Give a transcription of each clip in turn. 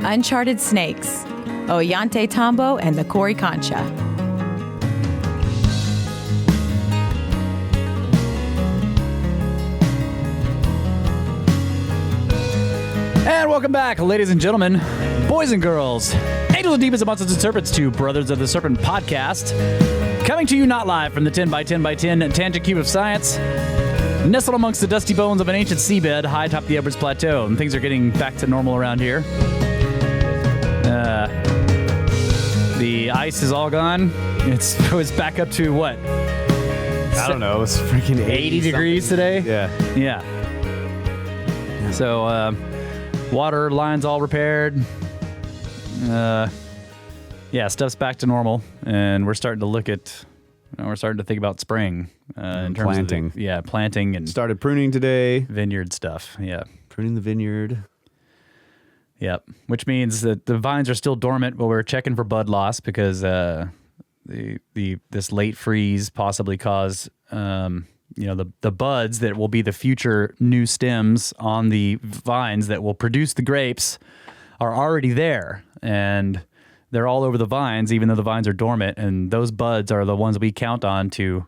uncharted snakes, Ollantaytambo and the Coricancha. And welcome back, ladies and gentlemen, boys and girls, angels and demons and monsters and serpents, to Brothers of the Serpent podcast. Coming to you not live from the 10x10x10 tangent cube of science, nestled amongst the dusty bones of an ancient seabed high atop the Edwards Plateau. And things are getting back to normal around here. The ice is all gone. It's back up to what? I don't know. It's freaking 80 degrees today? Yeah. So, water lines all repaired. Stuff's back to normal, and we're starting to look at. We're starting to think about spring in terms planting. of planting and Started pruning today. vineyard stuff. Yeah, Pruning the vineyard. yep. Which means that the vines are still dormant, but we're checking for bud loss because this late freeze possibly caused the buds that will be the future new stems on the vines that will produce the grapes are already there, and they're all over the vines, even though the vines are dormant, and those buds are the ones we count on to,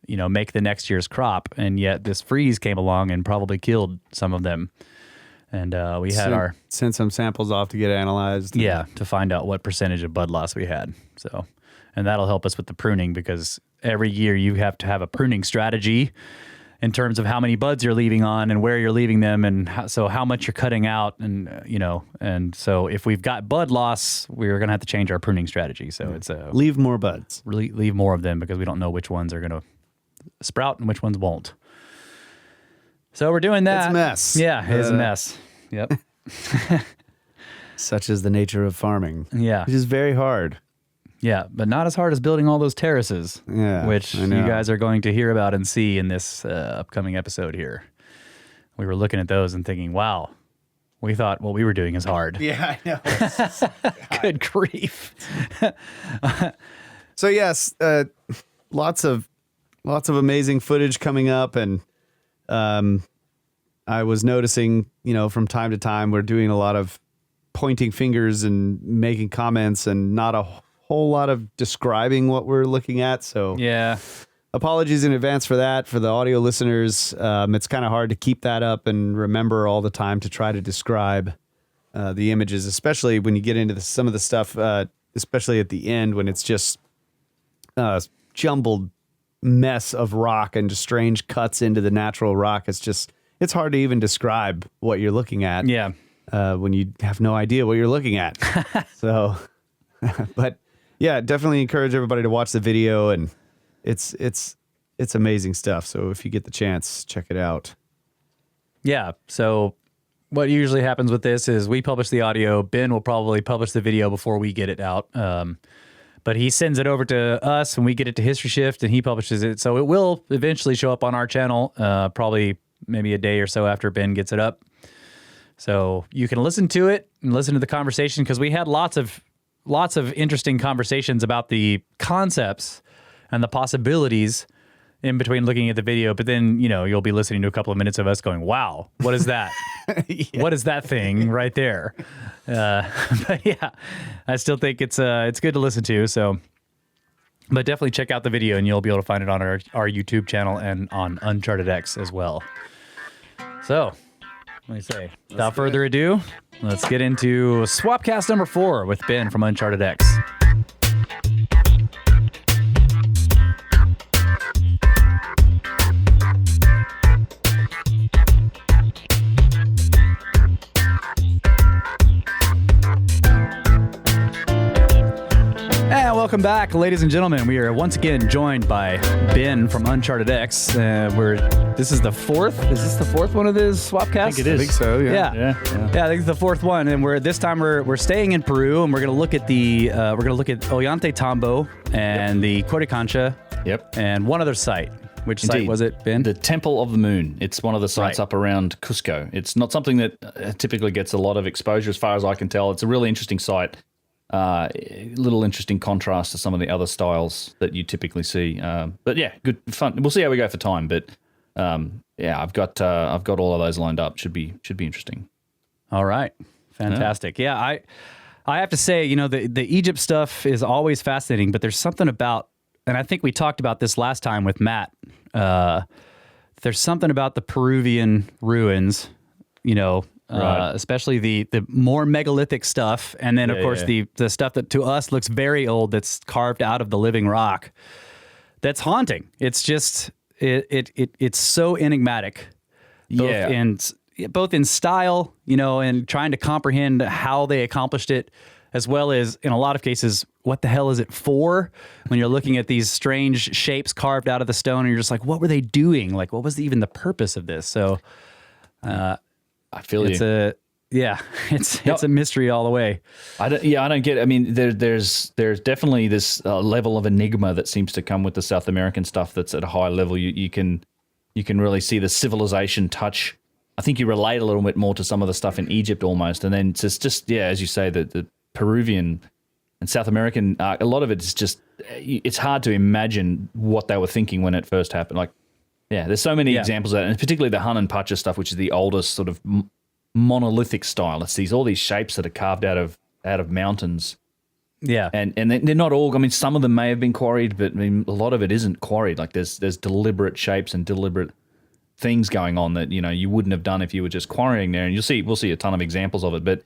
make the next year's crop. And yet this freeze came along and probably killed some of them. And we had sent some samples off to get analyzed. to find out what percentage of bud loss we had. So, and that'll help us with the pruning, because every year you have to have a pruning strategy in terms of how many buds you're leaving on and where you're leaving them, and how much you're cutting out, and and so if we've got bud loss, we're gonna have to change our pruning strategy. So it's leave more buds. Really leave more of them, because we don't know which ones are gonna sprout and which ones won't. So we're doing that. It's a mess. Yeah, it is a mess. Yep. Such is the nature of farming. Yeah. Which is very hard. Yeah, but not as hard as building all those terraces, which I you know. guys are going to hear about and see in this upcoming episode here. We were looking at those and thinking, wow, we thought what we were doing is hard. Yeah, I know. Good grief. So yes, lots of amazing footage coming up, and I was noticing, from time to time, we're doing a lot of pointing fingers and making comments, and not a whole lot of describing what we're looking at. So Yeah. apologies in advance for that. For the audio listeners, it's kind of hard to keep that up and remember all the time to try to describe the images, especially when you get into some of the stuff, especially at the end when it's just jumbled mess of rock and just strange cuts into the natural rock. It's hard to even describe what you're looking at. Yeah. When you have no idea what you're looking at. So, but yeah, definitely encourage everybody to watch the video, and it's amazing stuff. So if you get the chance, check it out. Yeah. So what usually happens with this is we publish the audio. Ben will probably publish the video before we get it out. But he sends it over to us, and we get it to History Shift, and he publishes it. So it will eventually show up on our channel, probably maybe a day or so after Ben gets it up. So you can listen to it and listen to the conversation, because we had lots of interesting conversations about the concepts and the possibilities in between looking at the video. But then, you'll be listening to a couple of minutes of us going, wow, what is that? Yeah. What is that thing right there? But yeah, I still think it's good to listen to. So, but definitely check out the video, and you'll be able to find it on our YouTube channel and on UnchartedX as well. So, let me say, without further ado, let's get into Swapcast number 4 with Ben from UnchartedX. And welcome back, ladies and gentlemen. We are once again joined by Ben from UnchartedX. This is the fourth. Is this the fourth one of this Swapcast? I think it is. I think so. Yeah. Yeah, I think it's the fourth one. And this time we're staying in Peru, and we're going to look at Ollantaytambo and the Coricancha. Yep. And one other site. Which Indeed. site was it, Ben? The Temple of the Moon. It's one of the sites Right. up around Cusco. It's not something that typically gets a lot of exposure, as far as I can tell. It's a really interesting site. Little interesting contrast to some of the other styles that you typically see. But yeah, good fun. We'll see how we go for time. But yeah, I've got all of those lined up. Should be interesting. All right. Fantastic. Yeah, I have to say, the Egypt stuff is always fascinating, but there's something about, and I think we talked about this last time with Matt. There's something about the Peruvian ruins, Right. especially the more megalithic stuff, and then of course the stuff that to us looks very old, that's carved out of the living rock. That's haunting. It's just it's so enigmatic, both in style, and trying to comprehend how they accomplished it, as well as in a lot of cases, what the hell is it for? When you're looking at these strange shapes carved out of the stone, and you're just like, what were they doing? Like, what was even the purpose of this? So, I feel it's it's a mystery all the way. I don't get it. I mean, there's definitely this level of enigma that seems to come with the South American stuff that's at a high level. You can really see the civilization touch. I think you relate a little bit more to some of the stuff in Egypt almost, and then it's just as you say, the Peruvian and South American, a lot of it is just, it's hard to imagine what they were thinking when it first happened. Like, there's so many examples of that, and particularly the Hun and Pacha stuff, which is the oldest sort of monolithic style. It's all these shapes that are carved out of mountains. Yeah, and they're not all. I mean, some of them may have been quarried, but I mean, a lot of it isn't quarried. Like there's deliberate shapes and deliberate things going on that you wouldn't have done if you were just quarrying there. And we'll see a ton of examples of it, but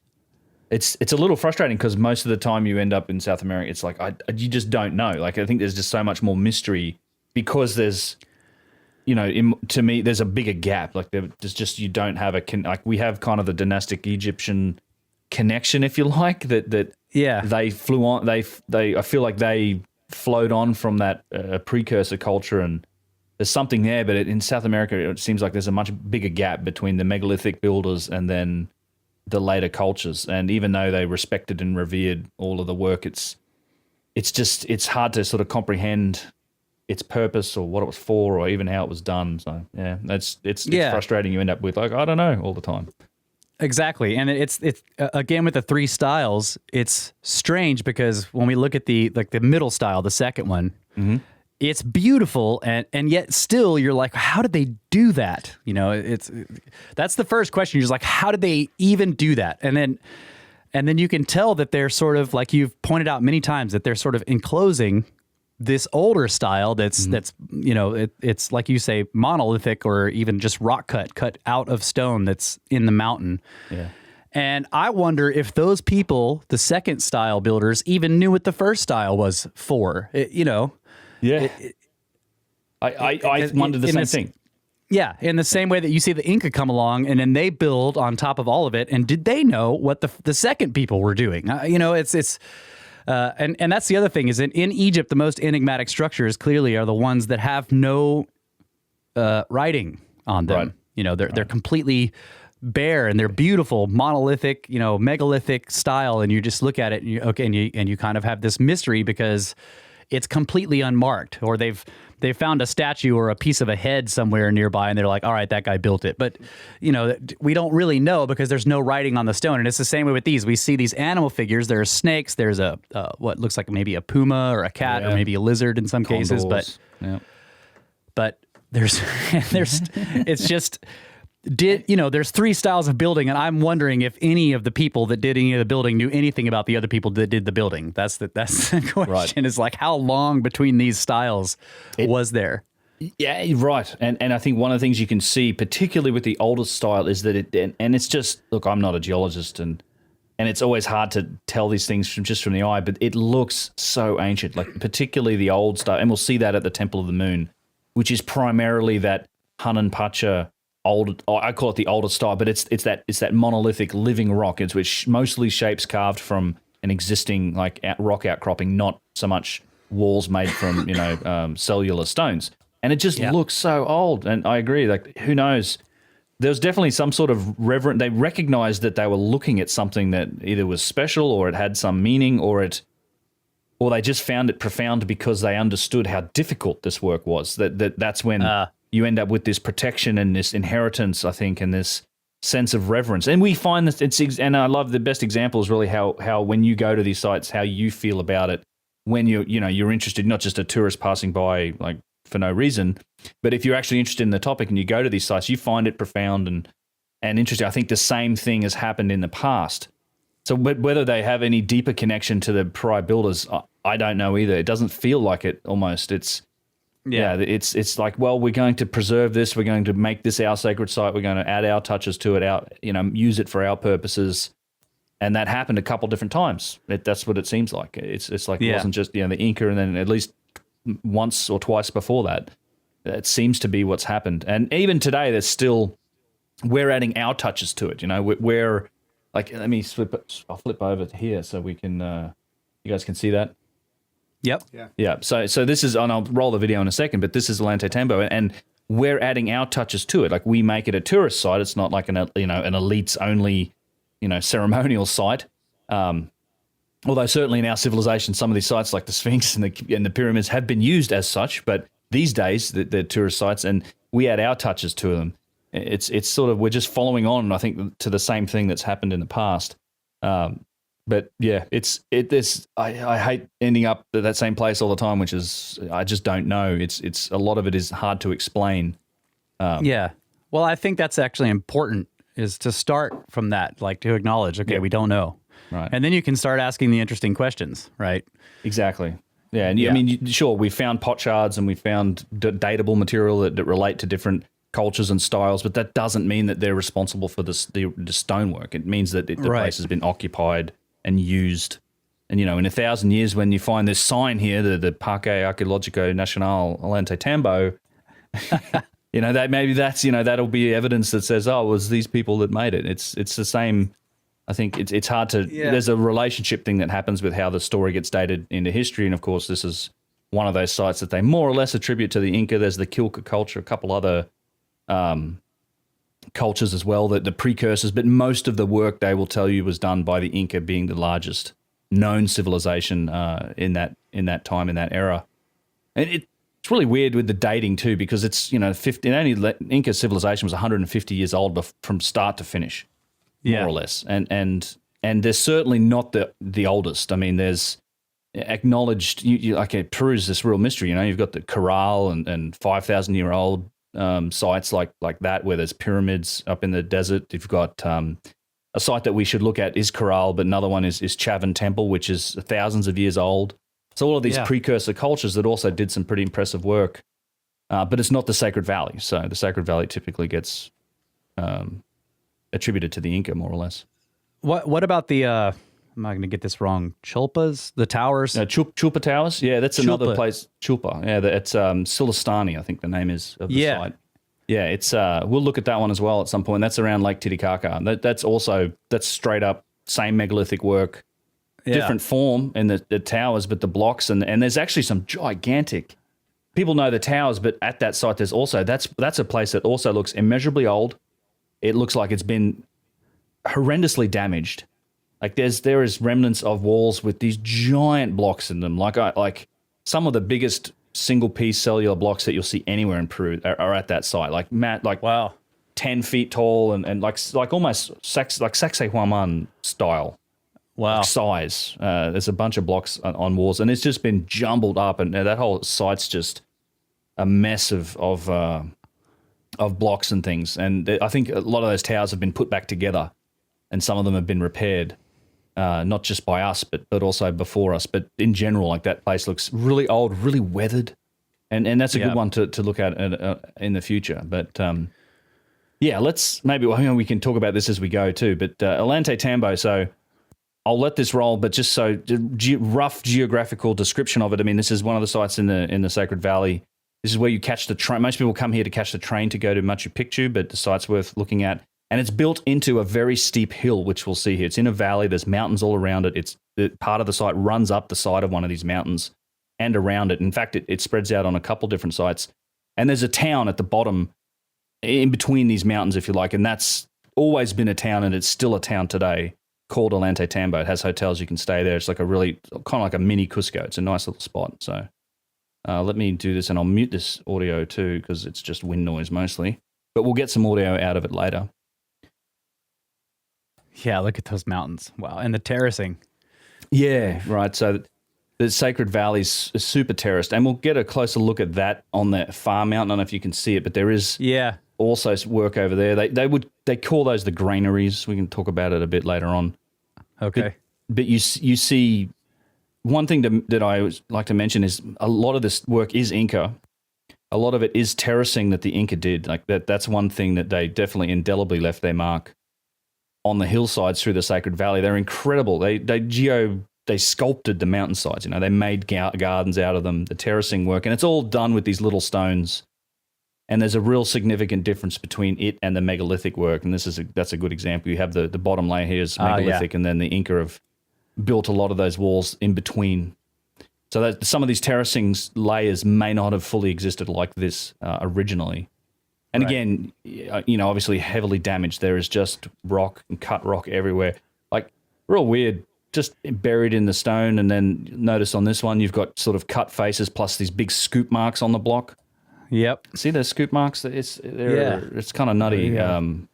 it's a little frustrating because most of the time you end up in South America, it's like you just don't know. Like I think there's just so much more mystery because there's. To me, there's a bigger gap. Like there's just, you don't have like we have kind of the dynastic Egyptian connection, if you like, that they flew on. I feel like they flowed on from that precursor culture, and there's something there. But in South America, it seems like there's a much bigger gap between the megalithic builders and then the later cultures. And even though they respected and revered all of the work, it's hard to sort of comprehend its purpose or what it was for or even how it was done. So it's frustrating. You end up with like, I don't know, all the time. Exactly. And it's again with the three styles, it's strange because when we look at the middle style, the second one, it's beautiful and yet still you're like, how did they do that? That's the first question. You're just like, how did they even do that? And then you can tell that they're sort of, like you've pointed out many times, that they're sort of enclosing this older style that's it's like you say, monolithic or even just rock cut out of stone that's in the mountain. Yeah. And I wonder if those people, the second style builders, even knew what the first style was for. I wondered the same thing. Yeah, in the same way that you see the Inca come along and then they build on top of all of it, and did they know what the second people were doing? And that's the other thing is that in Egypt, the most enigmatic structures clearly are the ones that have no writing on them. Right. They're completely bare and they're beautiful, monolithic, megalithic style, and you just look at it and you kind of have this mystery because it's completely unmarked, or they've found a statue or a piece of a head somewhere nearby and they're like, all right, that guy built it. But, we don't really know because there's no writing on the stone. And it's the same way with these. We see these animal figures. There are snakes. There's what looks like maybe a puma or a cat or maybe a lizard in some cases. But there's it's just... there's three styles of building, and I'm wondering if any of the people that did any of the building knew anything about the other people that did the building. That's the question. Right. Is like, how long between these styles was there? Yeah, right. And I think one of the things you can see, particularly with the oldest style, is that and it's just, look, I'm not a geologist, and it's always hard to tell these things from the eye, but it looks so ancient, like particularly the old style, and we'll see that at the Temple of the Moon, which is primarily that Hun and Pacha I call it the older style, but it's that monolithic living rock. It's which mostly shapes carved from an existing rock outcropping, not so much walls made from cellular stones. And it just looks so old. And I agree. Like, who knows? There's definitely some sort of reverent. They recognized that they were looking at something that either was special or it had some meaning, or they just found it profound because they understood how difficult this work was. That's when. You end up with this protection and this inheritance, I think, and this sense of reverence. And we find this, and I love the best example is really how when you go to these sites, how you feel about it when you're interested, not just a tourist passing by like for no reason, but if you're actually interested in the topic and you go to these sites, you find it profound and interesting. I think the same thing has happened in the past So whether they have any deeper connection to the prior builders, I don't know either. It doesn't feel like it almost. It's like, well, we're going to preserve this. We're going to make this our sacred site. We're going to add our touches to it, use it for our purposes. And that happened a couple different times. That's what it seems like. It's like it wasn't just the Inca, and then at least once or twice before that. It seems to be what's happened. And even today, we're adding our touches to it. We're like, let me I'll flip over to here so we can, you guys can see that. Yep. Yeah. So this is, and I'll roll the video in a second, but this is Ollantaytambo, and we're adding our touches to it. Like, we make it a tourist site. It's not like an elites only, ceremonial site. Although certainly in our civilization, some of these sites like the Sphinx and the pyramids have been used as such, but these days they're tourist sites, and we add our touches to them. It's sort of, we're just following on, I think, to the same thing that's happened in the past. But yeah, I hate ending up at that same place all the time, which is, I just don't know. It's a lot of it is hard to explain. Yeah. Well, I think that's actually important, is to start from that, like to acknowledge, okay, we don't know. Right. And then you can start asking the interesting questions, right? Exactly. Yeah. And I mean, sure, we found potsherds and we found datable material that relate to different cultures and styles, but that doesn't mean that they're responsible for the stonework. It means that the place has been occupied and used. And, in 1,000 years, when you find this sign here, the Parque Arqueológico Nacional Ollantaytambo, that'll be evidence that says, oh, it was these people that made it. It's the same. I think it's hard to, there's a relationship thing that happens with how the story gets dated into history. And of course, this is one of those sites that they more or less attribute to the Inca. There's the Quilca culture, a couple other cultures as well, the precursors, but most of the work they will tell you was done by the Inca, being the largest known civilization in that time, in that era. And it's really weird with the dating too, because it's, Inca civilization was 150 years old from start to finish, more or less. And they're certainly not the oldest. I mean, there's acknowledged, Peru's this real mystery, you've got the Corral and 5,000-year-old sites like that, where there's pyramids up in the desert. You've got a site that we should look at is Corral, but another one is Chavan Temple, which is thousands of years old. So all of these precursor cultures that also did some pretty impressive work, but it's not the Sacred Valley. So the Sacred Valley typically gets attributed to the Inca, more or less. What about the I'm not going to get this wrong, Chulpas, the towers? Chulpa Towers? Yeah, that's another place. Chulpa. Yeah, it's Silistani, I think the name is of the site. Yeah, it's we'll look at that one as well at some point. That's around Lake Titicaca. That's straight up same megalithic work, different form in the towers, but the blocks and there's actually some gigantic. People know the towers, but at that site there's also that's a place that also looks immeasurably old. It looks like it's been horrendously damaged. Like there is remnants of walls with these giant blocks in them. Like some of the biggest single piece cellular blocks that you'll see anywhere in Peru are at that site. Wow, 10 feet tall and like almost Sacsayhuaman style. Wow, size. There's a bunch of blocks on walls, and it's just been jumbled up, and that whole site's just a mess of blocks and things. And I think a lot of those towers have been put back together, and some of them have been repaired. Not just by us, but also before us. But in general, like that place looks really old, really weathered, and that's a good one to look at in the future. But let's we can talk about this as we go too. But Ollantaytambo, so I'll let this roll. But just so rough geographical description of it. I mean, this is one of the sites in the Sacred Valley. This is where you catch the train. Most people come here to catch the train to go to Machu Picchu, but the site's worth looking at. And it's built into a very steep hill, which we'll see here. It's in a valley. There's mountains all around it. Part of the site runs up the side of one of these mountains and around it. In fact, it spreads out on a couple different sites. And there's a town at the bottom in between these mountains, if you like. And that's always been a town, and it's still a town today, called Ollantaytambo. It has hotels. You can stay there. It's like a really kind of like a mini Cusco. It's a nice little spot. So let me do this, and I'll mute this audio too, because it's just wind noise mostly. But we'll get some audio out of it later. Yeah, look at those mountains. Wow. And the terracing. Yeah, right. So the Sacred Valley is super terraced. And we'll get a closer look at that on the far mountain. I don't know if you can see it, but there is also work over there. They call those the granaries. We can talk about it a bit later on. Okay. But you see, one thing that I always like to mention is a lot of this work is Inca. A lot of it is terracing that the Inca did. Like that's one thing that they definitely indelibly left their mark on the hillsides through the Sacred Valley. They're incredible. They sculpted the mountainsides. They made gardens out of them. The terracing work, and it's all done with these little stones. And there's a real significant difference between it and the megalithic work. And that's a good example. You have the bottom layer here is megalithic, and then the Inca have built a lot of those walls in between. So that some of these terracing layers may not have fully existed like this originally. And again, obviously heavily damaged. There is just rock and cut rock everywhere. Like, real weird, just buried in the stone. And then notice on this one, you've got sort of cut faces plus these big scoop marks on the block. Yep. See those scoop marks? It's kind of nutty. Yeah. And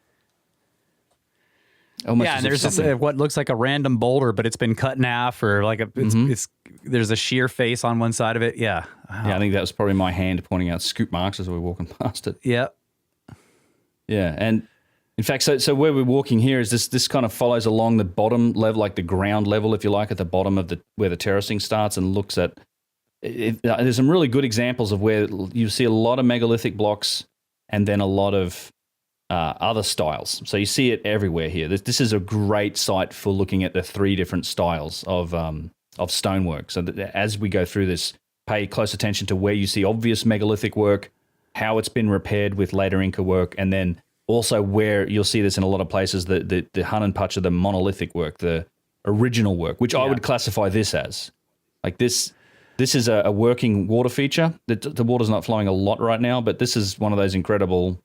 there's just what looks like a random boulder, but it's been cut in half, or like there's a sheer face on one side of it. Yeah. Wow. Yeah, I think that was probably my hand pointing out scoop marks as we were walking past it. Yep. Yeah, and in fact, so where we're walking here is this kind of follows along the bottom level, like the ground level, if you like, at the bottom of where the terracing starts, and looks at. There's some really good examples of where you see a lot of megalithic blocks and then a lot of other styles. So you see it everywhere here. This is a great site for looking at the three different styles of stonework. So as we go through this, pay close attention to where you see obvious megalithic work, how it's been repaired with later Inca work, and then also where you'll see this in a lot of places, the Hanan Pacha, the monolithic work, the original work, which I would classify this as. Like this is a working water feature. The water's not flowing a lot right now, but this is one of those incredible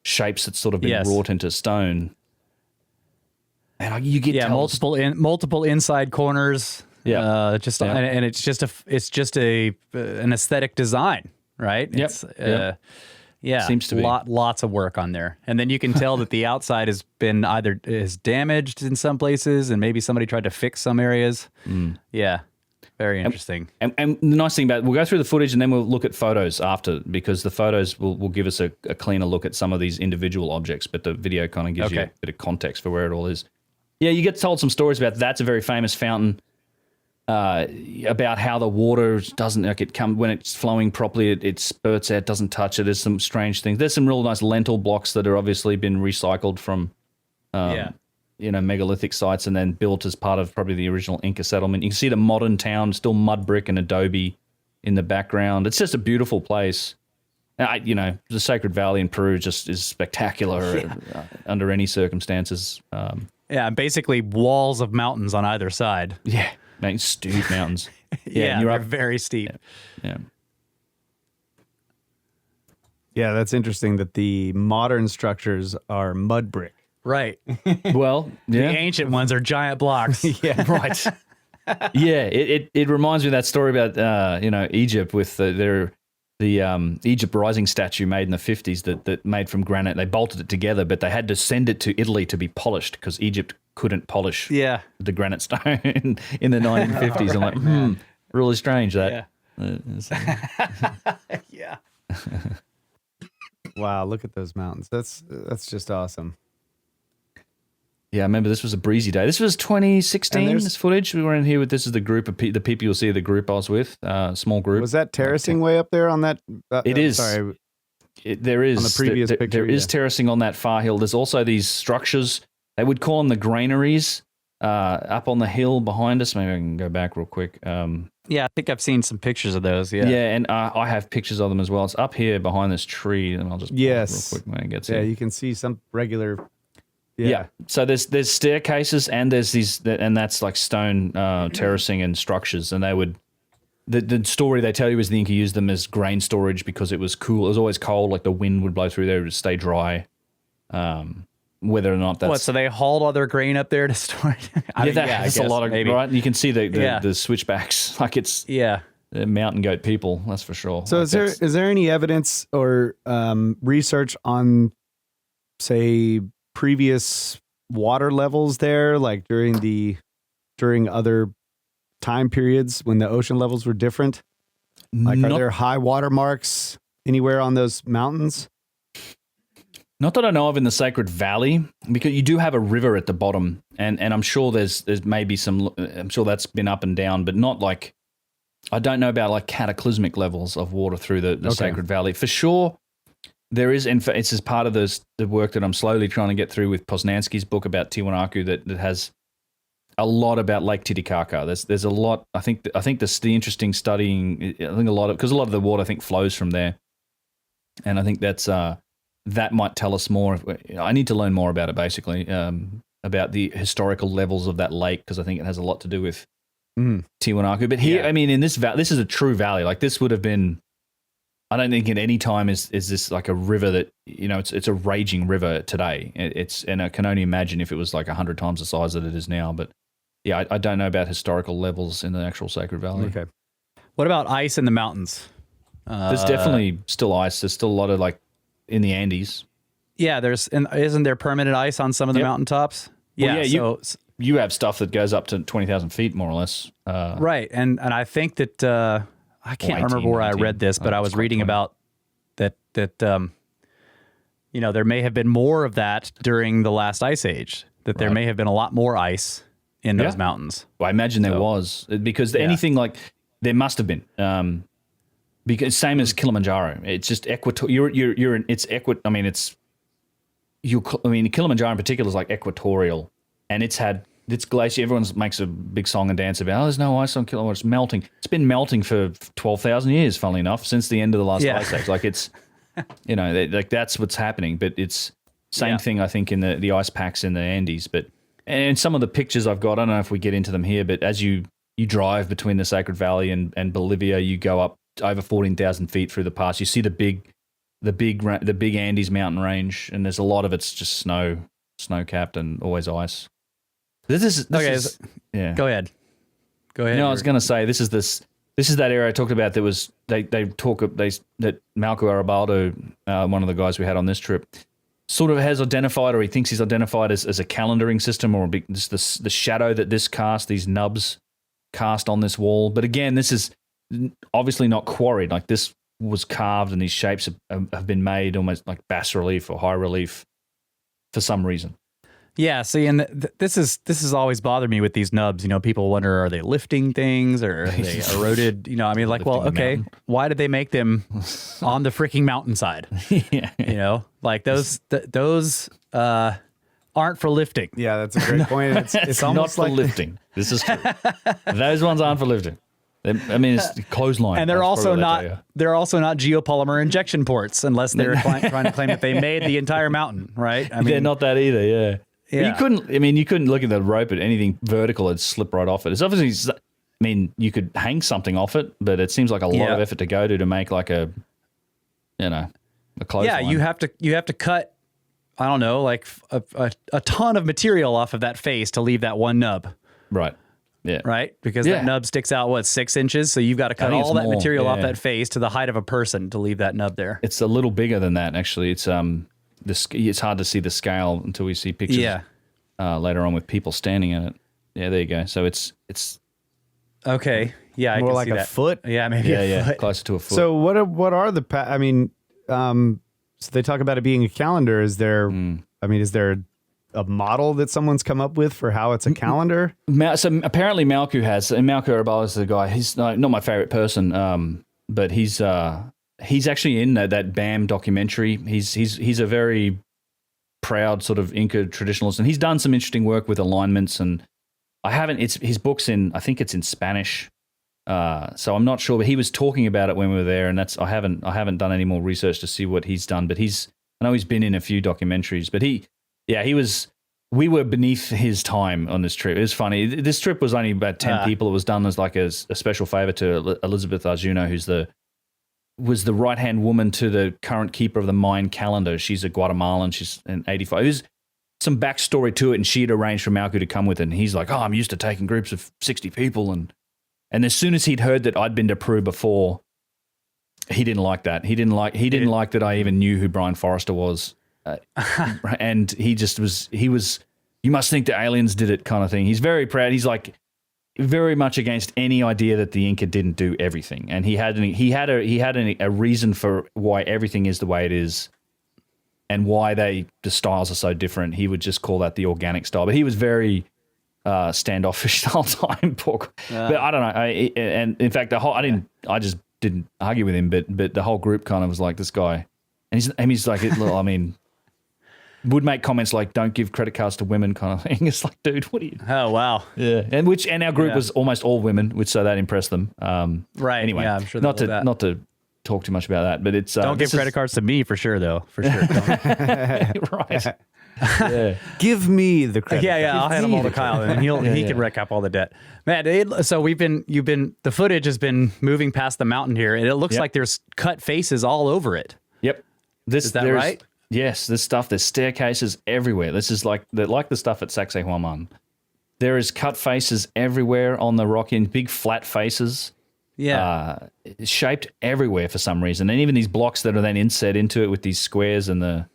shapes that's sort of been wrought into stone. And you get multiple inside corners. Yeah, and it's just an aesthetic design, right? Yep. Seems to be lots of work on there, and then you can tell that the outside has been is damaged in some places, and maybe somebody tried to fix some areas. Yeah. Very interesting. And the nice thing about it, we'll go through the footage and then we'll look at photos after, because the photos will give us a cleaner look at some of these individual objects, but the video kind of gives you a bit of context for where it all is. Yeah, you get told some stories about that's a very famous fountain, about how the water doesn't, when it's flowing properly, it spurts out, doesn't touch it. There's some strange things. There's some real nice lentil blocks that are obviously been recycled from megalithic sites and then built as part of probably the original Inca settlement. You can see the modern town, still mud brick and adobe in the background. It's just a beautiful place. The Sacred Valley in Peru just is spectacular under any circumstances. Basically walls of mountains on either side. Yeah, steep mountains. They're very steep. Yeah, that's interesting that the modern structures are mud brick. Right. Well, the ancient ones are giant blocks. Right. It reminds me of that story about Egypt with the Egypt Rising statue made in the 50s that made from granite. They bolted it together, but they had to send it to Italy to be polished because Egypt couldn't polish the granite stone in the 1950s. I'm like, really strange that. Yeah. Wow, look at those mountains. That's just awesome. Yeah, I remember this was a breezy day. This was 2016, this footage. We were in here with, this is the group of the people you'll see, the group I was with, small group. Was that terracing way up there on that? It is. Sorry. There is. On the previous picture. There is terracing on that far hill. There's also these structures. They would call them the granaries up on the hill behind us. Maybe I can go back real quick. Yeah, I think I've seen some pictures of those. Yeah, and I have pictures of them as well. It's up here behind this tree, and I'll just pull it real quick when it gets here. Yeah, you can see some regular. Yeah. So there's staircases and there's these, and that's like stone terracing and structures. And they would, the story they tell you is the Inca used them as grain storage because it was cool. It was always cold, like the wind would blow through there to stay dry. Whether or not that's so they hauled all their grain up there to store it. That's a lot of maybe. Right. You can see the switchbacks, like it's mountain goat people. That's for sure. So is there any evidence or research on, say, previous water levels there, like during other time periods when the ocean levels were different? Like, are there high water marks anywhere on those mountains? Not that I know of in the Sacred Valley, because you do have a river at the bottom, and I'm sure there's maybe some. I'm sure that's been up and down, but not like. I don't know about like cataclysmic levels of water through the Sacred Valley. For sure, there is. In fact, it's as part of the work that I'm slowly trying to get through with Poznansky's book about Tiwanaku that has a lot about Lake Titicaca. There's a lot. I think the interesting studying. I think a lot of the water I think flows from there, and I think that's that might tell us more. I need to learn more about it basically, about the historical levels of that lake, because I think it has a lot to do with Tiwanaku. But here, I mean, in this this is a true valley. Like this would have been. I don't think at any time is this like a river that it's a raging river today. And I can only imagine if it was like 100 times the size that it is now. But yeah, I don't know about historical levels in the actual Sacred Valley. Okay. What about ice in the mountains? There's definitely still ice. There's still a lot of like in the Andes. Yeah, isn't there permanent ice on some of the mountaintops? Well, you have stuff that goes up to 20,000 feet more or less. Right, and I think that I can't remember where I read this, but I was reading about that there may have been more of that during the last ice age. That there may have been a lot more ice in those mountains. Well, I imagine there was, because anything like there must have been. Because same as Kilimanjaro, it's just equatorial. Kilimanjaro in particular is like equatorial, and it's had this glacier. Everyone makes a big song and dance about. Oh, there's no ice on Kilimanjaro. It's melting. It's been melting for 12,000 years. Funnily enough, since the end of the last ice age. Like it's, like that's what's happening. But it's same thing I think in the ice packs in the Andes. But and some of the pictures I've got, I don't know if we get into them here, but as you drive between the Sacred Valley and Bolivia, you go up over 14,000 feet through the pass. You see the big Andes mountain range, and there's a lot of it's just snow capped and always ice. This is Go ahead. No, I was going to say this is that area I talked about. That was that Malco Arabaldo, one of the guys we had on this trip, sort of has identified, or he thinks he's identified as a calendaring system, or the shadow that these nubs cast on this wall. But again, this is obviously not quarried. Like this was carved, and these shapes have been made almost like bas relief or high relief for some reason. Yeah, see, and this has always bothered me with these nubs. People wonder, are they lifting things or are they eroded? Why did they make them on the freaking mountainside? Like those aren't for lifting. Yeah, that's a great point. It's almost not for lifting. This is true. Those ones aren't for lifting. It's clothesline. And they're also not geopolymer injection ports, unless they're trying to claim that they made the entire mountain, right? They're not that either, yeah. Yeah. You couldn't look at the rope at anything vertical and slip right off it. It's obviously, you could hang something off it, but it seems like a lot of effort to go to make like a clothesline. Yeah, you have to cut, I don't know, like a ton of material off of that face to leave that one nub. Right. Yeah. Right? Because that nub sticks out, 6 inches? So you've got to cut all that material off that face to the height of a person to leave that nub there. It's a little bigger than that, actually. It's it's hard to see the scale until we see pictures later on with people standing in it. Yeah, there you go. So it's okay. Yeah, I more can like see a that. foot. Yeah, maybe a foot. Closer to a foot. So what are the? So they talk about it being a calendar. Is there? Is there a model that someone's come up with for how it's a calendar? So apparently Malco has, and Malco Arabaldo is the guy. He's not my favorite person, but he's actually in that BAM documentary. He's a very proud sort of Inca traditionalist, and he's done some interesting work with alignments. And his book's I think it's in Spanish, so I'm not sure. But he was talking about it when we were there, and I haven't done any more research to see what he's done. But I know he's been in a few documentaries. But we were beneath his time on this trip. It was funny. This trip was only about 10 people. It was done as like a special favor to Elizabeth Arjuna, who's was the right-hand woman to the current keeper of the Mayan calendar. She's a Guatemalan. She's in 85. There's some backstory to it, and she'd arranged for Malco to come with it. And he's like, I'm used to taking groups of 60 people. And as soon as he'd heard that I'd been to Peru before, he didn't like that. He didn't like that I even knew who Brian Forrester was. And he was, you must think the aliens did it kind of thing. He's very proud. He's like very much against any idea that the Inca didn't do everything. And he had a reason for why everything is the way it is. and why the styles are so different. He would just call that the organic style, but he was very standoffish the whole time. But I don't know. And in fact, I just didn't argue with him, but the whole group kind of was like, this guy, and he's like, I mean, would make comments like, "Don't give credit cards to women," kind of thing. It's like, dude, what are you? Oh wow. Yeah, and our group was almost all women, which so that impressed them. Right. Anyway, Yeah, I'm sure not to talk too much about that, but it's don't give credit cards to me for sure, though. For sure. right. Yeah. Give me the credit. Yeah. I'll hand them all to Kyle, and he can wreck up all the debt. Man, so the footage has been moving past the mountain here, and it looks like there's cut faces all over it. Yep. Is that right? Yes, there's staircases everywhere. This is like the stuff at Sacsayhuaman. There is cut faces everywhere on the rock, in big flat faces. Yeah. Shaped everywhere for some reason. And even these blocks that are then inset into it with these squares and the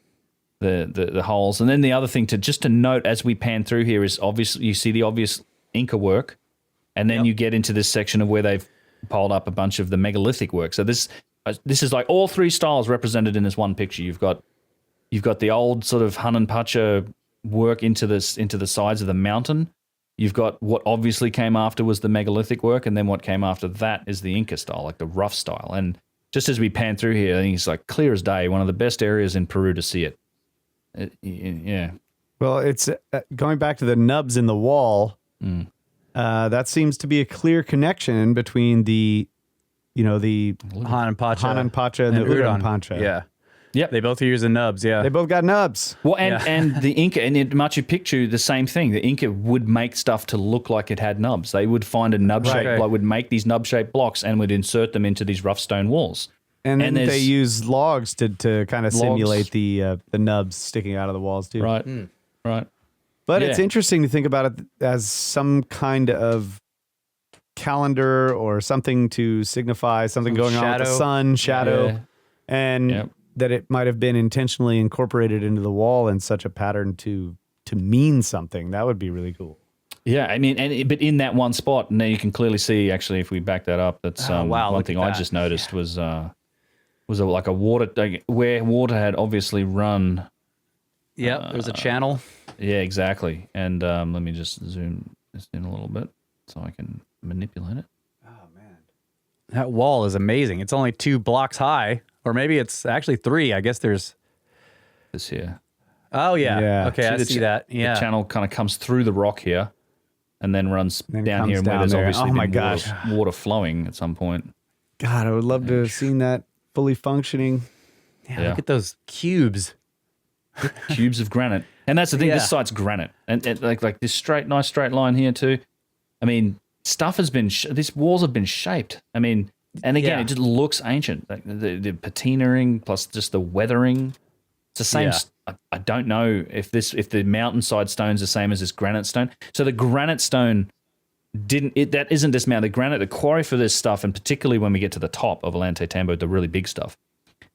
holes. And then the other thing to note as we pan through here is obviously you see the obvious Inca work, and then you get into this section of where they've piled up a bunch of the megalithic work. So this is like all three styles represented in this one picture. You've got the old sort of Hanan Pacha work into the sides of the mountain. You've got what obviously came after was the megalithic work, and then what came after that is the Inca style, like the rough style. And just as we pan through here, I think it's like clear as day, one of the best areas in Peru to see it. Yeah. Well, it's going back to the nubs in the wall. That seems to be a clear connection between the Hanan Pacha and the Udon Pancha. Yeah. Yep. They both are using nubs, yeah. They both got nubs. Well, and the Inca, and in Machu Picchu, the same thing. The Inca would make stuff to look like it had nubs. They would find a nub shape, like would make these nub-shaped blocks and would insert them into these rough stone walls. And then they use logs to kind of simulate the nubs sticking out of the walls too. Right, right. But it's interesting to think about it as some kind of calendar or something to signify something going on with the sun, shadow, and that it might have been intentionally incorporated into the wall in such a pattern to mean something. That would be really cool. Yeah, I mean, but in that one spot, now you can clearly see, actually, if we back that up, that's one thing I just noticed was like a water, where water had obviously run. Yeah, there's a channel. Yeah, exactly. And let me just zoom this in a little bit so I can manipulate it. Oh, man. That wall is amazing. It's only 2 blocks high, or maybe it's actually 3. I guess there's this here. Oh, yeah. Okay, I see that. Yeah. The channel kind of comes through the rock here and then runs down here, where there's obviously water flowing at some point. God, I would love to have seen that fully functioning. Yeah, look at those cubes. Cubes of granite. And that's the thing, this site's granite. And like this nice straight line here too. I mean, stuff has been, these walls have been shaped. I mean, and again, it just looks ancient. Like the patinaing plus just the weathering. It's the same. I don't know if the mountainside stone's the same as this granite stone. So the granite stone that isn't dismounted. The quarry for this stuff, and particularly when we get to the top of Ollantaytambo, the really big stuff,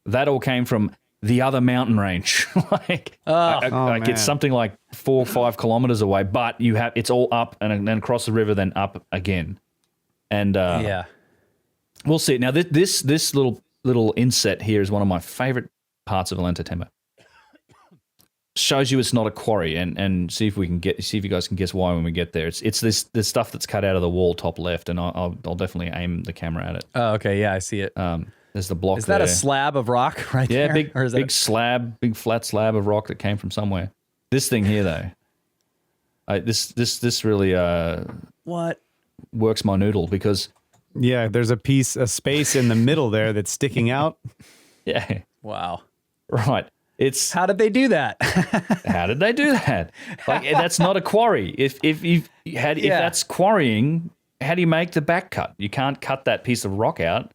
that all came from the other mountain range. It's something like 4 or 5 kilometers away, but it's all up and then across the river, then up again. And we'll see. Now this little inset here is one of my favorite parts of Ollantaytambo. Shows you it's not a quarry, and see if you guys can guess why when we get there. It's this stuff that's cut out of the wall top left, and I'll definitely aim the camera at it. Oh, okay, yeah, I see it. There's the block. Is that a slab of rock right there? Yeah, big flat slab of rock that came from somewhere. This thing here, though, this really what works my noodle, because there's a space in the middle there that's sticking out. Yeah. Wow. Right. How did they do that? How did they do that? Like, that's not a quarry. If that's quarrying, how do you make the back cut? You can't cut that piece of rock out.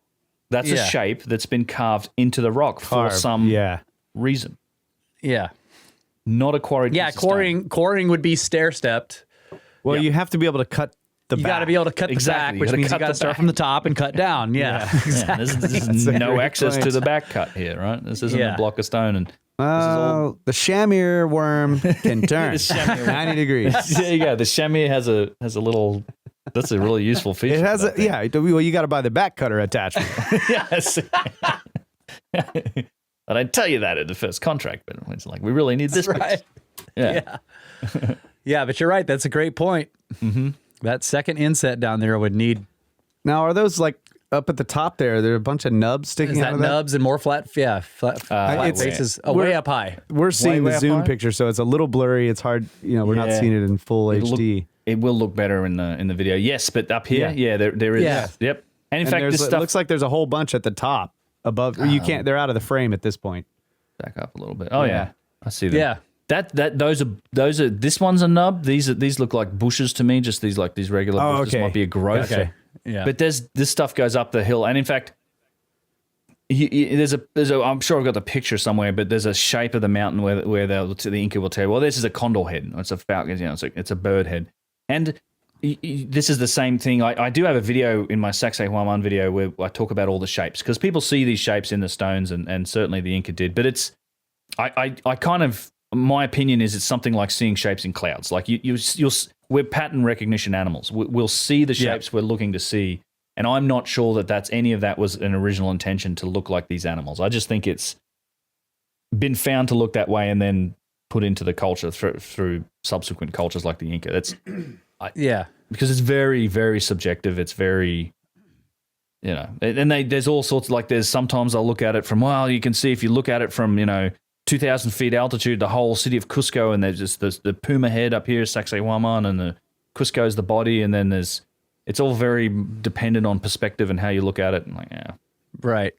That's a shape that's been carved into the rock for some reason. Yeah. Not a quarried piece of stone. Quarrying would be stair-stepped. Well, you have to be able to cut the back. You got to be able to cut the back, which means you got to start from the top and cut down. Yeah, exactly. There's no access to the back cut here, right? This isn't a block of stone. And the chamois worm can turn 90 degrees. There you go. The chamois has a little. That's a really useful feature. It has well, you got to buy the back cutter attachment. Yes. I didn't tell you that in the first contract, but it's like, we really need this right. Yeah. Yeah, but you're right. That's a great point. Mm-hmm. That second inset down there would need. Now, are those like up at the top there? There are a bunch of nubs sticking out of that? Nubs and more flat flat faces. Way up high. We're seeing way the up Zoom high? picture, so it's a little blurry. It's hard. We're not Yeah. seeing it in full HD. It will look better in the video. Yes, but up here, there is. Yeah. Yep. And in And fact, there's- this it stuff. looks like there's a whole bunch at the top above. You can't. They're out of the frame at this point. Back up a little bit. Oh yeah, I see them. Yeah. Those are. This one's a nub. These look like bushes to me. Just these regular Oh, bushes. okay. Might be a growth. Okay. Yeah. But this stuff goes up the hill, and in fact, there's a. I'm sure I've got the picture somewhere, but there's a shape of the mountain where the Inca will tell you, well, this is a condor head. It's a falcon. It's a bird head, and this is the same thing. I do have a video in my Sacsayhuaman video where I talk about all the shapes, because people see these shapes in the stones, and certainly the Inca did. But it's, I kind of, my opinion is it's something like seeing shapes in clouds. Like we're pattern recognition animals. We'll see the shapes we're looking to see, and I'm not sure that any of that was an original intention to look like these animals. I just think it's been found to look that way and then put into the culture through subsequent cultures like the Inca. That's because it's very, very subjective. It's very, and there's all sorts of, there's sometimes I'll look at it from, well, you can see if you look at it from, 2,000 feet altitude, the whole city of Cusco, and there's just the Puma head up here, Sacsayhuaman, and the Cusco's the body, and then it's all very dependent on perspective and how you look at it. And Right.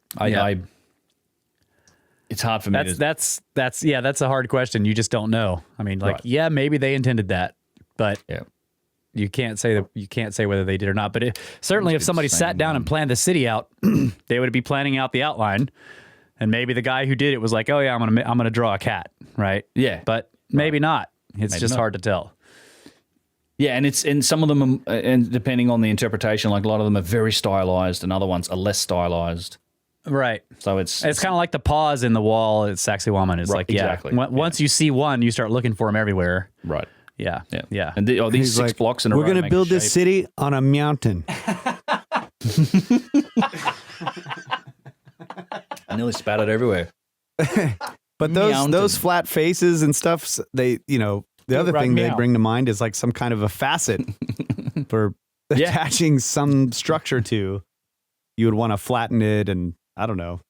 it's hard for me. That's a hard question. You just don't know. I mean, maybe they intended that, but you can't say whether they did or not. But certainly, if somebody sat down and planned the city out, they would be planning out the outline, and maybe the guy who did it was like, "Oh yeah, I'm gonna draw a cat," right? Yeah, but maybe not. It's Maybe just not. hard to tell. Yeah, and some of them, and depending on the interpretation, like a lot of them are very stylized, and other ones are less stylized. Right. So it's kind of like the pause in the wall at Sacsayhuaman. It's Right, like, exactly. Once you see one, you start looking for them everywhere. right. Yeah. Yeah. And these He's six like, blocks in a row. We're going to make build a this shape. city on a mountain. I nearly spat it everywhere. But Mountain. those flat faces and stuff, the other thing they meow. bring to mind is like some kind of a facet for attaching some structure to. You would want to flatten it, and I don't know.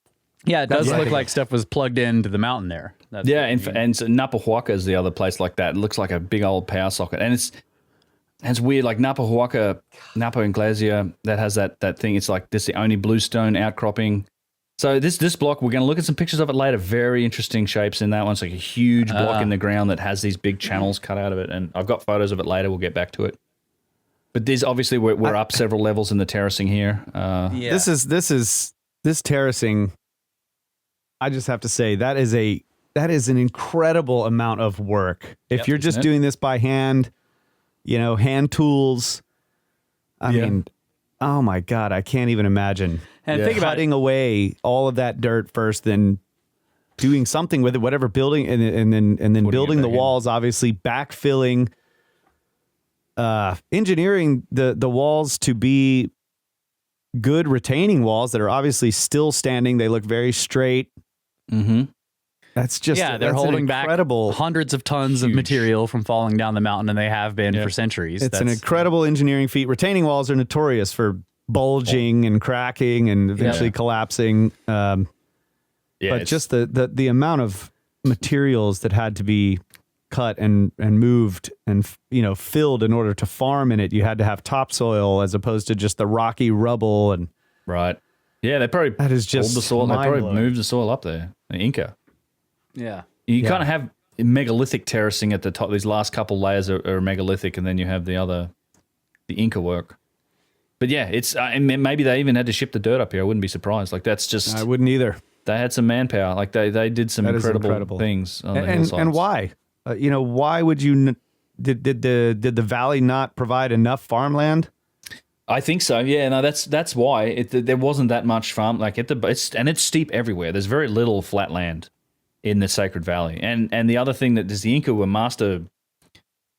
Yeah, it does That's look like- like stuff was plugged into the mountain there. That's And so Napahuaca is the other place like that. It looks like a big old power socket, and it's weird. Like Napahuaca, Napa Inglesia, that has that thing. It's like this is the only bluestone outcropping. So this block, we're going to look at some pictures of it later. Very interesting shapes in that one. It's like a huge block in the ground that has these big channels cut out of it, and I've got photos of it later. We'll get back to it. But there's obviously we're up several levels in the terracing here. This terracing. I just have to say that is an incredible amount of work. If you're just isn't it? doing this by hand, hand tools. I mean, oh my God, I can't even imagine. And think about cutting away all of that dirt first, then doing something with it, whatever building, and then building the back in. walls. Obviously, backfilling, engineering the walls to be good retaining walls that are obviously still standing. They look very straight. Mm-hmm. That's just they're that's an holding back incredible. hundreds of tons of material from falling down the mountain, and they have been for centuries. It's an incredible engineering feat. Retaining walls are notorious for bulging and cracking and eventually collapsing. But just the amount of materials that had to be cut and moved and filled in order to farm in it. You had to have topsoil as opposed to just the rocky rubble. And right. Yeah, they probably that is just pulled the soil. They probably mind-blowing. moved the soil up there. The Inca. Yeah. You kind of have megalithic terracing at the top. These last couple layers are megalithic, and then you have the Inca work. But yeah, it's and maybe they even had to ship the dirt up here. I wouldn't be surprised. Like that's just I wouldn't either. they had some manpower. Like they did some That is incredible things on the hillsides. And why? Why would you? Did the valley not provide enough farmland? I think so. Yeah, no, that's why there wasn't that much farm. Like it's steep everywhere. There's very little flat land in the Sacred Valley. And the other thing that the Inca were master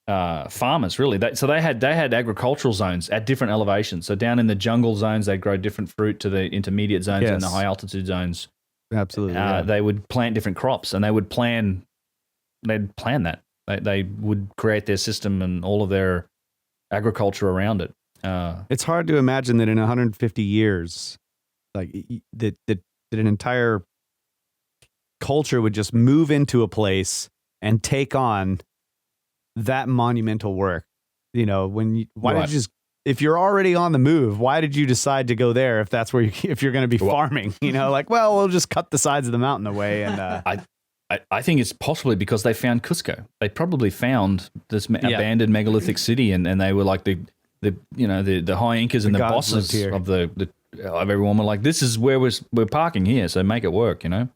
farmers, really. So they had agricultural zones at different elevations. So down in the jungle zones, they'd grow different fruit to the intermediate zones and the high altitude zones. Absolutely. Yeah. They would plant different crops, and they'd plan that. They would create their system and all of their agriculture around it. It's hard to imagine that in 150 years, like that an entire culture would just move into a place and take on that monumental work. You know, did you just, if you're already on the move, why did you decide to go there if that's where if you're going to be farming? You know, like, well, we'll just cut the sides of the mountain away. And I think it's possibly because they found Cusco. They probably found this abandoned megalithic city, and they were like the high Incas and the bosses of of everyone were like, this is where we're parking here, so make it work, you know.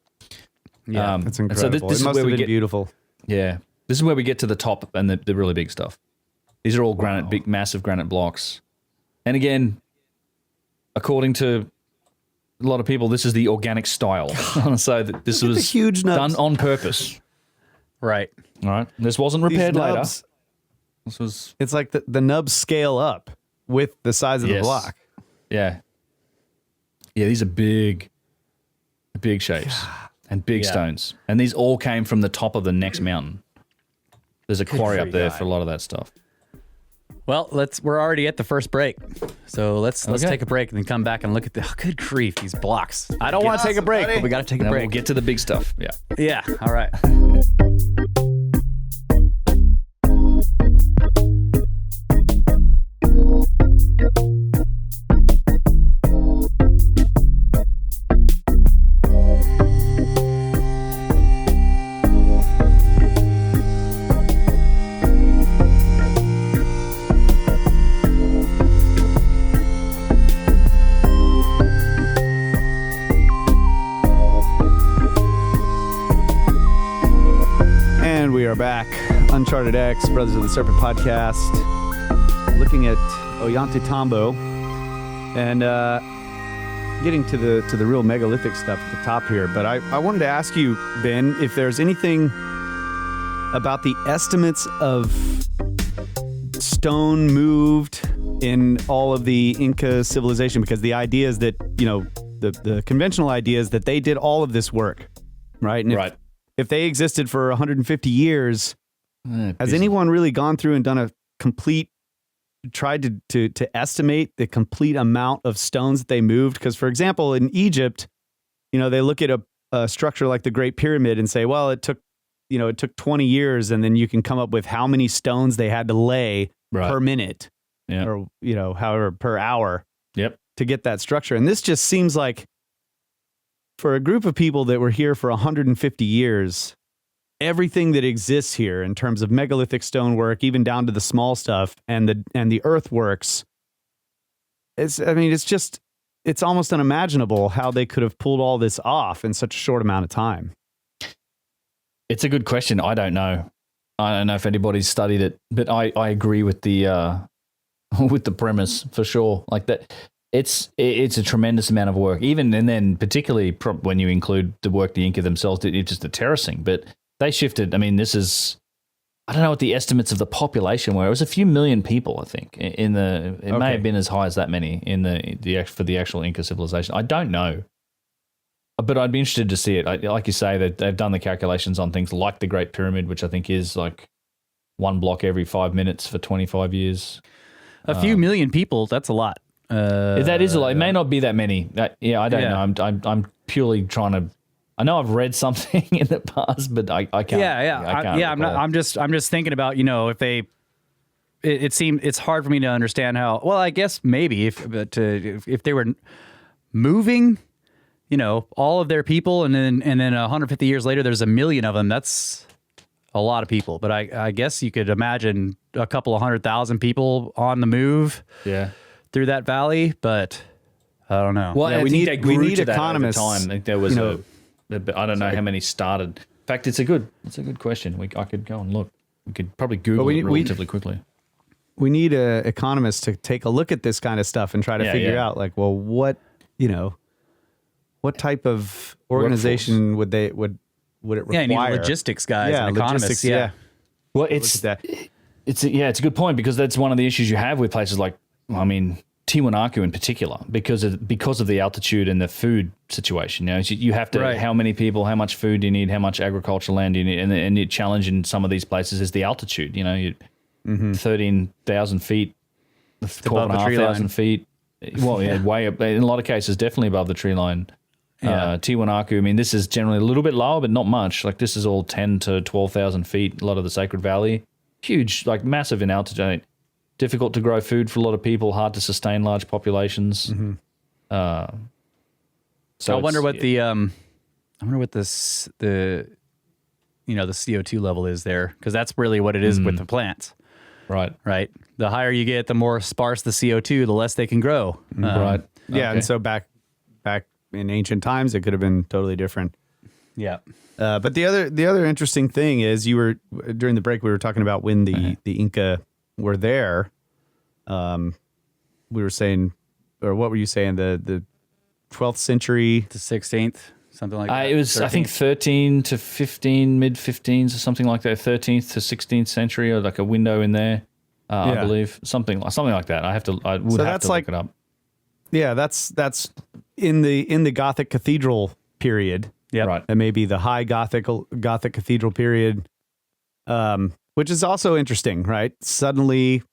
Yeah, that's incredible. This it must is where have we been beautiful. Yeah, this is where we get to the top and the really big stuff. These are all granite, big, massive granite blocks. And again, according to a lot of people, this is the organic style. So this was huge done on purpose. Right. All right. This wasn't repaired later. It's like the nubs scale up with the size of the block. Yeah. Yeah, these are big shapes and big stones. And these all came from the top of the next mountain. There's a quarry up there for a lot of that stuff. Well, we're already at the first break. So let's take a break and then come back and look at good grief, these blocks. I don't want to take a break, but we got to take a break. We'll get to the big stuff. Yeah. Yeah. All right. Back, UnchartedX, Brothers of the Serpent podcast, looking at Ollantaytambo and getting to the real megalithic stuff at the top here. But I wanted to ask you, Ben, if there's anything about the estimates of stone moved in all of the Inca civilization, because the idea is that, you know, the conventional idea is that they did all of this work, right? And if they existed for 150 years, has anyone really gone through and done a complete, tried to estimate the complete amount of stones that they moved? Because, for example, in Egypt, you know, they look at a structure like the Great Pyramid and say, well, it took 20 years, and then you can come up with how many stones they had to lay per minute, or, you know, however, per hour to get that structure. And this just seems like, for a group of people that were here for 150 years, everything that exists here in terms of megalithic stonework, even down to the small stuff and the earthworks, it's almost unimaginable how they could have pulled all this off in such a short amount of time. It's a good question. I don't know. I don't know if anybody's studied it, but I agree with the premise for sure. Like that. It's a tremendous amount of work, even, and then particularly when you include the work the Inca themselves did, it's just the terracing. But they shifted. I mean, I don't know what the estimates of the population were. It was a few million people, I think. It may have been as high as that many for the actual Inca civilization. I don't know, but I'd be interested to see it. Like you say, that they've done the calculations on things like the Great Pyramid, which I think is like one block every 5 minutes for 25 years. A few million people. That's a lot. That is a lot. It may not be that many. I don't know. I'm purely trying to. I know I've read something in the past, but I can't. I'm just thinking about, you know, if they. It seemed it's hard for me to understand how. Well, I guess maybe if they were moving, you know, all of their people, and then 150 years later, there's a million of them. That's a lot of people. But I guess you could imagine a couple of 100,000 people on the move. Yeah. Through that valley, but I don't know. Well, we need economists. I think there was I don't know how many started. In fact, it's a good question. I could go and look. We could probably Google it relatively quickly. We need economists to take a look at this kind of stuff and try to figure out, like, well, what type of organization would it require? Yeah, you need logistics guys and economists. Well, it's a good point, because that's one of the issues you have with places like, I mean, Tiwanaku in particular, because of the altitude and the food situation. You know, you have to, Right. how many people, how much food do you need, how much agricultural land do you need, and the challenge in some of these places is the altitude. You know, 13,000 feet, above the tree 12,500 feet. Well, yeah, way up. In a lot of cases, definitely above the tree line. Tiwanaku, I mean, this is generally a little bit lower, but not much. Like this is all 10 to 12,000 feet. A lot of the Sacred Valley, huge, like massive in altitude. Difficult to grow food for a lot of people. Hard to sustain large populations. So I wonder what the CO2 level is there, because that's really what it is with the plants. Right. Right. The higher you get, the more sparse the CO2, the less they can grow. Right. Yeah, Okay. and so back in ancient times, it could have been totally different. Yeah. But the other interesting thing is, during the break we were talking about when the Inca were there. We were saying, or what were you saying? The 12th century, The 16th, something like that. It was, I think, 13 to 15, mid 15s or something like that. 13th to 16th century, or like a window in there. I Yeah. believe something like that. I would So have that's to like- look it up. yeah, that's in the Gothic cathedral period. Yep. Right. That may be the high Gothic cathedral period, which is also interesting, right? Suddenly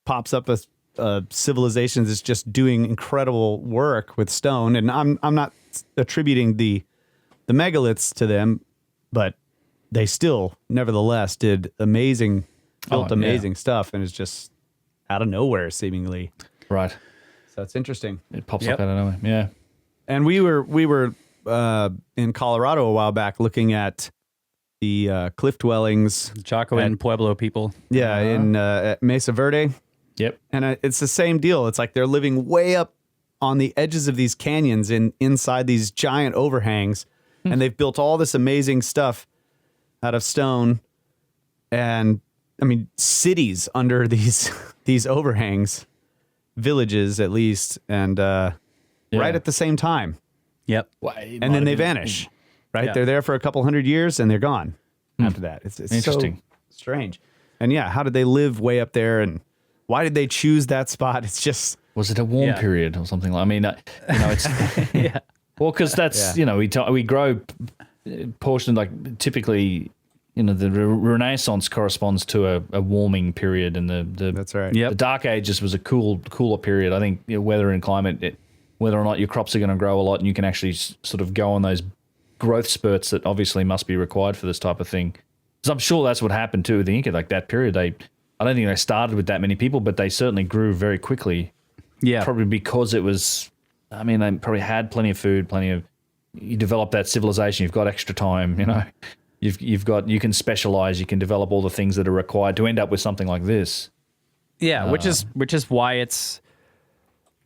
pops up a civilization that's just doing incredible work with stone, and I'm not attributing the megaliths to them, but they still nevertheless built amazing stuff, and it's just out of nowhere seemingly. Right. So it's interesting. It pops Yep. up out of nowhere. Yeah. And we were in Colorado a while back looking at the cliff dwellings. Chaco and Pueblo people. Yeah, in at Mesa Verde. Yep. And it's the same deal. It's like they're living way up on the edges of these canyons inside these giant overhangs. And they've built all this amazing stuff out of stone. And I mean, cities under these overhangs, villages at least, and right at the same time. Yep. And then they vanish, right? Yeah. They're there for a couple hundred years and they're gone after that. It's Interesting. So strange. And yeah, how did they live way up there, and why did they choose that spot? It's just, Was it a warm Yeah. period or something? I mean, it's Yeah. well, because that's we grow portion, like typically, the Renaissance corresponds to a warming period, and the that's right. Yep. the Dark Ages was a cooler period. I think weather and climate, whether or not your crops are going to grow a lot, and you can actually sort of go on those growth spurts that obviously must be required for this type of thing. Because I'm sure that's what happened too with the Inca. Like that period, I don't think they started with that many people, but they certainly grew very quickly. Yeah. Probably because it was, I mean, they probably had plenty of food, you develop that civilization, you've got extra time, you can specialize, you can develop all the things that are required to end up with something like this. Yeah, which is why it's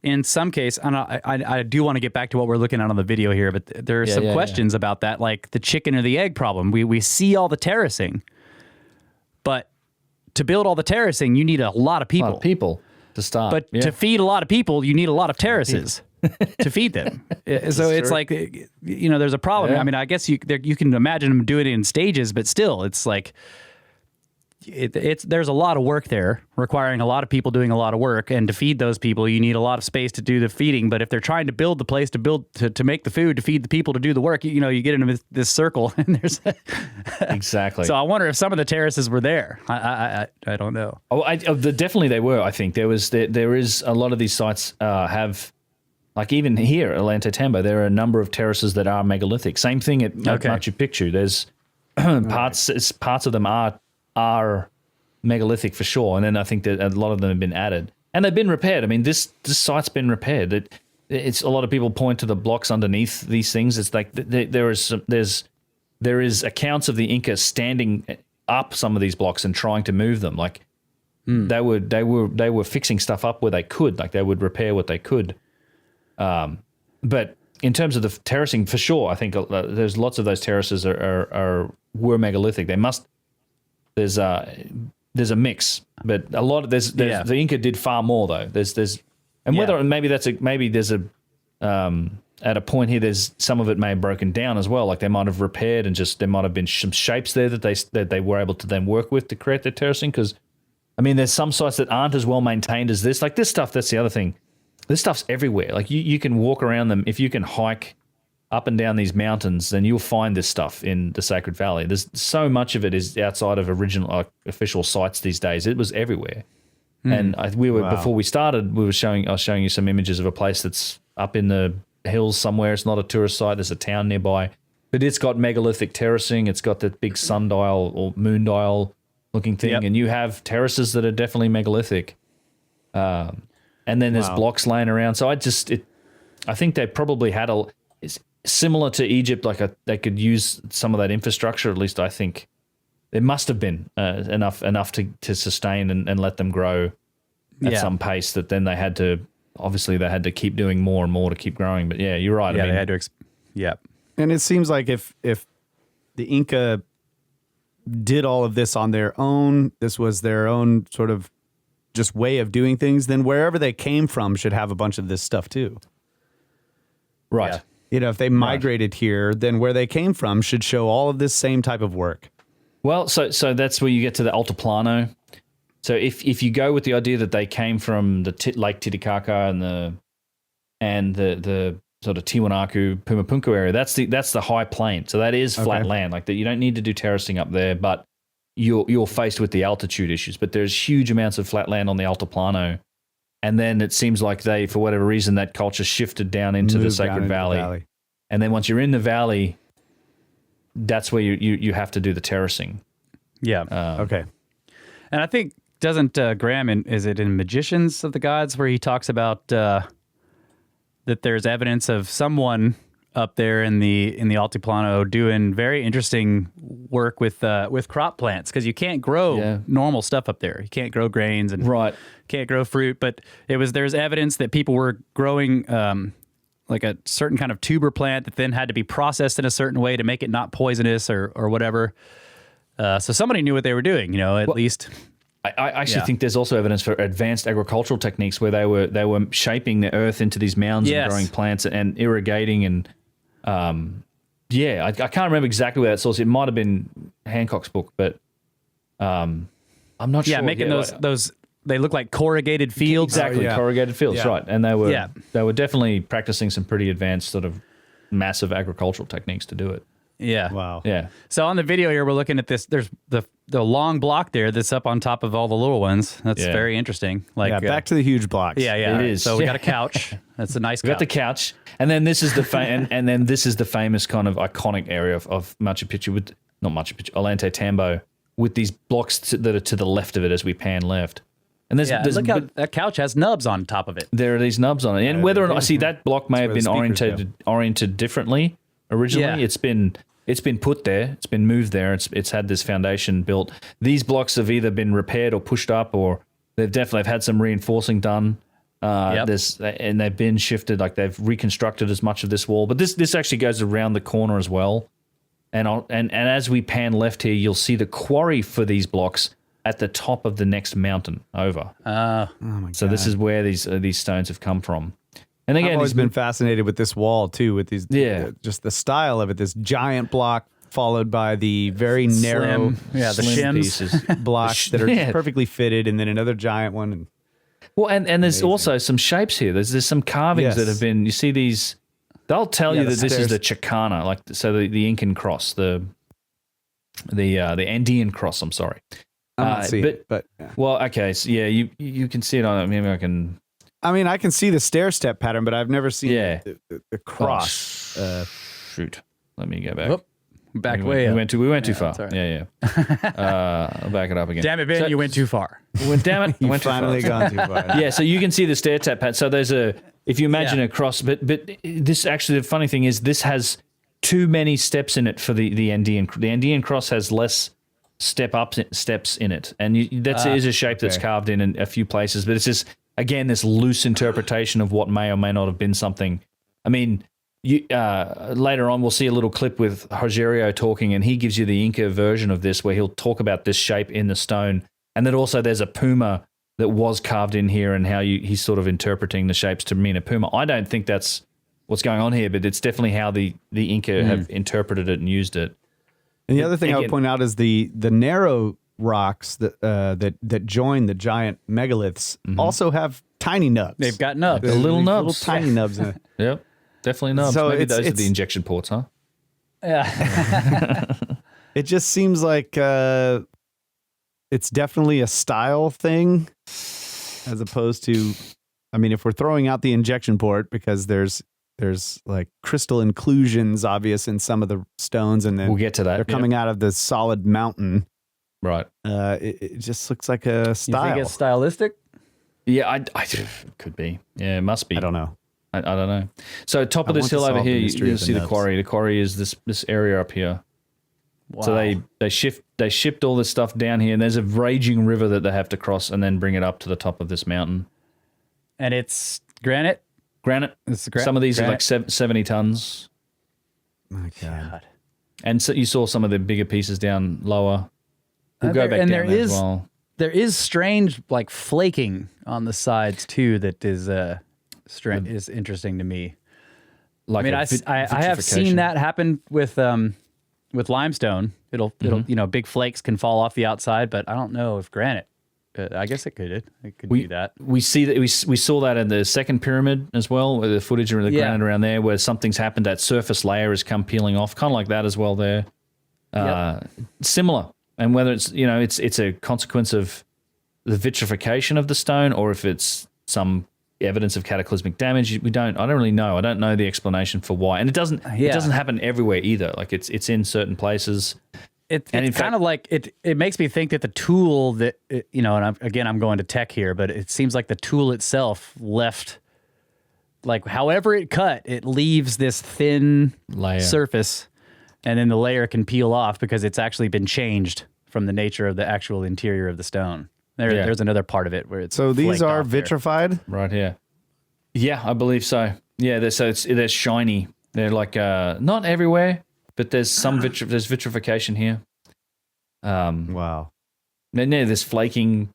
in some case, and I do want to get back to what we're looking at on the video here, but there are some questions about that, like the chicken or the egg problem. We see all the terracing, but to build all the terracing, you need a lot of A people. lot of people to start. But to feed a lot of people, you need a lot of terraces to feed them. So it's like, there's a problem. Yeah. I mean, I guess you can imagine them doing it in stages, but still, it's like, there's a lot of work there, requiring a lot of people doing a lot of work, and to feed those people, you need a lot of space to do the feeding. But if they're trying to build the place to make the food, to feed the people, to do the work, you get into this circle, and there's exactly. So I wonder if some of the terraces were there. I don't know. Definitely they were. I think there is a lot of these sites have, like even here at Ollantaytambo, there are a number of terraces that are megalithic. Same thing at Machu Picchu. There's parts of them are megalithic for sure, and then I think that a lot of them have been added, and they've been repaired. I mean, this site's been repaired. It's a lot of people point to the blocks underneath these things. It's like there is accounts of the Inca standing up some of these blocks and trying to move them. Like they were fixing stuff up where they could. Like they would repair what they could. But in terms of the terracing, for sure, I think there's lots of those terraces were megalithic. There's a mix, but a lot of the Inca did far more though. Maybe there's at a point here, there's some of it may have broken down as well. Like they might have repaired, and just there might have been some shapes there that they were able to then work with to create the terracing. Because I mean, there's some sites that aren't as well maintained as this. Like this stuff, that's the other thing. This stuff's everywhere. Like you can walk around them. If you can hike up and down these mountains, then you'll find this stuff in the Sacred Valley. There's so much of it is outside of original official sites these days. It was everywhere. And before we started, I was showing you some images of a place that's up in the hills somewhere. It's not a tourist site. There's a town nearby, but it's got megalithic terracing. It's got the big sundial or moon dial looking thing, and you have terraces that are definitely megalithic. And then there's blocks laying around. So I think they probably had it's similar to Egypt. Like they could use some of that infrastructure. At least I think. There must have been enough to sustain and let them grow at some pace that then they had to keep doing more and more to keep growing. But yeah, you're right. Yeah, I mean, they had to. And it seems like if the Inca did all of this on their own, this was their own sort of just way of doing things, then wherever they came from should have a bunch of this stuff too. right. Yeah. You know, if they migrated here, then where they came from should show all of this same type of work. Well, so that's where you get to the Altiplano. So if you go with the idea that they came from the Lake Titicaca and the sort of Tiwanaku, Pumapunku area, that's the high plain. So that is flat land. Like that, you don't need to do terracing up there, but you're faced with the altitude issues. But there's huge amounts of flat land on the Altiplano, and then it seems like they, for whatever reason, that culture shifted down into the Sacred Valley. And then once you're in the valley, that's where you have to do the terracing. Yeah. Okay. And I think, doesn't Graham, is it in Magicians of the Gods, where he talks about that there's evidence of someone up there in the Altiplano doing very interesting work with crop plants, because you can't grow normal stuff up there. You can't grow grains and can't grow fruit. But there's evidence that people were growing like a certain kind of tuber plant that then had to be processed in a certain way to make it not poisonous or whatever. So somebody knew what they were doing, at least. I actually think there's also evidence for advanced agricultural techniques where they were shaping the earth into these mounds and growing plants and irrigating and I can't remember exactly where that source. It might have been Hancock's book, but I'm not sure. Yeah, making those they look like corrugated fields. Exactly, corrugated fields, right? And they were definitely practicing some pretty advanced sort of massive agricultural techniques to do it. Yeah. Wow. Yeah. So on the video here, we're looking at this. There's the long block there that's up on top of all the little ones. That's very interesting. Like back to the huge blocks. Yeah, it is. So we got a couch. That's a nice couch. We got the couch, and then this is the and then this is the famous kind of iconic area of Machu Picchu Ollantaytambo, with these blocks that are to the left of it as we pan left. And there's look how that couch has nubs on top of it. There are these nubs on it, and whether or not that block may have been oriented differently originally, it's been put there, it's been moved there, it's had this foundation built. These blocks have either been repaired or pushed up, or they've had some reinforcing done. And they've been shifted, like they've reconstructed as much of this wall. But this actually goes around the corner as well. And as we pan left here, you'll see the quarry for these blocks at the top of the next mountain over. Oh my God. So this is where these stones have come from. And again, I've always been fascinated with this wall too, with these just the style of it. This giant block followed by the very narrow, the shims pieces. blocks that are just perfectly fitted, and then another giant one. Well, and there's also some shapes here. There's some carvings that have been. You see these. They'll tell you that this is the Chicana, like the Incan cross, the Andean cross. I'm sorry. I'm not seeing it, but well, okay, so you can see it on. Maybe I can. I mean, I can see the stair step pattern, but I've never seen the cross. Shoot, let me go back. Whoop. Back way up. We went too far. Yeah. I'll back it up again. Damn it, Ben, you went too far. Damn it, I went finally too far. gone too far. Yeah, so you can see the stair step pattern. So there's if you imagine a cross, but this actually, the funny thing is this has too many steps in it for the Andean. The Andean cross has less steps in it, and that is a shape that's carved in a few places, but it's just, again, this loose interpretation of what may or may not have been something. I mean, later on we'll see a little clip with Rogerio talking, and he gives you the Inca version of this, where he'll talk about this shape in the stone, and then also there's a puma that was carved in here, and how he's sort of interpreting the shapes to mean a puma. I don't think that's what's going on here, but it's definitely how the Inca have interpreted it and used it. And the other thing I would point out is the narrow rocks that join the giant megaliths also have tiny nubs. They've got nubs. The little nubs. Little tiny nubs in it. Yep, definitely nubs. So Maybe it's- those are it's- the injection ports, huh? Yeah. It just seems like it's definitely a style thing as opposed to, I mean, if we're throwing out the injection port because there's like crystal inclusions obvious in some of the stones, and then We'll get to that. they're Yep. coming out of the solid mountain. Right. It just looks like a You style. think it's stylistic? Yeah, I it could be. Yeah, it must be. I don't know. I don't know. So top of I this want to hill over solve the here, mystery you'll of the see the nubs. quarry. The quarry is this area up here. Wow. So they shipped all this stuff down here, and there's a raging river that they have to cross and then bring it up to the top of this mountain. And it's granite. Granite. It's Some of these are granite. like 70 tons. My God. And so you saw some of the bigger pieces down lower. We'll go back and down there there as is well. there is strange like flaking on the sides too that is is interesting to me. Like I mean, I have seen that happen with limestone. It'll big flakes can fall off the outside, but I don't know if granite. I guess it could do that. We see that we saw that in the second pyramid as well, with the footage of the granite around there, where something's happened. That surface layer has come peeling off, kind of like that as well. There, similar, and whether it's a consequence of the vitrification of the stone, or if it's some evidence of cataclysmic damage, I don't really know. I don't know the explanation for why, and it doesn't happen everywhere either. Like it's in certain places. It's kind of like it makes me think that the tool that and I'm going to tech here, but it seems like the tool itself left, like however it cut, it leaves this thin Layer. surface, and then the layer can peel off because it's actually been changed from the nature of the actual interior of the stone. There's another part of it where it's So these flaked are off there. vitrified? Right here. Yeah, I believe so. Yeah, they're shiny. They're like not everywhere, but there's some there's vitrification here. Wow. And yeah, there's flaking.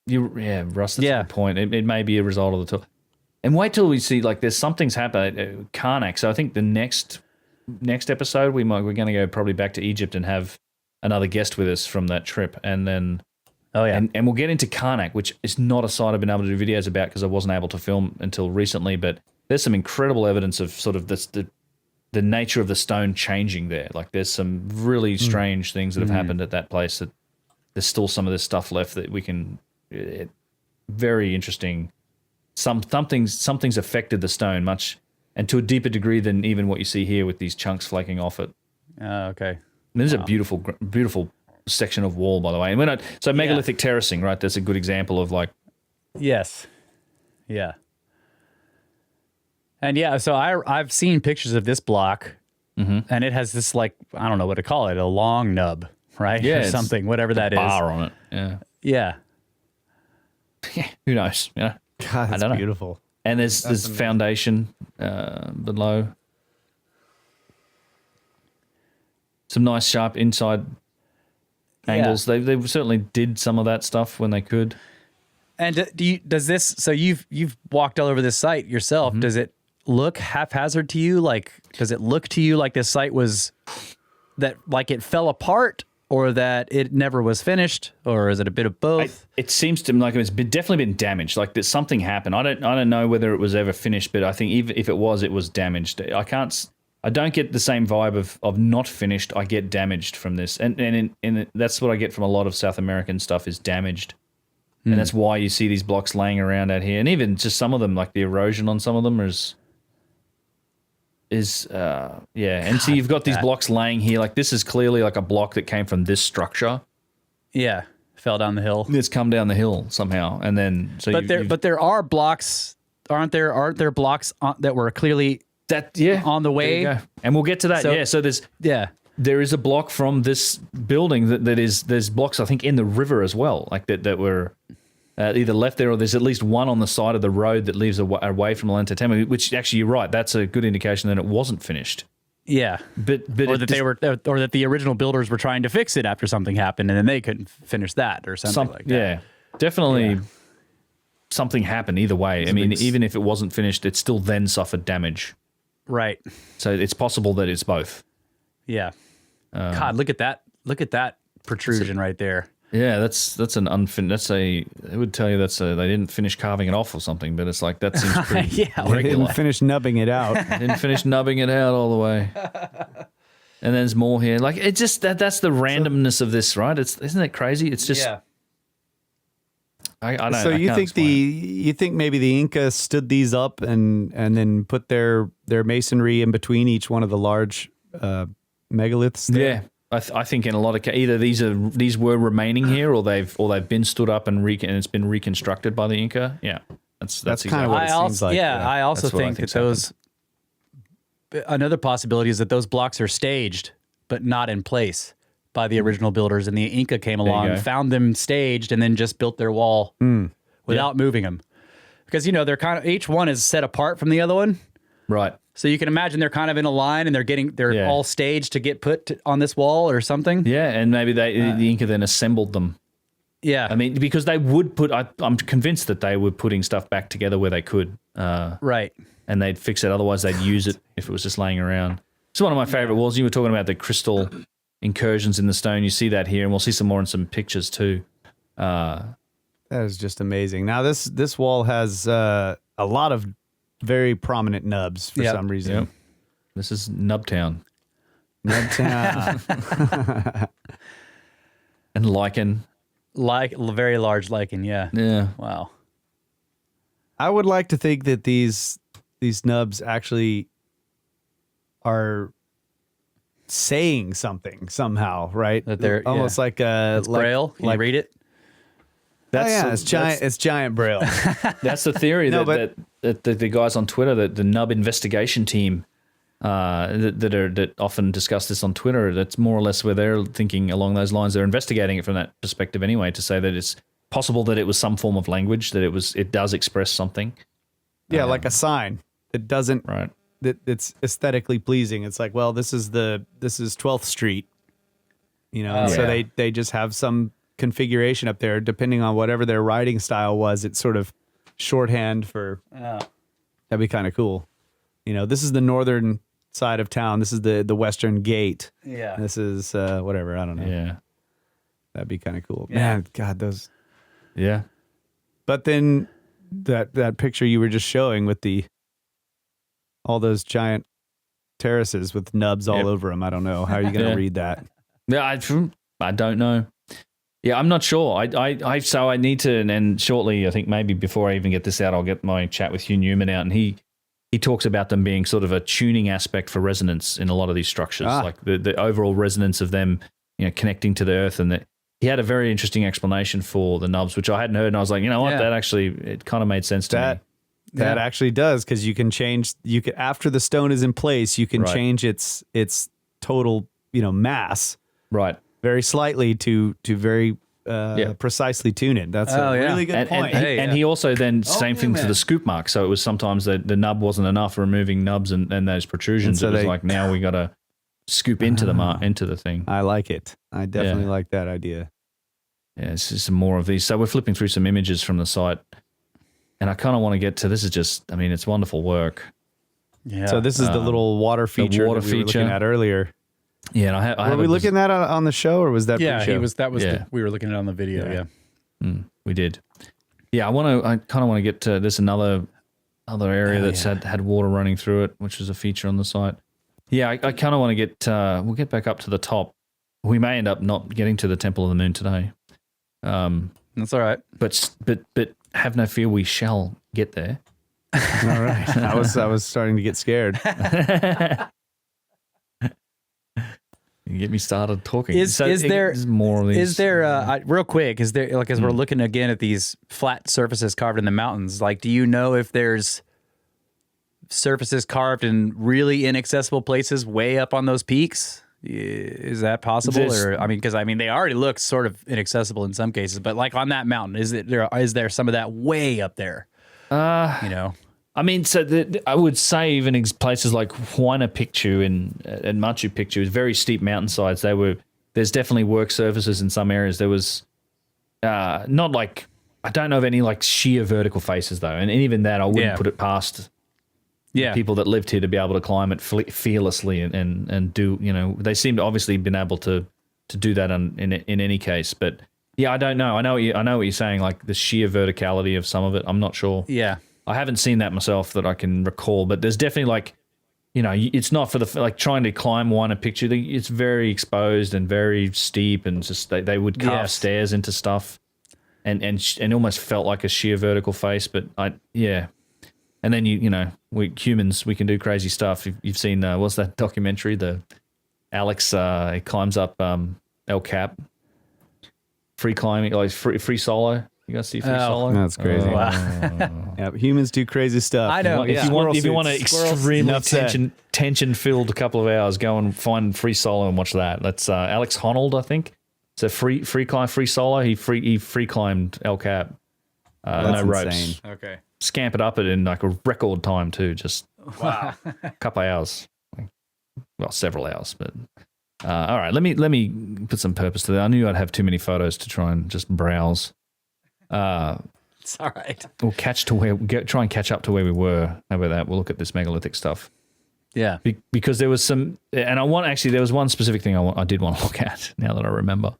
Russ, that's a good point. It may be a result of the tool. And wait till we see like there's something's happened at Karnak. So I think the next episode we're going to go probably back to Egypt and have another guest with us from that trip, and then. Oh yeah, and we'll get into Karnak, which is not a site I've been able to do videos about because I wasn't able to film until recently. But there's some incredible evidence of sort of the nature of the stone changing there. Like there's some really strange things that have happened at that place. That there's still some of this stuff left that we can. Very interesting. Something's affected the stone much, and to a deeper degree than even what you see here with these chunks flaking off it. okay. And this is a beautiful section of wall, by the way. And so megalithic terracing, right? That's a good example of like. Yes. Yeah. And so I've seen pictures of this block, and it has this like I don't know what to call it, a long nub, right? Yeah, or it's something, whatever that is. Bar on it. Yeah. Yeah. Who knows? You know. God, that's don't know. beautiful. And there's foundation below. Some nice sharp inside angles. They certainly did some of that stuff when they could. And does this? So you've walked all over this site yourself. Does it look haphazard to you? Like, does it look to you like this site was that like it fell apart, or that it never was finished, or is it a bit of both? It seems to me like it's definitely been damaged. Like that something happened. I don't know whether it was ever finished, but I think even if it was damaged. I don't get the same vibe of not finished. I get damaged from this, and that's what I get from a lot of South American stuff is damaged, and that's why you see these blocks laying around out here, and even just some of them, like the erosion on some of them is. And so you've got these blocks laying here. Like this is clearly like a block that came from this structure. Yeah, fell down the hill. It's come down the hill somehow, and then so. But there are blocks, aren't there? Aren't there blocks that were clearly on the way? There you go. And we'll get to that. So there is a block from this building there's blocks I think in the river as well, like that were. Either left there, or there's at least one on the side of the road that leaves away from Ollantaytambo, which actually you're right. That's a good indication that it wasn't finished. Yeah, but or that the original builders were trying to fix it after something happened, and then they couldn't finish that or something like that. Yeah, definitely something happened either way. I mean, even if it wasn't finished, it still then suffered damage. Right. So it's possible that it's both. Yeah. God, look at that! Look at that protrusion right there. Yeah, that's an unfinished. It would tell you they didn't finish carving it off or something. But it's like that seems pretty They regular. didn't finish nubbing it out. Didn't finish nubbing it out all the way. And there's more here. Like it's just that's the randomness of this, right? Isn't it crazy? It's just. Yeah. I don't. So you think you think maybe the Inca stood these up and then put their masonry in between each one of the large megaliths there? Yeah. I think in a lot of cases, either these were remaining here, or they've been stood up and it's been reconstructed by the Inca. Yeah, that's kind of what it seems like. Yeah, I also That's what I think that think's another possibility is that those blocks are staged but not in place by the original builders, and the Inca came along, go. found them staged, and then just built their wall without moving them. Because they're kind of each one is set apart from the other one. right. So you can imagine they're kind of in a line and they're all staged to get put on this wall or something. Yeah, and maybe the Inca then assembled them. Yeah. I mean, because they would I'm convinced that they were putting stuff back together where they could. Right. And they'd fix it. Otherwise, they'd use it if it was just laying around. It's one of my favorite walls. You were talking about the crystal incursions in the stone. You see that here, and we'll see some more in some pictures too. That is just amazing. Now this wall has a lot of very prominent nubs for some reason. Yep. This is Nubtown. Nubtown. And lichen. Like very large lichen, yeah. Yeah. Wow. I would like to think that these nubs actually are saying something somehow, right? That they're almost like a Braille. Can you read it? It's giant. It's giant Braille. That's the theory No, that the guys on Twitter, the Nub investigation team, that often discuss this on Twitter. That's more or less where they're thinking along those lines. They're investigating it from that perspective anyway, to say that it's possible that it was some form of language, that it does express something. Yeah, like a sign. It doesn't. Right. That it's aesthetically pleasing. It's like, well, this is 12th Street, so they just have some configuration up there depending on whatever their writing style was. It's sort of shorthand for. That'd be kind of cool. This is the northern side of town. This is the western gate. Yeah. This is whatever. I don't know. Yeah. That'd be kind of cool. Yeah. Man, God, those. Yeah. But then that picture you were just showing with all those giant terraces with nubs all over them. I don't know. How are you going to read that? Yeah, I don't know. Yeah, I'm not sure. So I need to, and shortly, I think maybe before I even get this out, I'll get my chat with Hugh Newman out, and he talks about them being sort of a tuning aspect for resonance in a lot of these structures, like the overall resonance of them, connecting to the earth. And he had a very interesting explanation for the nubs, which I hadn't heard, and I was like, you know what, that actually, it kind of made sense to me. That actually does, because you can change. After the stone is in place, you can change its total mass, right, very slightly to very precisely tune it. That's a really good point. And he also then same thing to the scoop mark. So it was sometimes the nub wasn't enough, removing nubs and those protrusions. So it was like, now we got to scoop into the thing. I like it. I definitely like that idea. Yeah, it's just some more of these. So we're flipping through some images from the site. And I kind of want to get to, this is just, I mean, it's wonderful work. Yeah. So this is the little water feature water that we were looking at earlier. Yeah, and I were we looking at on the show, or was that pre-show? We were looking at it on the video, we did. Yeah, I kind of want to get to this other area that's had water running through it, which was a feature on the site. Yeah, I kind of want to get, we'll get back up to the top. We may end up not getting to the Temple of the Moon today. That's all right. But have no fear, we shall get there. All right. I was starting to get scared. You get me started talking. Is there more of these? Is there real quick? Is there as we're looking again at these flat surfaces carved in the mountains? Like, do you know if there's surfaces carved in really inaccessible places way up on those peaks? Is that possible? Because they already look sort of inaccessible in some cases, but like on that mountain, is there some of that way up there? I would say even places like Huayna Picchu and Machu Picchu, very steep mountainsides. There's definitely work surfaces in some areas. There was not like, I don't know of any like sheer vertical faces though, and even that I wouldn't put it past. People that lived here to be able to climb it fearlessly and do, they seem to obviously been able to to do that in any case. But yeah, I don't know. I know what you're saying. Like the sheer verticality of some of it, I'm not sure. Yeah, I haven't seen that myself that I can recall. But there's definitely like, it's not for the like trying to climb one a picture. It's very exposed and very steep, and just they would carve stairs into stuff, and almost felt like a sheer vertical face. But and then we humans, we can do crazy stuff. You've seen what's that documentary? The Alex he climbs up El Cap, free climbing, like free solo. You guys see free solo? That's crazy. Wow. Yeah, humans do crazy stuff. I know. If you want an extremely tension-filled couple of hours, go and find free solo and watch that. That's Alex Honnold, I think. It's a free solo. He free climbed El Cap. No ropes. Insane. Okay. Scampered up it in like a record time too. Just a couple of hours. Well, several hours, but all right. Let me put some purpose to that. I knew I'd have too many photos to try and just browse. It's all right. We'll try and catch up to where we were. How about that? We'll look at this megalithic stuff. Yeah. Because there was some, and there was one specific thing I did want to look at now that I remember.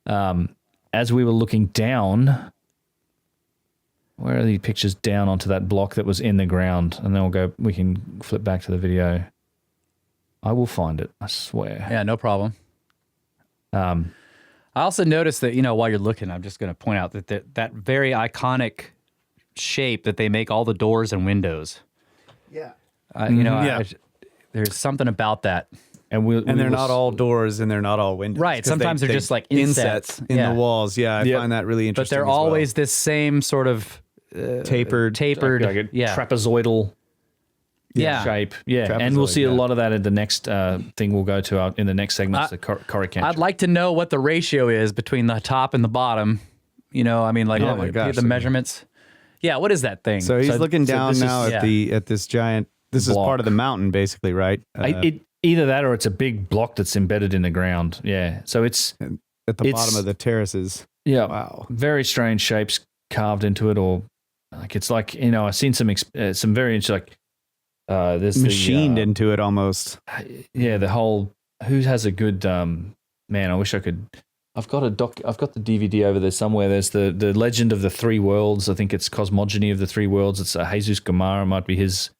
As we were looking down, where are the pictures down onto that block that was in the ground? And then we can flip back to the video. I will find it, I swear. Yeah, no problem. I also noticed that, while you're looking, I'm just going to point out that very iconic shape that they make all the doors and windows. Yeah. There's something about that. And they're not all doors and they're not all windows. Right. Sometimes they're just like insets in the walls. Yeah, I find that really interesting. But they're always this same sort of tapered, like a trapezoidal shape. Yeah, and we'll see a lot of that in the next thing we'll go to in the next segment, the Coricancha. I'd like to know what the ratio is between the top and the bottom. The measurements. Yeah, what is that thing? So he's looking down now at this giant. This is part of the mountain, basically, right? Either that or it's a big block that's embedded in the ground. Yeah, so it's at the bottom of the terraces. Yeah, wow, very strange shapes carved into it, or like it's like I've seen some very interesting there's machined into it almost. Yeah, the whole. Who has a good man? I wish I could. I've got the DVD over there somewhere. There's the Legend of the Three Worlds. I think it's Cosmogony of the Three Worlds. It's Jesus Gamara, might be his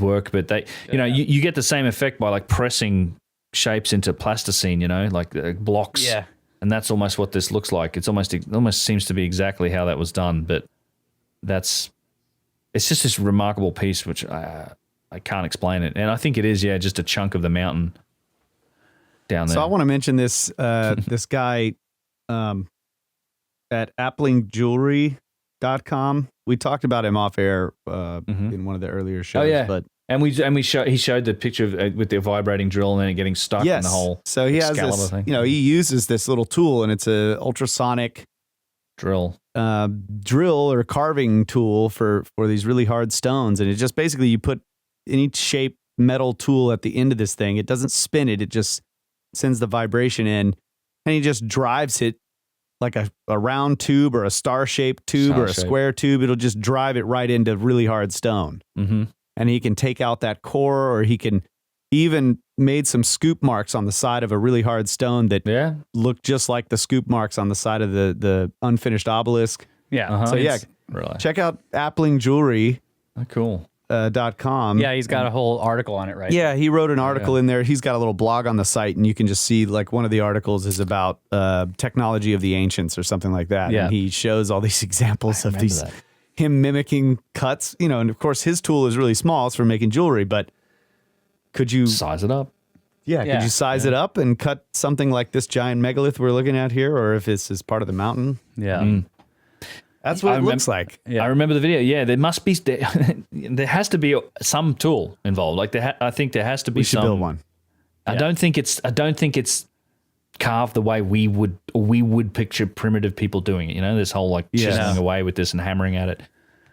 work, but they you get the same effect by like pressing shapes into plasticine. Like blocks. Yeah. And that's almost what this looks like. It almost seems to be exactly how that was done, but it's just this remarkable piece which I can't explain it. And I think it is, just a chunk of the mountain down there. So I want to mention this this guy at applingJewelry.com. We talked about him off air in one of the earlier shows. Oh, yeah. But he showed the picture with the vibrating drill and then it getting stuck in the hole. So he has this, thing. He uses this little tool, and it's a ultrasonic drill or carving tool for these really hard stones. And it just basically, you put any shape metal tool at the end of this thing. It doesn't spin it. It just sends the vibration in, and he just drives it like a round tube or a star-shaped tube or a square tube. It'll just drive it right into really hard stone. Mm-hmm. And he can take out that core, or he even made some scoop marks on the side of a really hard stone that look just like the scoop marks on the side of the unfinished obelisk. Yeah. Uh-huh. So check out applingJewelry. Oh, cool. .com. Yeah, he's got a whole article on it, right? Yeah, he wrote an article in there. He's got a little blog on the site, and you can just see like one of the articles is about technology of the ancients or something like that. Yeah. And he shows all these examples of him mimicking cuts. And of course his tool is really small. It's for making jewelry, but could you size it up? Yeah, could you size it up and cut something like this giant megalith we're looking at here, or if this is part of the mountain? Yeah. Mm. That's what it looks like. Yeah. I remember the video. Yeah, there must be. There has to be some tool involved. Like I think there has to be. We should build one. I don't think it's carved the way we would picture primitive people doing it. This whole like chiseling away with this and hammering at it.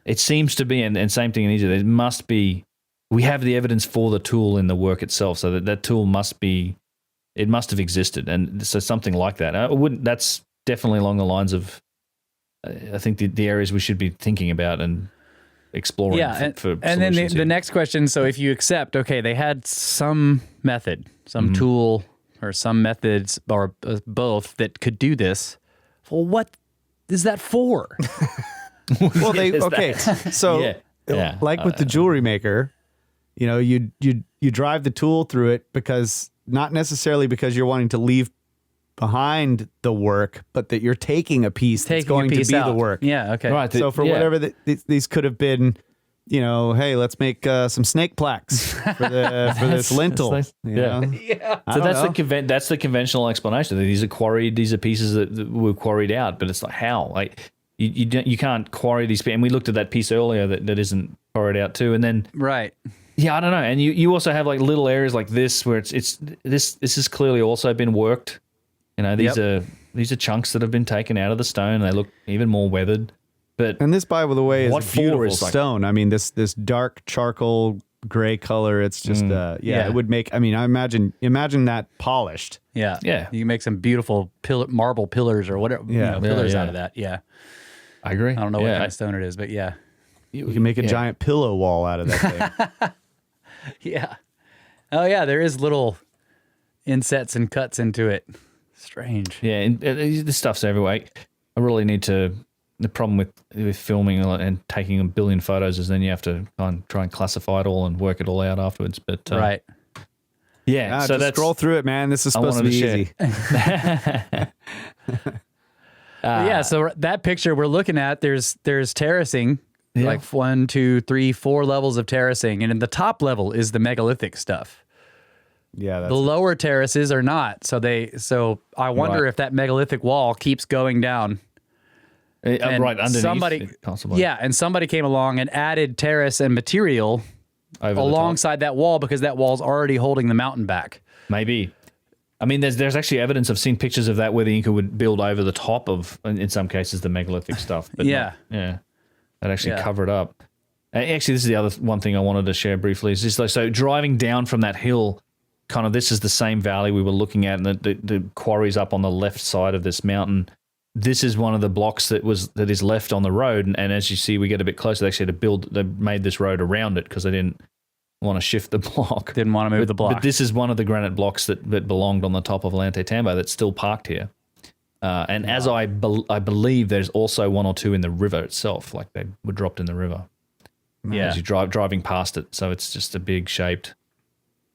It seems to be, and same thing in Egypt. There must be. We have the evidence for the tool in the work itself, so that tool must be. It must have existed, and so something like that. That's definitely along the lines of. I think the areas we should be thinking about and exploring. Yeah, for and then the next question. So if you accept, okay, they had some method, some tool, or some methods or both that could do this. Well, what is that for? Well, so like with the jewelry maker, you know, you drive the tool through it because not necessarily because you're wanting to leave behind the work, but that you're taking a piece that's going to be the work. Yeah. Okay. Right. So for whatever these could have been, you know, hey, let's make some snake plaques for this lintel. Nice. Yeah. So that's the conventional explanation. These are pieces that were quarried out, but it's like how? Like you can't quarry these. And we looked at that piece earlier that isn't quarried out too, and then right. Yeah, I don't know. And you also have like little areas like this where this has clearly also been worked. You know, these are chunks that have been taken out of the stone. And they look even more weathered. And this, by the way, is a beautiful stone. Like, I mean, this dark charcoal gray color. It's just it would make. I mean, I imagine that polished. Yeah. Yeah. You can make some beautiful marble pillars or whatever. Pillars out of that. Yeah. I agree. I don't know what kind of stone it is, but yeah. You can make a giant pillow wall out of that thing. Yeah. Oh yeah, there is little insets and cuts into it. Strange. Yeah, and this stuff's everywhere. I really need to. The problem with filming and taking a billion photos is then you have to try and classify it all and work it all out afterwards. But right. Yeah. So just scroll through it, man. This is supposed to be easy. So that picture we're looking at, there's terracing. Yeah. Like 1, 2, 3, 4 levels of terracing, and in the top level is the megalithic stuff. Yeah, the lower terraces are not. So I wonder if that megalithic wall keeps going down. Right underneath. Possibly. Yeah, and somebody came along and added terrace and material alongside that wall because that wall's already holding the mountain back. Maybe. I mean, there's actually evidence. I've seen pictures of that where the Inca would build over the top of, in some cases, the megalithic stuff. But that actually cover it up. Actually, this is the other one thing I wanted to share briefly. Is just like, so driving down from that hill, kind of this is the same valley we were looking at, and the quarry's up on the left side of this mountain. This is one of the blocks that is left on the road, and as you see, we get a bit closer. They actually they made this road around it because they didn't want to shift the block. Didn't want to move the block. But this is one of the granite blocks that belonged on the top of Ollantaytambo that's still parked here. And as I believe there's also 1 or 2 in the river itself, like they were dropped in the river. Yeah. As you driving past it. So it's just a big shaped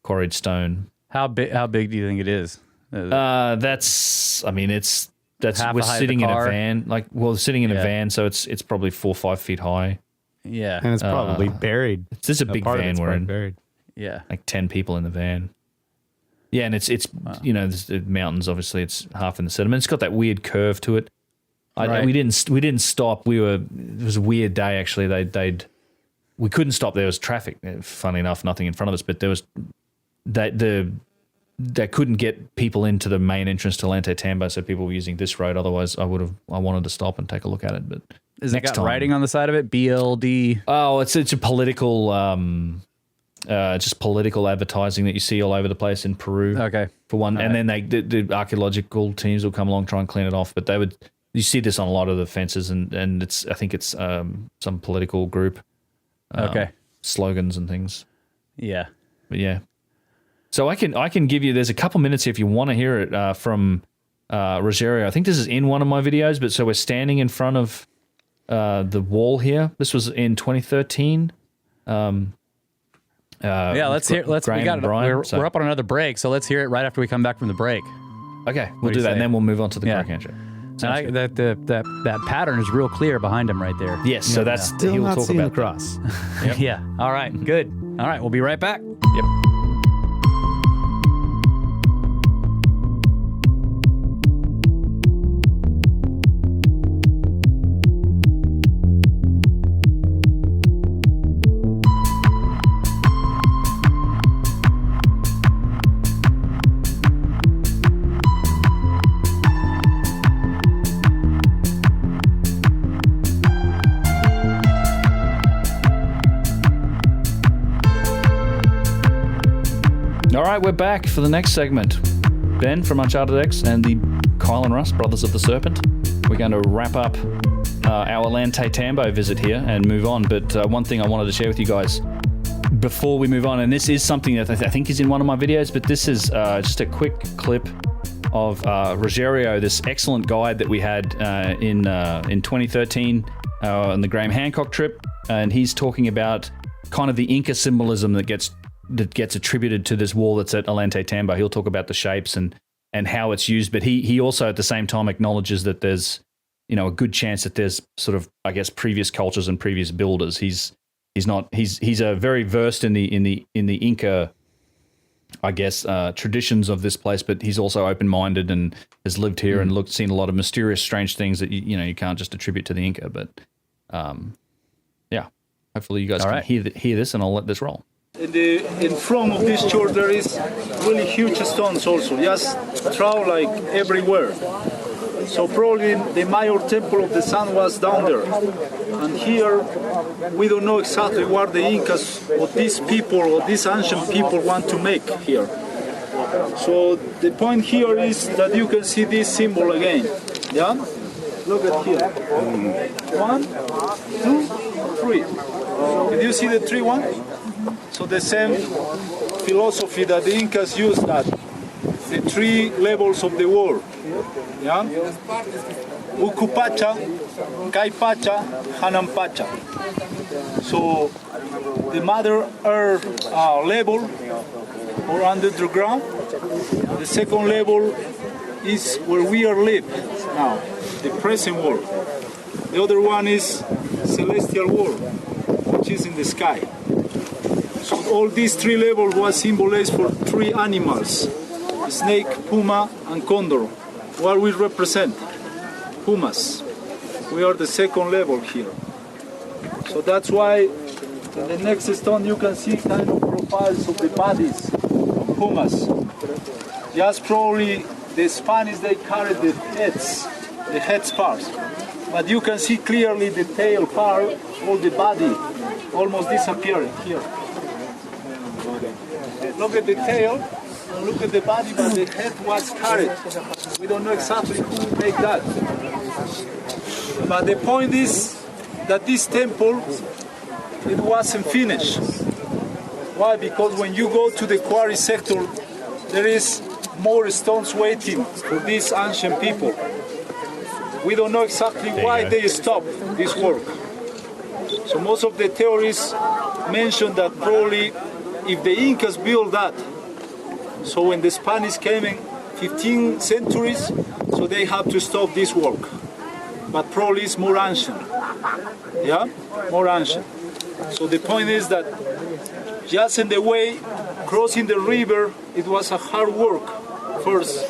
quarried stone. How big do you think it is? We're sitting in a van, sitting in a van, so it's probably 4 or 5 feet high. Yeah. And it's probably buried. It's just a big van we're in. Buried. Yeah. Like 10 people in the van. Yeah, and it's you know, the mountains, obviously it's half in the sediment. It's got that weird curve to it. We didn't stop. It was a weird day actually. We couldn't stop. There was traffic. Funny enough, nothing in front of us, but there was they couldn't get people into the main entrance to Ollantaytambo, so people were using this road. Otherwise, I wanted to stop and take a look at it. But is it got writing on the side of it? BLD. Oh, it's a political, just political advertising that you see all over the place in Peru. Okay, for one, and then the archaeological teams will come along try and clean it off. But you see this on a lot of the fences, and I think it's some political group. Slogans and things. Yeah, but yeah. So I can give you. There's a couple minutes here if you want to hear it from Rogerio. I think this is in one of my videos. But so we're standing in front of the wall here. This was in 2013. Let's hear. We're up on another break, so let's hear it right after we come back from the break. Okay, we'll do that, and then we'll move on to the Coricancha. And that pattern is real clear behind him right there. Yes, so that's still not seeing the cross. Yep. Yeah. All right. Good. All right. We'll be right back. Yep. All right, we're back for the next segment. Ben from UnchartedX and the Kyle and Russ, brothers of the Serpent. We're going to wrap up our Ollantaytambo visit here and move on. But one thing I wanted to share with you guys, before we move on, and this is something that I think is in one of my videos, but this is just a quick clip of Rogério, this excellent guide that we had in 2013 on the Graham Hancock trip, and he's talking about kind of the Inca symbolism that gets attributed to this wall that's at Ollantaytambo. He'll talk about the shapes and how it's used, but he also at the same time acknowledges that there's a good chance that there's sort of, I guess, previous cultures and previous builders. He's very versed in the Inca, I guess, traditions of this place, but he's also open-minded and has lived here and seen a lot of mysterious, strange things that you can't just attribute to the Inca. But yeah, hopefully you guys can hear this, and I'll let this roll. In front of this church there is really huge stones also, just thrown like everywhere. So probably the Mayor Temple of the Sun was down there. And here we don't know exactly what the Incas or these people or these ancient people want to make here. So the point here is that you can see this symbol again. Yeah? Look at here. 1, 2, 3. Can you see the 3 one? So the same philosophy that the Incas used, that the 3 levels of the world. Yeah? Ukupacha, Kaipacha, Hanampacha. So the Mother Earth level or under the ground. The second level is where we are live now, the present world. The other one is celestial world, which is in the sky. So all these 3 levels was symbolized for 3 animals: snake, puma, and condor. What we represent? Pumas. We are the second level here. So that's why in the next stone you can see kind of profiles of the bodies of pumas. Just probably the Spanish, they carry the heads part. But you can see clearly the tail part, or the body almost disappearing here. Look at the tail. Look at the body, but the head was carried. We don't know exactly who made that. But the point is that this temple, it wasn't finished. Why? Because when you go to the quarry sector, there is more stones waiting for these ancient people. We don't know exactly why they stopped this work. So most of the theories mention that probably if the Incas built that, so when the Spanish came in 15 centuries, so they had to stop this work. But probably it's more ancient. Yeah? More ancient. So the point is that just in the way, crossing the river, it was a hard work first.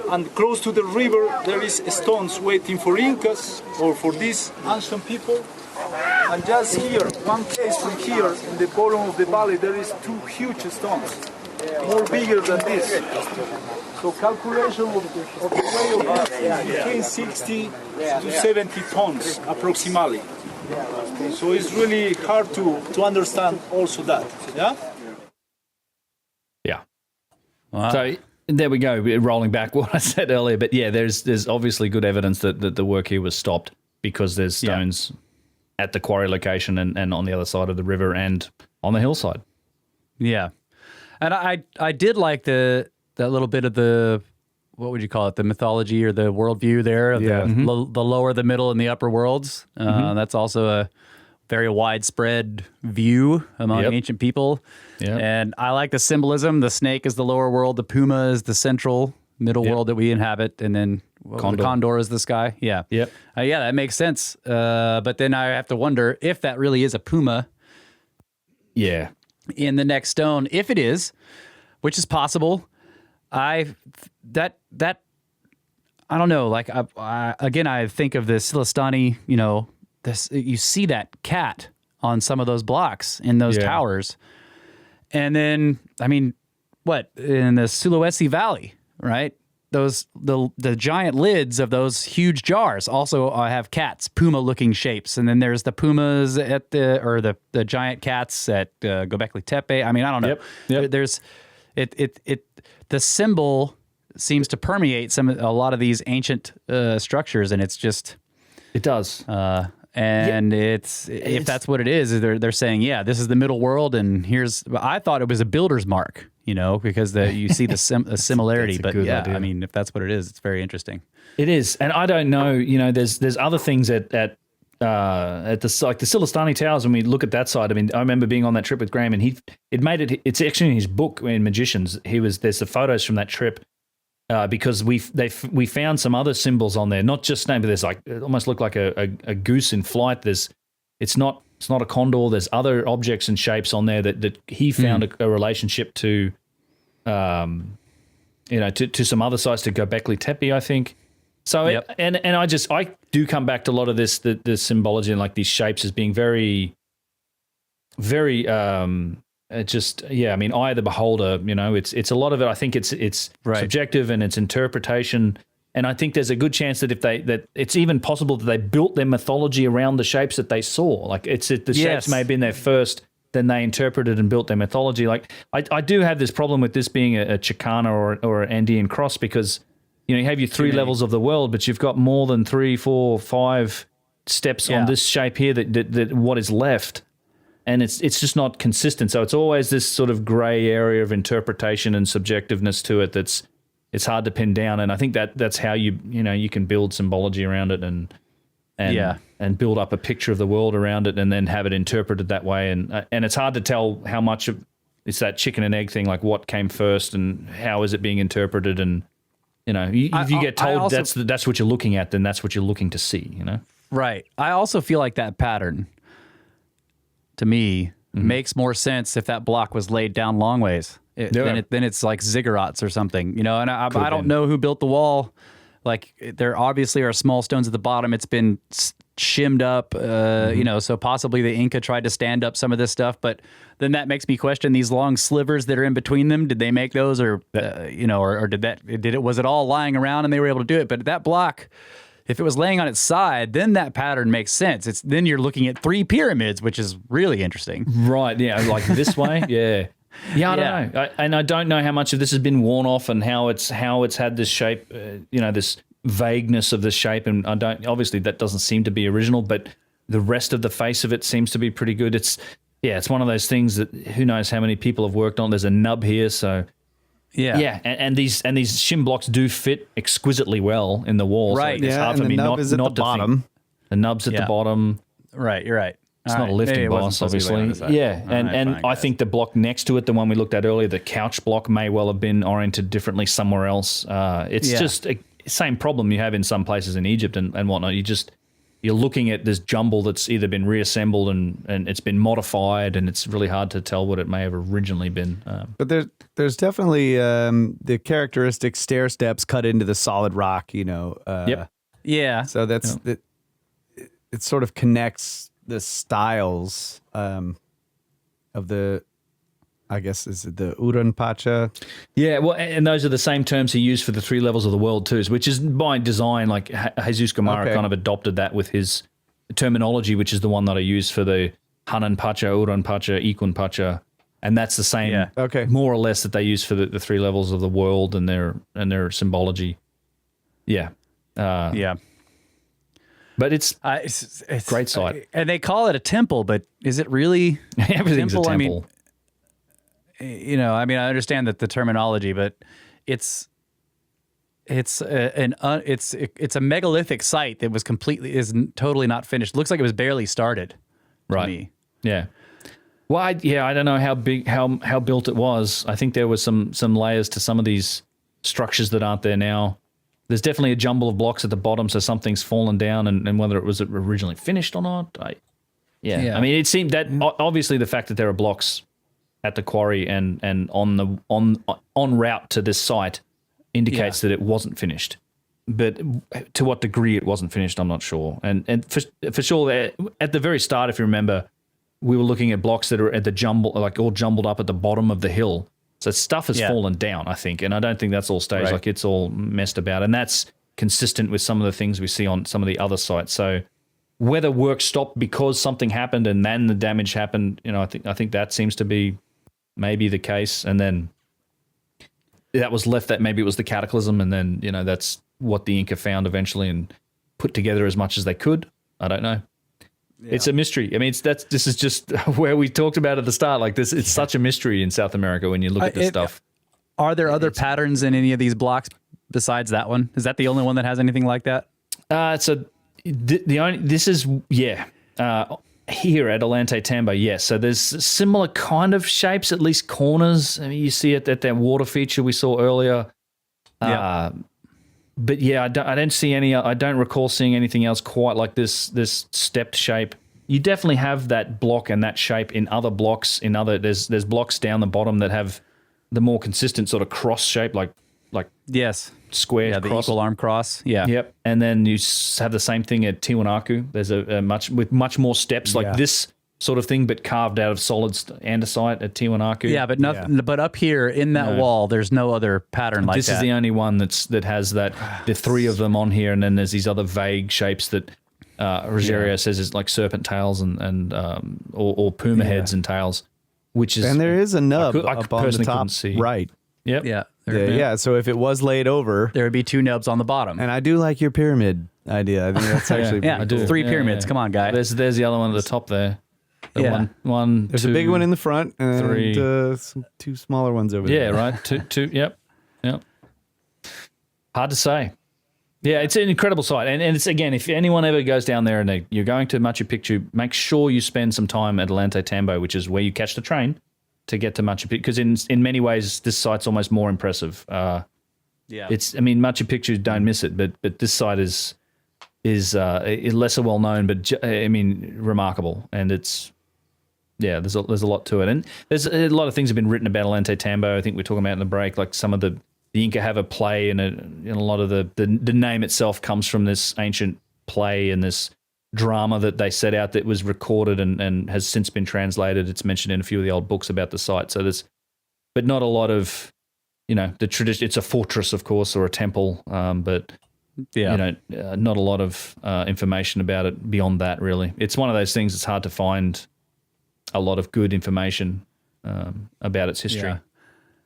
And close to the river, there is stones waiting for Incas or for these ancient people. And just here, one case from here, in the bottom of the valley, there is 2 huge stones. More bigger than this. So calculation of the weight of that is between 60 to 70 tons approximately. So it's really hard to understand also that. Yeah? Yeah. Wow. So there we go. We're rolling back what I said earlier. But yeah, there's obviously good evidence that the work here was stopped because there's stones at the quarry location and on the other side of the river and on the hillside. Yeah. And I did like that little bit of the, what would you call it, the mythology or the worldview there of the lower, the middle, and the upper worlds. That's also a very widespread view among ancient people. Yep. And I like the symbolism. The snake is the lower world. The puma is the central middle world that we inhabit. And then the condor is the sky. Yeah. Yep. Yeah, that makes sense. But then I have to wonder if that really is a puma. Yeah. In the next stone, if it is, which is possible, I don't know. Like again, I think of the Silestani. You see that cat on some of those blocks in those towers, and then I mean, what in the Sulawesi Valley, right? The giant lids of those huge jars also have cats, puma-looking shapes, and then there's the pumas at the giant cats at Göbekli Tepe. I mean, I don't know. Yep. There's the symbol seems to permeate a lot of these ancient structures, and it's just it does. And if that's what it is, they're saying, yeah, this is the middle world, and I thought it was a builder's mark, because you see the similarity. But yeah, idea. I mean, if that's what it is, it's very interesting. It is, and I don't know. There's other things at the Silastani Towers. When we look at that side, I mean, I remember being on that trip with Graham, and it's actually in his book in Magicians. There's the photos from that trip. Because we found some other symbols on there, not just snake, but there's it almost looked like a goose in flight. It's not a condor. There's other objects and shapes on there that he found a relationship to, to some other sites, to Göbekli Tepe, I think. So I do come back to a lot of this the symbology and like these shapes as being very, very. I mean, eye of the beholder. It's a lot of it. I think it's right. subjective and it's interpretation. And I think there's a good chance that it's even possible that they built their mythology around the shapes that they saw. Like the shapes may have been there first, then they interpreted and built their mythology. Like I do have this problem with this being a Chicana or an Andean cross, because you have your three levels of the world, but you've got more than 3, 4, 5 steps on this shape here that what is left. And it's just not consistent. So it's always this sort of gray area of interpretation and subjectiveness to it it's hard to pin down. And I think that's how you can build symbology around it and build up a picture of the world around it and then have it interpreted that way. And it's hard to tell how much of it's that chicken and egg thing, like what came first and how is it being interpreted. And if you get told that's what you're looking at, then that's what you're looking to see. Right. I also feel like that pattern, to me, makes more sense if that block was laid down long ways. Then it's like ziggurats or something, And I don't know who built the wall. Like, there obviously are small stones at the bottom. It's been shimmed up, so possibly the Inca tried to stand up some of this stuff. But then that makes me question these long slivers that are in between them. Did they make those, or was it all lying around and they were able to do it? But that block, if it was laying on its side, then that pattern makes sense. Then you're looking at 3 pyramids, which is really interesting. Right, yeah, like this way, yeah. Yeah, I don't know. I don't know how much of this has been worn off and how it's had this shape, this vagueness of this shape. And obviously that doesn't seem to be original, but the rest of the face of it seems to be pretty good. It's one of those things that who knows how many people have worked on. There's a nub here, so... Yeah, and these shim blocks do fit exquisitely well in the wall. Right. So it's hard for me not at the bottom. The nub's at the bottom. Right. You're right. It's not a lifting boss, obviously. Yeah, and I think the block next to it, the one we looked at earlier, the couch block, may well have been oriented differently somewhere else. It's just a same problem you have in some places in Egypt and whatnot. You're looking at this jumble that's either been reassembled and it's been modified, and it's really hard to tell what it may have originally been. But there's definitely the characteristic stair steps cut into the solid rock, Yep. Yeah. So it sort of connects the styles of the, I guess, is it the Urampacha? Yeah, well, and those are the same terms he used for the 3 levels of the world too, which is by design. Like Jesus Gamara kind of adopted that with his terminology, which is the one that I use for the Hanan Pacha, Urampacha, Ikun Pacha, and that's the same, more or less, that they use for the 3 levels of the world and their symbology. Yeah, but it's great site, and they call it a temple, but is it really everything's a temple? I mean, I understand that the terminology, but it's a megalithic site that was totally not finished. Looks like it was barely started. Right. To me. Yeah. Well, I don't know how big, how built it was. I think there was some layers to some of these structures that aren't there now. There's definitely a jumble of blocks at the bottom, so something's fallen down, and whether it was originally finished or not, I mean, it seemed that obviously the fact that there are blocks at the quarry and on route to this site indicates that it wasn't finished. But to what degree it wasn't finished, I'm not sure. And for sure, at the very start, if you remember, we were looking at blocks that are at the jumble, like all jumbled up at the bottom of the hill. So stuff has fallen down, I think, and I don't think that's all staged. Right. Like it's all messed about, and that's consistent with some of the things we see on some of the other sites. So whether work stopped because something happened and then the damage happened, I think that seems to be maybe the case, and then that was left. That maybe it was the cataclysm, and then that's what the Inca found eventually and put together as much as they could. I don't know. It's a mystery. I mean, this is just where we talked about at the start. Like this, it's such a mystery in South America when you look at this stuff. Are there other patterns in any of these blocks besides that one? Is that the only one that has anything like that? So the only here at Ollantaytambo, yes. So there's similar kind of shapes, at least corners. I mean, you see it at that water feature we saw earlier. Yeah. But yeah, I don't see any. I don't recall seeing anything else quite like this stepped shape. You definitely have that block and that shape in other blocks. There's blocks down the bottom that have the more consistent sort of cross shape, like yes, square. Yeah, the cross. equal arm cross. Yeah. Yep. And then you have the same thing at Tiwanaku. There's a much more steps like this sort of thing, but carved out of solid andesite at Tiwanaku. Yeah, but nothing. But up here in that wall, there's no other pattern like this. This is the only one that has that. The three of them on here, and then there's these other vague shapes that Rogerio says is like serpent tails or puma heads and tails, which is and there is a nub I up on the top right. Yep. Yeah. Yeah. So if it was laid over, there would be two nubs on the bottom. and I do like your pyramid idea. I think that's actually yeah, pretty cool. three pyramids. Come on, guy. There's the other one at the top there. Yeah. One. There's two, a big one in the front and three. some two smaller ones over Yeah, there. right. Two. Yep. Hard to say. Yeah, it's an incredible site, and it's again, if anyone ever goes down there and you're going to Machu Picchu, make sure you spend some time at Ollantaytambo, which is where you catch the train to get to Machu Picchu, because in many ways this site's almost more impressive. Yeah. Machu Picchu, don't miss it, but this site is lesser well known, but remarkable, and it's. Yeah, there's a lot to it, and there's a lot of things have been written about Ollantaytambo. I think we're talking about in the break, like some of the Inca have a play, and a lot of the name itself comes from this ancient play and this drama that they set out that was recorded and has since been translated. It's mentioned in a few of the old books about the site. So but not a lot of, the tradition. It's a fortress, of course, or a temple, but not a lot of information about it beyond that. Really, it's one of those things. It's hard to find a lot of good information about its history. Yeah.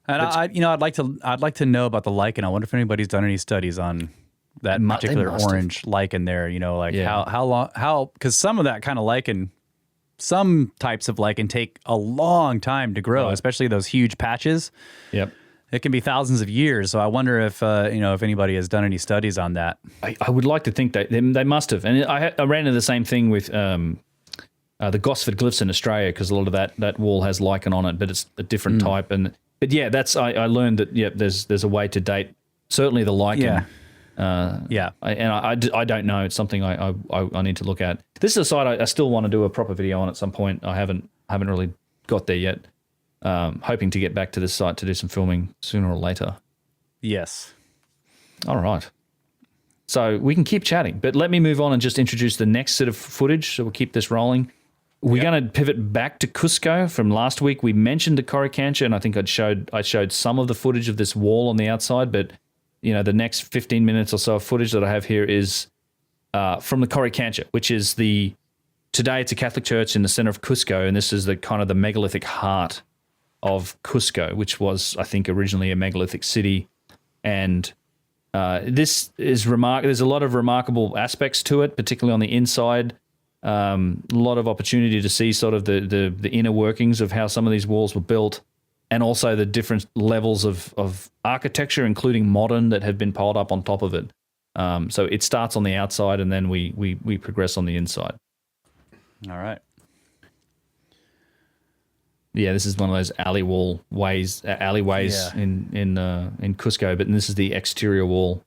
And I'd like to know about the lichen. I wonder if anybody's done any studies on that particular orange lichen there. How because some of that kind of lichen, some types of lichen take a long time to grow, especially those huge patches. Yep. It can be thousands of years. So I wonder if anybody has done any studies on that. I would like to think that they must have. And I ran into the same thing with the Gosford glyphs in Australia, because a lot of that wall has lichen on it, but it's a different type. But yeah, I learned that there's a way to date certainly the lichen. Yeah. I don't know. It's something I need to look at. This is a site I still want to do a proper video on at some point. I haven't really got there yet. Hoping to get back to this site to do some filming sooner or later. Yes. All right. So we can keep chatting, but let me move on and just introduce the next set of footage. So we'll keep this rolling. We're going to pivot back to Cusco. From last week, we mentioned the Coricancha, and I think I showed some of the footage of this wall on the outside, but the next 15 minutes or so of footage that I have here is from the Coricancha, which is today it's a Catholic church in the center of Cusco, and this is the kind of the megalithic heart of Cusco, which was, I think, originally a megalithic city. And this is there's a lot of remarkable aspects to it, particularly on the inside. A lot of opportunity to see sort of the inner workings of how some of these walls were built, and also the different levels of architecture, including modern, that have been piled up on top of it. So it starts on the outside, and then we progress on the inside. All right. Yeah, this is one of those alleyways in Cusco, but this is the exterior wall.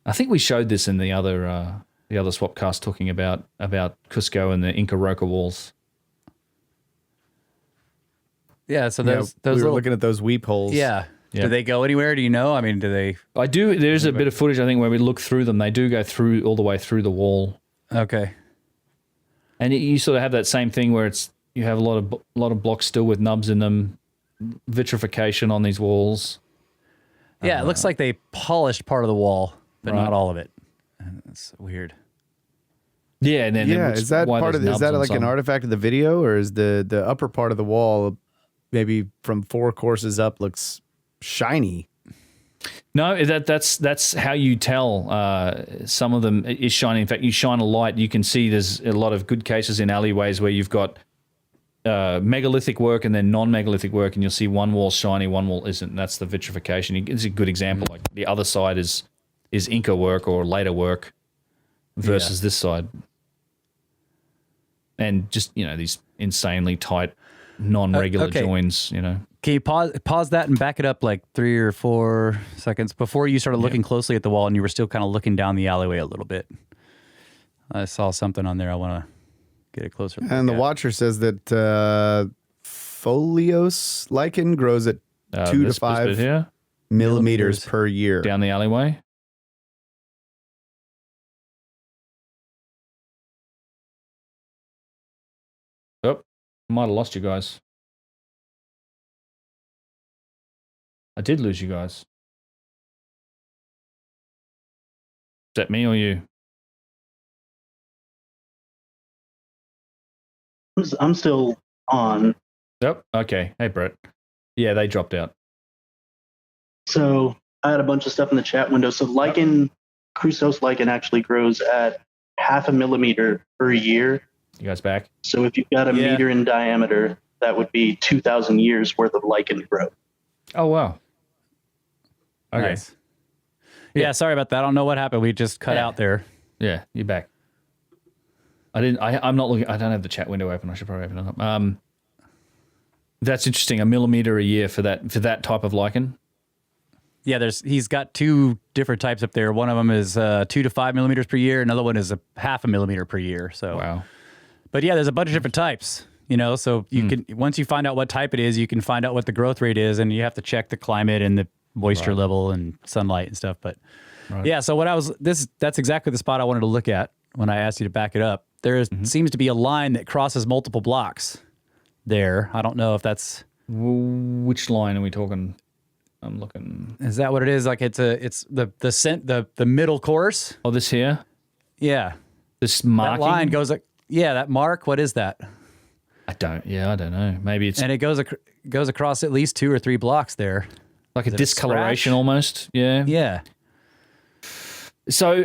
I think we showed this in the other Swapcast talking about Cusco and the Inca Roca walls. Yeah, so we were looking at those weep holes. Yeah. Yeah. Do they go anywhere? Do you know? I mean, do they? I do. There's a bit of footage, I think, where we look through them. They do go through all the way through the wall. Okay. And you sort of have that same thing where you have a lot of blocks still with nubs in them, vitrification on these walls. Yeah, it looks like they polished part of the wall, but not all of it. That's weird. Yeah, and then is that part of? Is that like an artifact of the video, or is the upper part of the wall maybe from 4 courses up looks shiny? No, that's how you tell. Some of them is shiny. In fact, you shine a light, you can see there's a lot of good cases in alleyways where you've got megalithic work and then non-megalithic work, and you'll see one wall shiny, one wall isn't. And that's the vitrification. It's a good example. Like the other side is Inca work or later work versus this side. And just, these insanely tight, non-regular joins, Can you pause that and back it up like 3 or 4 seconds before you started looking closely at the wall and you were still kind of looking down the alleyway a little bit? I saw something on there. I want to get a closer look And the at. watcher says that foliose lichen grows at 2 to 5 millimeters per year. Down the alleyway. Oh, I might have lost you guys. I did lose you guys. Is that me or you? I'm still on. Yep. Okay. Hey, Brett. Yeah, they dropped out. So I had a bunch of stuff in the chat window. So lichen, Crusoe's lichen actually grows at 0.5 millimeter per year. You guys back? So if you've got a meter in diameter, that would be 2,000 years worth of lichen growth. Oh, wow. Okay. Nice. Yeah, sorry about that. I don't know what happened. We just cut out there. Yeah, you're back. I'm not looking. I don't have the chat window open. I should probably open it up. That's interesting. 1 millimeter a year for that type of lichen. Yeah, he's got 2 different types up there. One of them is 2 to 5 millimeters per year. Another one is 0.5 millimeter per year. So wow. But yeah, there's a bunch of different types. So you can, once you find out what type it is, you can find out what the growth rate is, and you have to check the climate and the moisture level and sunlight and stuff. But yeah, so that's exactly the spot I wanted to look at when I asked you to back it up. There seems to be a line that crosses multiple blocks there. I don't know if that's... Which line are we talking? I'm looking... Is that what it is? Like it's the middle course? Oh, this here? Yeah. This marking? That line goes... that mark, what is that? I don't know. Maybe it's... And it goes across at least 2 or 3 blocks there. Like a discoloration almost. Yeah. Yeah. So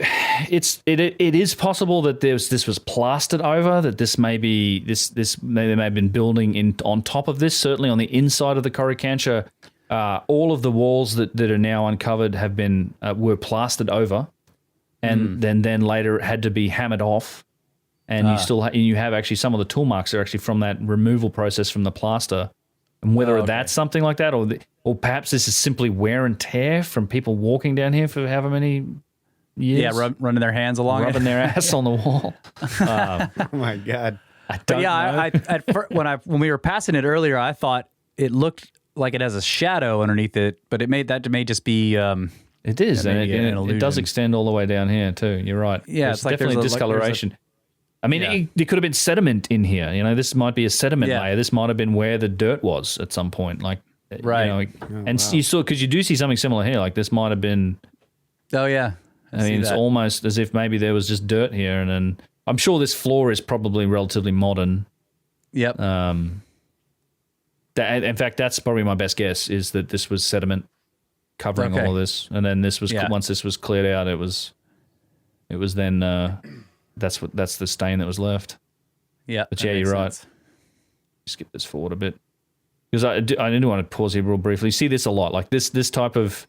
it is possible that this was plastered over, that this may be they may have been building on top of this. Certainly on the inside of the Coricancha, all of the walls that are now uncovered have been were plastered over, and then later had to be hammered off. And you have actually some of the tool marks are actually from that removal process from the plaster. And whether that's something like that, or perhaps this is simply wear and tear from people walking down here for however many years. Yeah, running their hands along rubbing their ass on the wall. Oh my God. I don't know. When we were passing it earlier, I thought it looked like it has a shadow underneath it, but it may just be... it is, and it does extend all the way down here too. You're right. Yeah, it's like definitely discoloration. There could have been sediment in here. This might be a sediment layer. This might have been where the dirt was at some point. Right. You saw, because you do see something similar here. Like this might have been. Oh yeah. It's almost as if maybe there was just dirt here, and then I'm sure this floor is probably relatively modern. Yep. In fact, that's probably my best guess, is that this was sediment covering all of this, and then this was once this was cleared out, it was then that's the stain that was left. Yeah. But yeah, you're right. Skip this forward a bit, because I do want to pause here real briefly. You see this a lot, like this type of.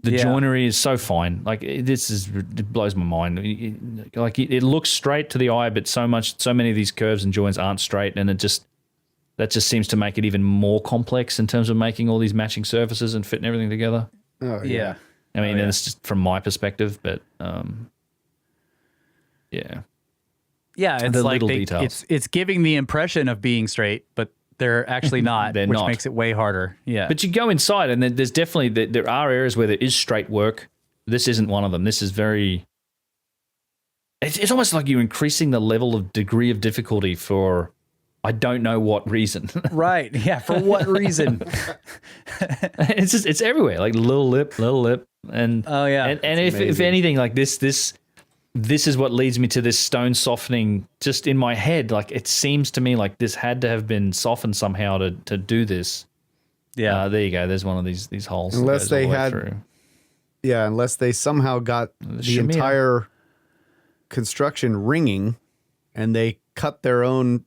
The joinery is so fine. Like it blows my mind. It looks straight to the eye, but so many of these curves and joints aren't straight, and that just seems to make it even more complex in terms of making all these matching surfaces and fitting everything together. Oh yeah. And it's just from my perspective, but yeah, it's the like little details. It's giving the impression of being straight, but they're actually not, which makes it way harder. Yeah. But you go inside, and there's definitely there are areas where there is straight work. This isn't one of them. This is very. It's almost like you're increasing the level of degree of difficulty for, I don't know what reason. Right. Yeah. For what reason? It's everywhere. Like little lip, and oh yeah. And if anything, like this is what leads me to this stone softening just in my head. Like it seems to me like this had to have been softened somehow to do this. Yeah. There you go. There's one of these holes. Unless they all the way had through. Yeah, unless they somehow got the Shimmy. entire construction ringing and they cut their own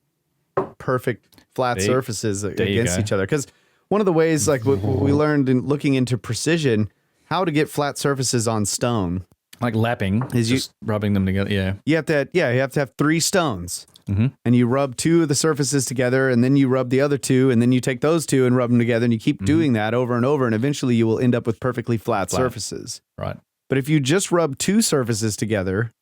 perfect flat surfaces against each other. Because one of the ways, like what we learned in looking into precision, how to get flat surfaces on stone. Like lapping, is just rubbing them together. Yeah. You have to have 3 stones. And you rub 2 of the surfaces together, and then you rub the other 2, and then you take those 2 and rub them together, and you keep doing that over and over, and eventually you will end up with perfectly flat surfaces. Right. But if you just rub 2 surfaces together,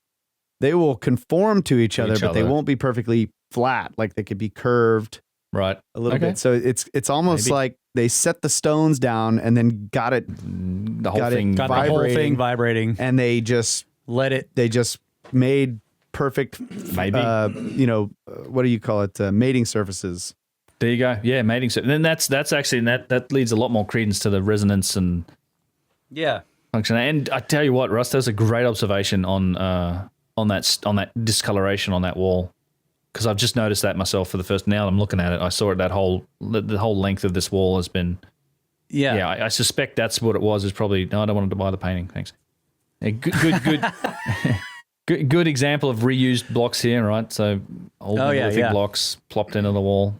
they will conform to each other, but they won't be perfectly flat. Like they could be curved a little bit. So it's almost like they set the stones down and then got the whole thing vibrating, and they just let it. They just made perfect, what do you call it? Mating surfaces. There you go. Yeah, mating surface. And then that's actually that leads a lot more credence to the resonance and function. And I tell you what, Russ, that's a great observation on that discoloration on that wall, because I've just noticed that myself for the first. Now I'm looking at it, I saw it. The whole length of this wall has been. Yeah. I suspect that's what it was. Is probably no. I don't want to buy the painting. Thanks. Yeah, good. Good example of reused blocks here, right? So old megalithic blocks plopped into the wall.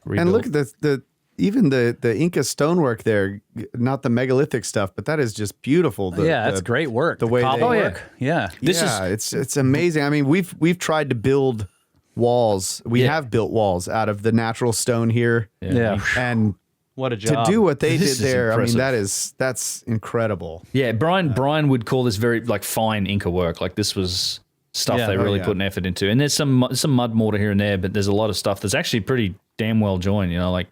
Rebuilt. And look at even the Inca stonework there, not the megalithic stuff, but that is just beautiful. That's great work. The way they work. It's amazing. I mean, we've tried to build walls. We have built walls out of the natural stone here. Yeah. And what a job. To do what they This did is there, impressive. I mean, that's incredible. Yeah, Brian would call this very like fine Inca work. Like this was stuff they really put an effort into. And there's some mud mortar here and there, but there's a lot of stuff that's actually pretty damn well joined. Like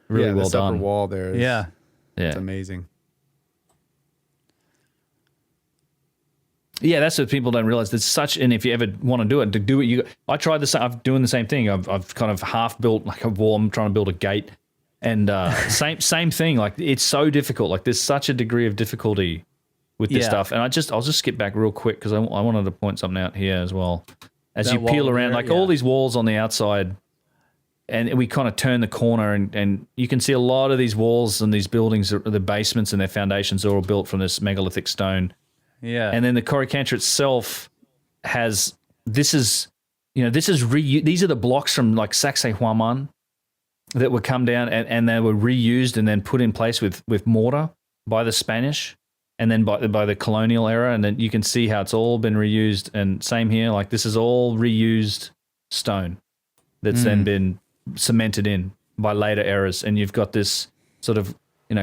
really well this done. upper wall there. It's Yeah. amazing. Yeah, that's what people don't realize. There's such, and if you ever want to do it, I tried this. I'm doing the same thing. I've kind of half built like a wall. I'm trying to build a gate, and same thing. Like it's so difficult. Like there's such a degree of difficulty with this stuff. And I'll just skip back real quick because I wanted to point something out here as well. As That you peel wall around, there, like all these walls on the outside, and we kind of turn the corner, and you can see a lot of these walls and these buildings, the basements and their foundations are all built from this megalithic stone. Yeah. And then the Coricancha itself has, these are the blocks from like Sacsayhuaman that would come down and they were reused and then put in place with mortar by the Spanish and then by the colonial era. And then you can see how it's all been reused. And same here, like this is all reused stone that's then been cemented in by later eras. And you've got this sort of,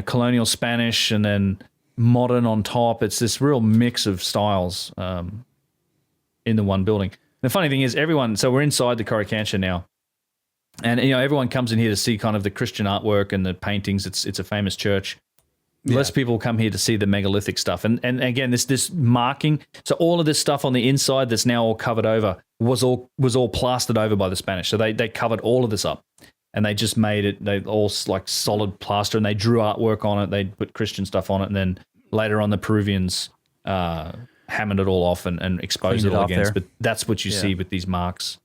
colonial Spanish and then modern on top. It's this real mix of styles in the one building. The funny thing is so we're inside the Coricancha now, and everyone comes in here to see kind of the Christian artwork and the paintings. It's a famous church. Less people come here to see the megalithic stuff, and again this marking. So all of this stuff on the inside that's now all covered over was all plastered over by the Spanish. So they covered all of this up. And they just made it, they all like solid plaster, and they drew artwork on it. They put Christian stuff on it. And then later on, the Peruvians hammered it all off and exposed it all again. But that's what you see with these marks.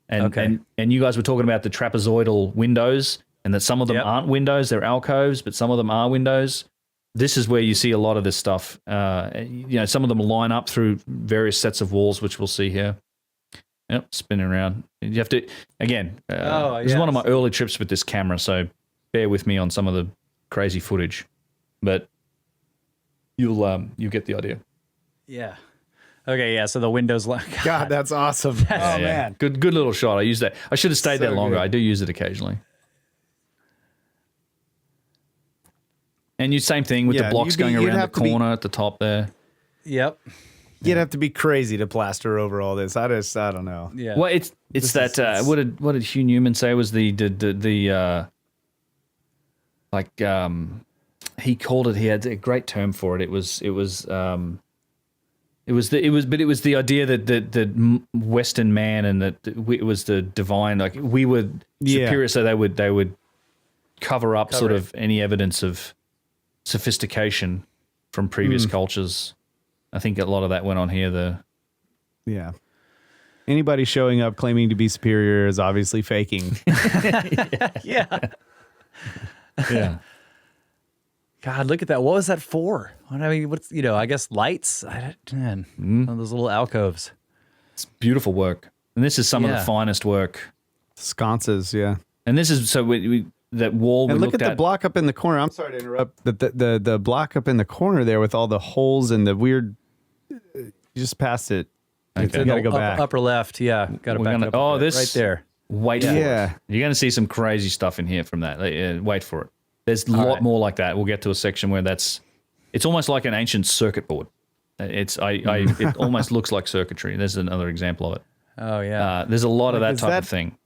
And you guys were talking about the trapezoidal windows, and that some of them aren't windows, they're alcoves, but some of them are windows. This is where you see a lot of this stuff. Some of them line up through various sets of walls, which we'll see here. Yep, spinning around. You have to, again, this is one of my early trips with this camera, so bear with me on some of the crazy footage. But you'll get the idea. Yeah. Okay, yeah, so the windows... God, that's awesome. Man. Good little shot. I use that. I should have stayed there longer. Good. I do use it occasionally. And same thing with the blocks going around the corner at the top there. Yep. You'd have to be crazy to plaster over all this. I don't know. Yeah. Well, it's what did Hugh Newman say was the he called it, he had a great term for it. It was the idea that the Western man and that it was the divine, like we were superior, so they would cover up sort of any evidence of sophistication from previous cultures. I think a lot of that went on here. Anybody showing up claiming to be superior is obviously faking. Yeah. God, look at that. What was that for? What's, I guess lights? Those little alcoves. It's beautiful work. And this is some of the finest work. Sconces, yeah. And this is, so that wall we and look looked at the block up in the corner. I'm sorry to interrupt, but the block up in the corner there with all the holes and the weird, you just passed it. Okay. You got to go back. Upper left, yeah. Got to back it up. This right there. Wait for it. You're going to see some crazy stuff in here from that. Wait for it. There's a lot more like that. We'll get to a section where it's almost like an ancient circuit board. It almost looks like circuitry. There's another example of it. Oh yeah. There's a lot of that type of thing.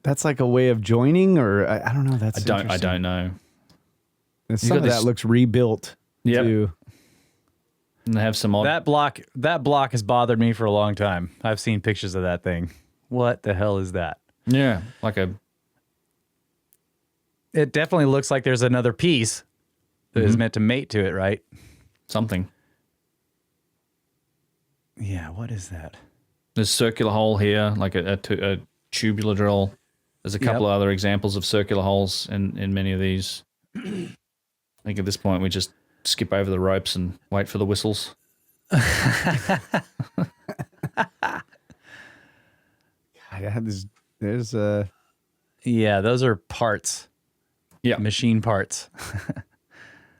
That's like a way of joining, or I don't know. I don't know. And some of that looks rebuilt. Yeah. Too. And they have some odd. That block has bothered me for a long time. I've seen pictures of that thing. What the hell is that? Yeah, It definitely looks like there's another piece that is meant to mate to it, right? Something. Yeah, what is that? There's a circular hole here, like a tubular drill. There's a couple of other examples of circular holes in many of these. I think at this point we just skip over the ropes and wait for the whistles. There's Yeah, those are parts. Yeah. Machine parts.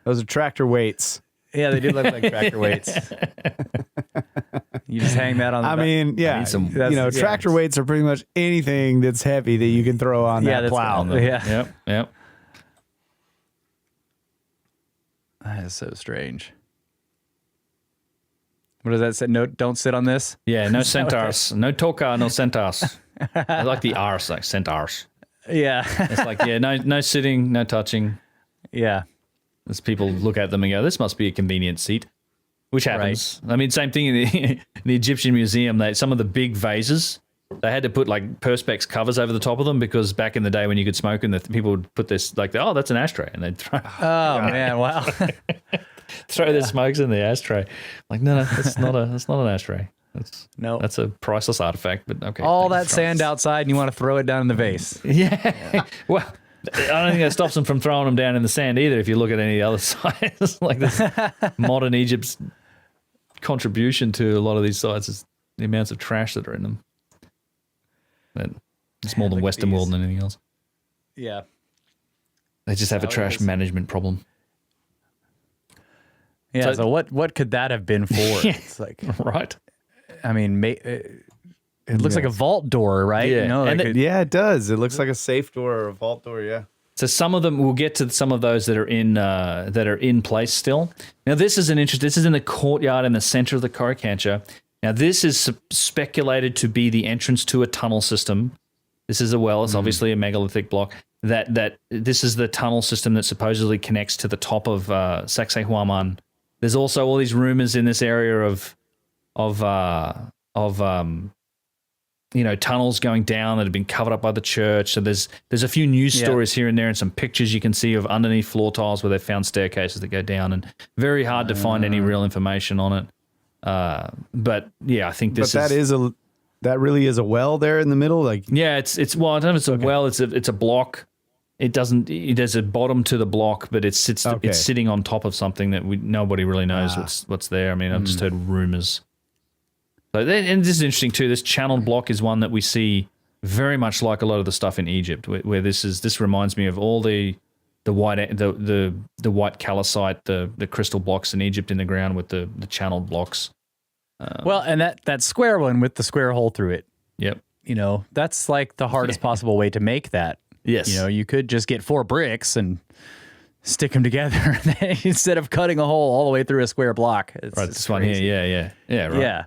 those are tractor weights. Yeah, they do look like tractor weights. You just hang that on the I mean, yeah. Tractor weights are pretty much anything that's heavy that you can throw on that plow. Yeah. Yep. That is so strange. What does that say? No, don't sit on this? Yeah, no centaurs. No toka, no centaurs. I like the R's, like centaurs. Yeah. It's like, no sitting, no touching. Yeah. As people look at them and go, this must be a convenient seat, which happens. Right. I mean, same thing in the Egyptian Museum. Some of the big vases, they had to put like Perspex covers over the top of them because back in the day when you could smoke and people would put this like, oh, that's an ashtray. And they'd throw man, wow. throw their smokes in the ashtray. Like, no, that's not an ashtray. That's a priceless artifact, but okay. All that sand outside and you want to throw it down in the vase. Yeah. Well, I don't think that stops them from throwing them down in the sand either. If you look at any other sites, like this modern Egypt's contribution to a lot of these sites is the amounts of trash that are in them. But it's more than Western world than anything else. Yeah. They just have a trash management problem. Yeah. So what could that have been for? It's like, right. I mean, it looks like a vault door, right? Yeah. It does. It looks like a safe door or a vault door. Yeah. So some of them, we'll get to some of those that are in place still. Now this is this is in the courtyard in the center of the Coricancha. Now this is speculated to be the entrance to a tunnel system. This is a well. It's obviously a megalithic block. That this is the tunnel system that supposedly connects to the top of Sacsayhuaman. There's also all these rumors in this area of tunnels going down that have been covered up by the church. So there's a few news stories here and there and some pictures you can see of underneath floor tiles where they found staircases that go down, and very hard to find any real information on it. But yeah, I think that really is a well there in the middle. Like, yeah, it's I don't know if it's a well, it's a block. There's a bottom to the block, but it's sitting on top of something that nobody really knows what's there. I mean, I've just heard rumors. And this is interesting too. This channeled block is one that we see very much like a lot of the stuff in Egypt, where this reminds me of all the white calcite, the crystal blocks in Egypt in the ground with the channeled blocks. Well, and that square one with the square hole through it. Yep. That's like the hardest possible way to make that. Yes. You could just get 4 bricks and stick them together instead of cutting a hole all the way through a square block. Right, this one here. Yeah, right. Yeah.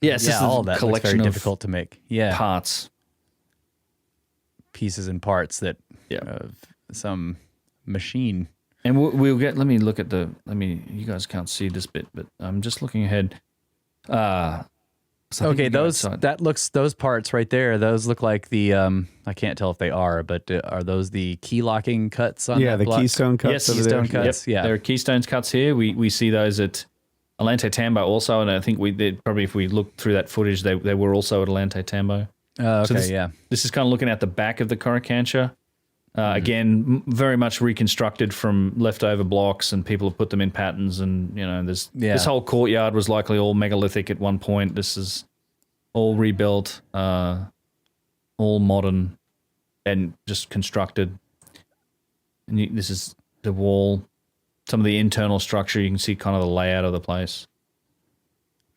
Yes, this is all of that collection very of difficult to make. Yeah. Parts. Pieces and parts of some machine. And we'll get, let me look at you guys can't see this bit, but I'm just looking ahead. Okay, those parts right there, those look like the I can't tell if they are, but are those the key locking cuts on that block? Keystone cuts. Yes, keystone cuts. Yep. Yeah, there are keystone cuts here. We see those at Ollantaytambo also, and I think if we look through that footage, they were also at Ollantaytambo. Okay, So this, yeah. This is kind of looking at the back of the Coricancha. Again, very much reconstructed from leftover blocks, and people have put them in patterns. And this whole courtyard was likely all megalithic at one point. This is all rebuilt, all modern, and just constructed. And this is the wall. Some of the internal structure, you can see kind of the layout of the place.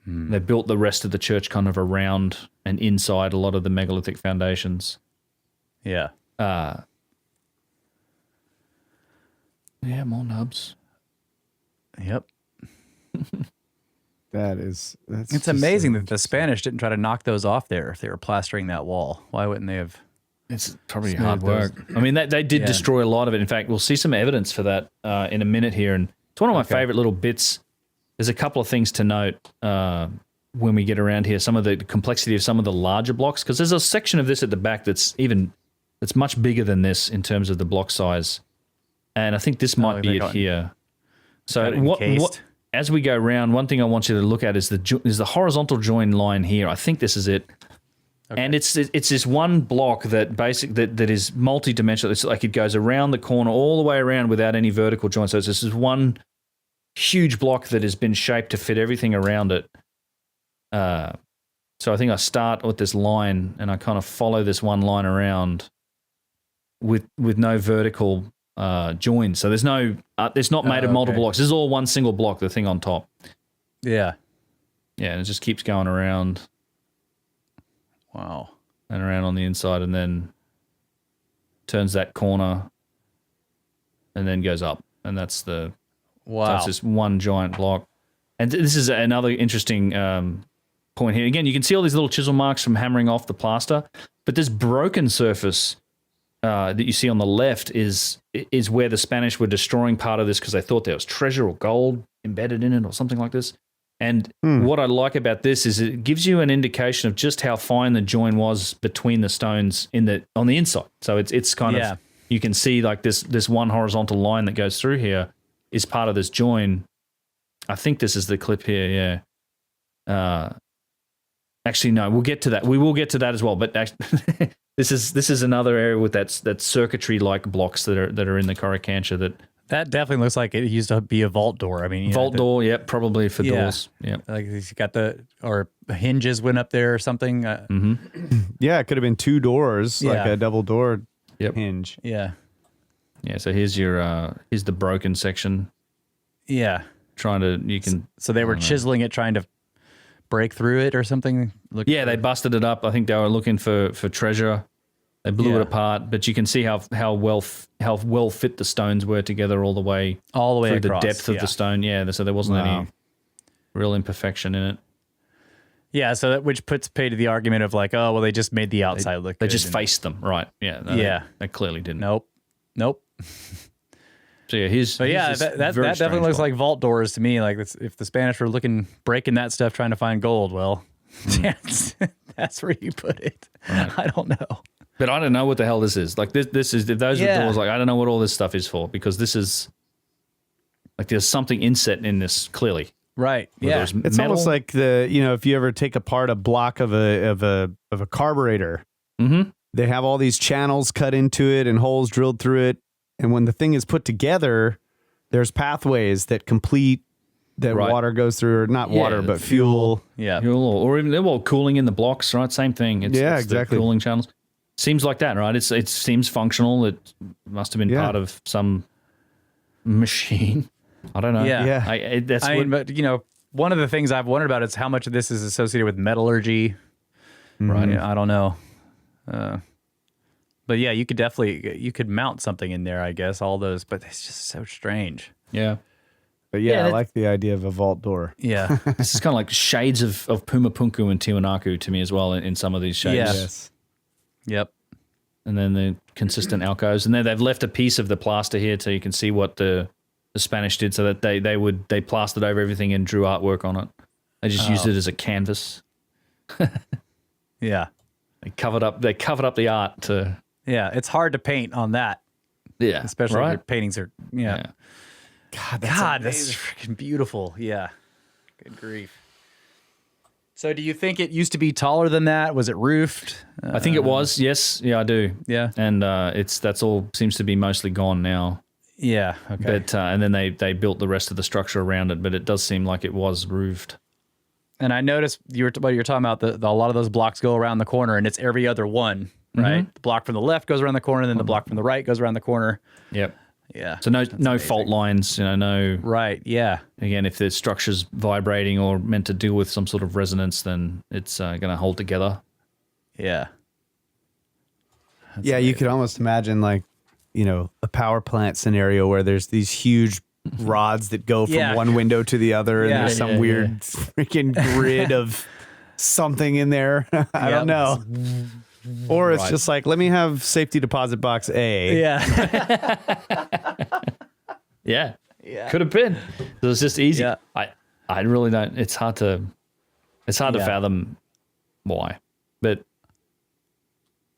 They built the rest of the church kind of around and inside a lot of the megalithic foundations. Yeah. Yeah, more nubs. Yep. That's It's just amazing so that the Spanish didn't try to knock those off there if they were plastering that wall. Why wouldn't they have? It's probably Smooth hard work. I mean, they did destroy a lot of it. In fact, we'll see some evidence for that in a minute here. And it's one of my favorite little bits. There's a couple of things to note when we get around here. Some of the complexity of some of the larger blocks, because there's a section of this at the back that's much bigger than this in terms of the block size. And I think this might be it here. So what as we go around, one thing I want you to look at is the horizontal join line here. I think this is it. Okay. And it's this one block that that is multi-dimensional. It's like it goes around the corner all the way around without any vertical joints. So this is one huge block that has been shaped to fit everything around it. So I think I start with this line and I kind of follow this one line around with no vertical joins. So there's no it's not made of multiple blocks. This is all one single block, the thing on top. Yeah. Yeah, and it just keeps going around. Wow. And around on the inside, and then turns that corner and then goes up. And that's the... Wow. So it's this one giant block. And this is another interesting point here. Again, you can see all these little chisel marks from hammering off the plaster, but this broken surface that you see on the left is where the Spanish were destroying part of this because they thought there was treasure or gold embedded in it or something like this. And what I like about this is it gives you an indication of just how fine the join was between the stones on the inside. So it's kind of, you can see like this one horizontal line that goes through here is part of this join. I think this is the clip here, yeah. Actually, no, we'll get to that. We will get to that as well. But actually, this is another area with that circuitry-like blocks that are in the Coricancha that definitely looks like it used to be a vault door. I mean, vault door, yeah, probably for doors. Yeah, like he's got or hinges went up there or something. Yeah, it could have been two doors, like a double door hinge. Yeah, yeah. So here's here's the broken section. Yeah, So they were chiseling it, trying to break through it or something. They busted it up. I think they were looking for treasure. They blew it apart, but you can see how well fit the stones were together all the way through across, the depth of the stone. Yeah, so there wasn't any real imperfection in it. Yeah, so which puts pay to the argument of like, oh well, they just made the outside look good. They just faced them, right? Yeah, they clearly didn't. Nope. So yeah, that definitely looks like vault doors to me. Like if the Spanish were breaking that stuff, trying to find gold, well, that's where you put it. Right. I don't know. But I don't know what the hell this is. Like this is if those are doors. Like I don't know what all this stuff is for because this is like there's something inset in this clearly. Right. Yeah. It's almost like if you ever take apart a block of a carburetor, they have all these channels cut into it and holes drilled through it, and when the thing is put together, there's pathways that complete that water goes through, or not water, but fuel. Yeah. Fuel or even cooling in the blocks. Right. Same thing. It's exactly. The cooling channels. Seems like that, right? It seems functional. It must have been part of some machine. I don't know. Yeah. But one of the things I've wondered about is how much of this is associated with metallurgy. Right. I don't know. But yeah, you could mount something in there, I guess. All those, but it's just so strange. Yeah. But I like the idea of a vault door. Yeah. This is kind of like shades of Pumapunku and Tiwanaku to me as well in some of these shapes. Yeah. Yes. Yep. And then the consistent alcoves. And then they've left a piece of the plaster here so you can see what the Spanish did so that they plastered over everything and drew artwork on it. They just used it as a canvas. Yeah. They covered up the art to... Yeah, it's hard to paint on that. Yeah. Especially if your paintings are... Yeah. God, that's freaking beautiful. Yeah. Good grief. So do you think it used to be taller than that? Was it roofed? I think it was. Yes. Yeah, I do. Yeah. And that's all seems to be mostly gone now. Yeah. Okay. But and then they built the rest of the structure around it, but it does seem like it was roofed. And I noticed you're talking about a lot of those blocks go around the corner, and it's every other one, right? The block from the left goes around the corner, and then the block from the right goes around the corner. Yep. Yeah. So no fault lines, no. Right. Yeah. Again, if the structure's vibrating or meant to deal with some sort of resonance, then it's going to hold together. Yeah. Yeah, you could almost imagine like, a power plant scenario where there's these huge rods that go from one window to the other, and there's some weird freaking grid of something in there. I don't know. Or it's just like, let me have safety deposit box A. Yeah. Yeah. Could have been. It was just easy. Yeah. I really don't. It's hard to fathom why. But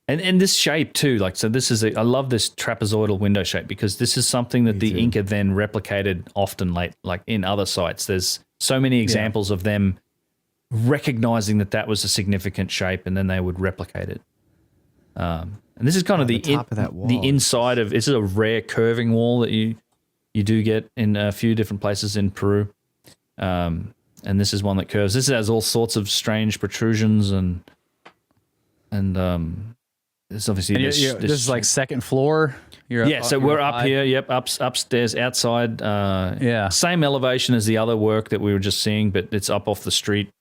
and this shape too, like, so this is I love this trapezoidal window shape, because this is something that the Inca then replicated often like in other sites. There's so many examples of them recognizing that was a significant shape, and then they would replicate it. And this is kind of the top of that wall. The inside of, this is a rare curving wall that you do get in a few different places in Peru. And this is one that curves. This has all sorts of strange protrusions and it's obviously this is like second floor. So we're up here. Yep, upstairs, outside. Same elevation as the other work that we were just seeing, but it's up off the street.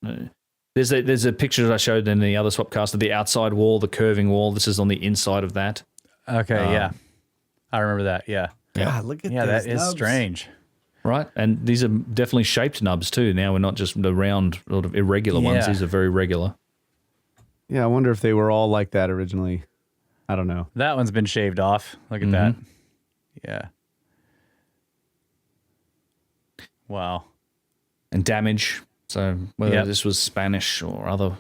There's a picture that I showed in the other Swapcast of the outside wall, the curving wall. This is on the inside of that. Okay, yeah. I remember that, yeah. God, look at that is nubs. strange. Right, and these are definitely shaped nubs too. Now we're not just the round, sort of irregular ones. These are very regular. Yeah, I wonder if they were all like that originally. I don't know. That one's been shaved off. Look at that. Yeah. Wow. And damage. So whether this was Spanish or other,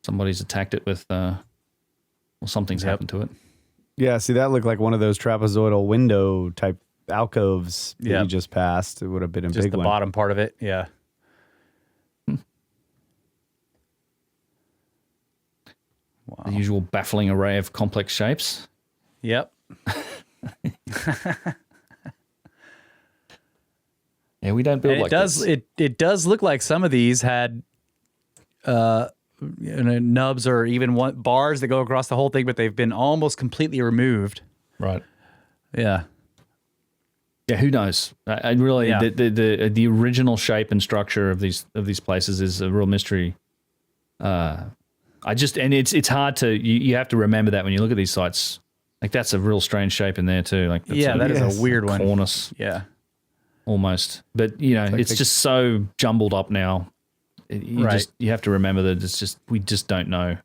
somebody's attacked it with, or something's happened to it. Yeah, see, that looked like one of those trapezoidal window type alcoves that you just passed. It would have been a just big the one. bottom part of it, yeah. Wow. The usual baffling array of complex shapes. Yep. Yeah, we don't build And like this. It does look like some of these had nubs or even bars that go across the whole thing, but they've been almost completely removed. Right. Yeah. Yeah, who knows? I really the original shape and structure of these places is a real mystery. It's hard to you have to remember that when you look at these sites. Like, that's a real strange shape in there too. Like, that is a weird one. Cornice. Yeah. Almost. But it's just so jumbled up now. You have to remember that we just don't know.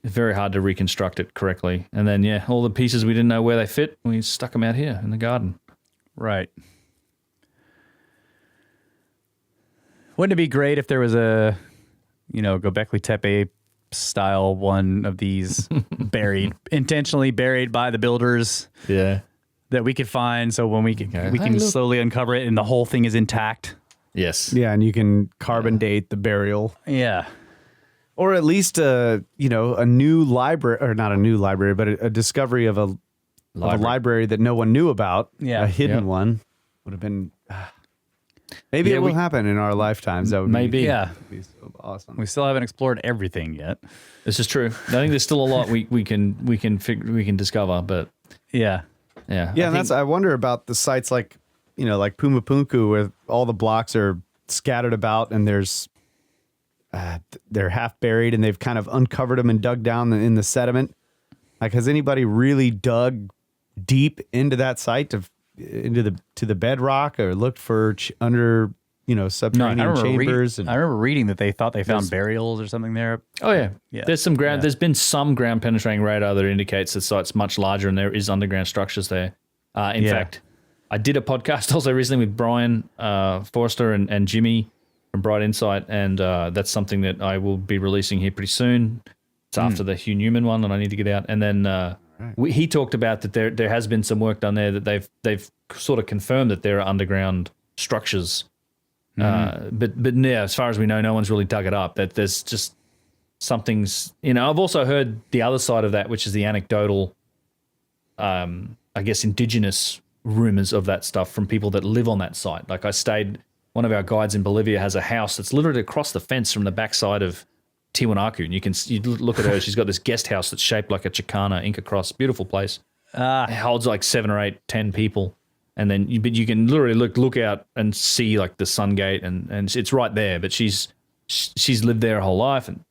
It's very hard to reconstruct it correctly. And then all the pieces we didn't know where they fit, we stuck them out here in the garden. Right. Wouldn't it be great if there was a, Göbekli Tepe style one of these intentionally buried by the builders? Yeah. That we could find, so when we can slowly uncover it and the whole thing is intact. Yes. Yeah, and you can carbon date the burial. Yeah. Or at least a new library, or not a new library, but a discovery of a library that no one knew about. Yeah. A hidden one would have been. Maybe it will happen in our lifetimes. That would maybe. That would be so awesome. We still haven't explored everything yet. This is true. I think there's still a lot we can discover, but yeah. I wonder about the sites like Pumapunku, where all the blocks are scattered about and they're half buried and they've kind of uncovered them and dug down in the sediment. Like, has anybody really dug deep into that site to the bedrock, or looked for under subterranean chambers? I remember reading that they thought they found burials or something there. Oh yeah. There's some ground. There's been some ground penetrating radar that indicates the site's much larger and there is underground structures there. In fact, I did a podcast also recently with Brian Forrester and Jimmy from Bright Insight, and that's something that I will be releasing here pretty soon. It's after the Hugh Newman one, and I need to get out. And then he talked about that there has been some work done there that they've sort of confirmed that there are underground structures But yeah, as far as we know, no one's really dug it up. That there's just something's, I've also heard the other side of that, which is the anecdotal, I guess, indigenous rumors of that stuff from people that live on that site. Like one of our guides in Bolivia has a house that's literally across the fence from the backside of Tiwanaku. And you look at her, she's got this guest house that's shaped like a Chicana Inca cross. Beautiful place. It holds like 7 or 8, 10 people. And then you can literally look out and see like the sun gate and it's right there. But she's lived there her whole life and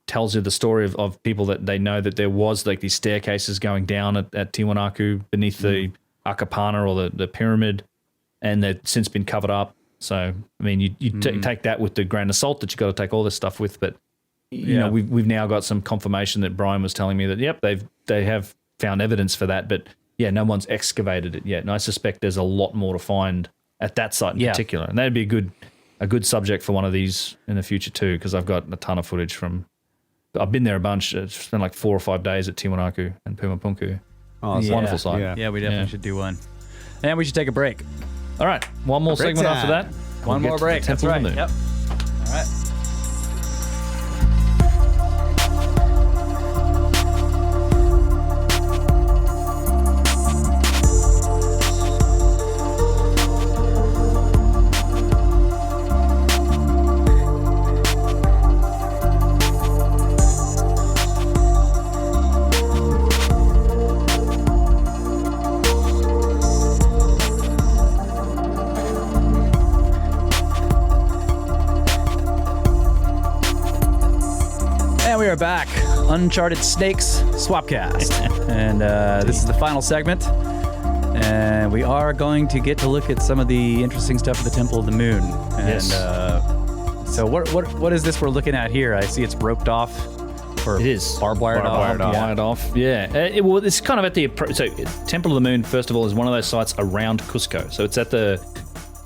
tells you the story of people that they know that there was like these staircases going down at Tiwanaku beneath the Akapana or the pyramid, and they've since been covered up. So, I mean, you take that with the grain of salt that you got to take all this stuff with. But, you know, we've now got some confirmation that Brian was telling me that, yep, they have found evidence for that. But, yeah, no one's excavated it yet. And I suspect there's a lot more to find at that site in particular. And that'd be a good subject for one of these in the future too, because I've got a ton of footage from... I've been there a bunch. It's spent like 4 or 5 days at Tiwanaku and Pumapunku. Oh, Yeah. Wonderful site. Yeah, we definitely should do one. And we should take a break. All right, one more Break segment time. after that. One We'll more get to the break. That's Temple right. of the Moon. Yep. All right. And we are back. Uncharted Snakes Swapcast. And this is the final segment. And we are going to get to look at some of the interesting stuff at the Temple of the Moon. And Yes. So what is this we're looking at here? I see it's roped off. Or It is barbed wired off. Wired off. Yeah. Well, it's kind of at the so Temple of the Moon. First of all, is one of those sites around Cusco. So it's at the.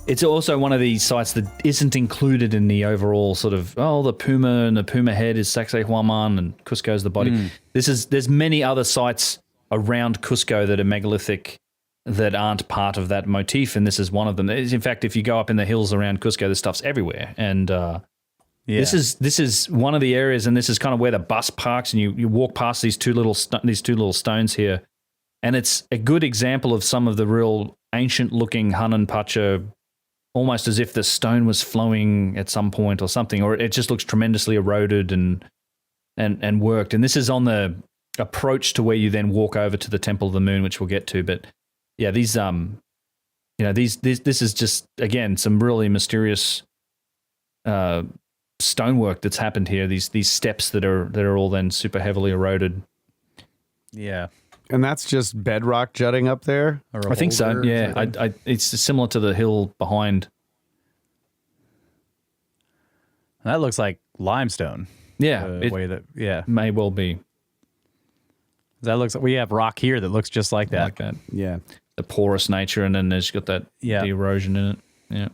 It's also one of these sites that isn't included in the overall sort of the Puma and the Puma head is Sacsayhuaman and Cusco's the body. There's many other sites around Cusco that are megalithic that aren't part of that motif, and this is one of them. In fact, if you go up in the hills around Cusco, this stuff's everywhere, and this is one of the areas, and this is kind of where the bus parks, and you walk past these two little stones here, and it's a good example of some of the real ancient looking Hanan Pacha. Almost as if the stone was flowing at some point or something, or it just looks tremendously eroded and worked. And this is on the approach to where you then walk over to the Temple of the Moon, which we'll get to. But yeah, these this is just again some really mysterious stonework that's happened here. These steps that are all then super heavily eroded. Yeah. And that's just bedrock jutting up there? Or a I think so. boulder or Yeah, something? it's similar to the hill behind. That looks like limestone. Yeah, The it way that may well be that looks. We have rock here that looks just like that. like that. Yeah. The porous nature, and then there's got that the erosion in it. Yeah.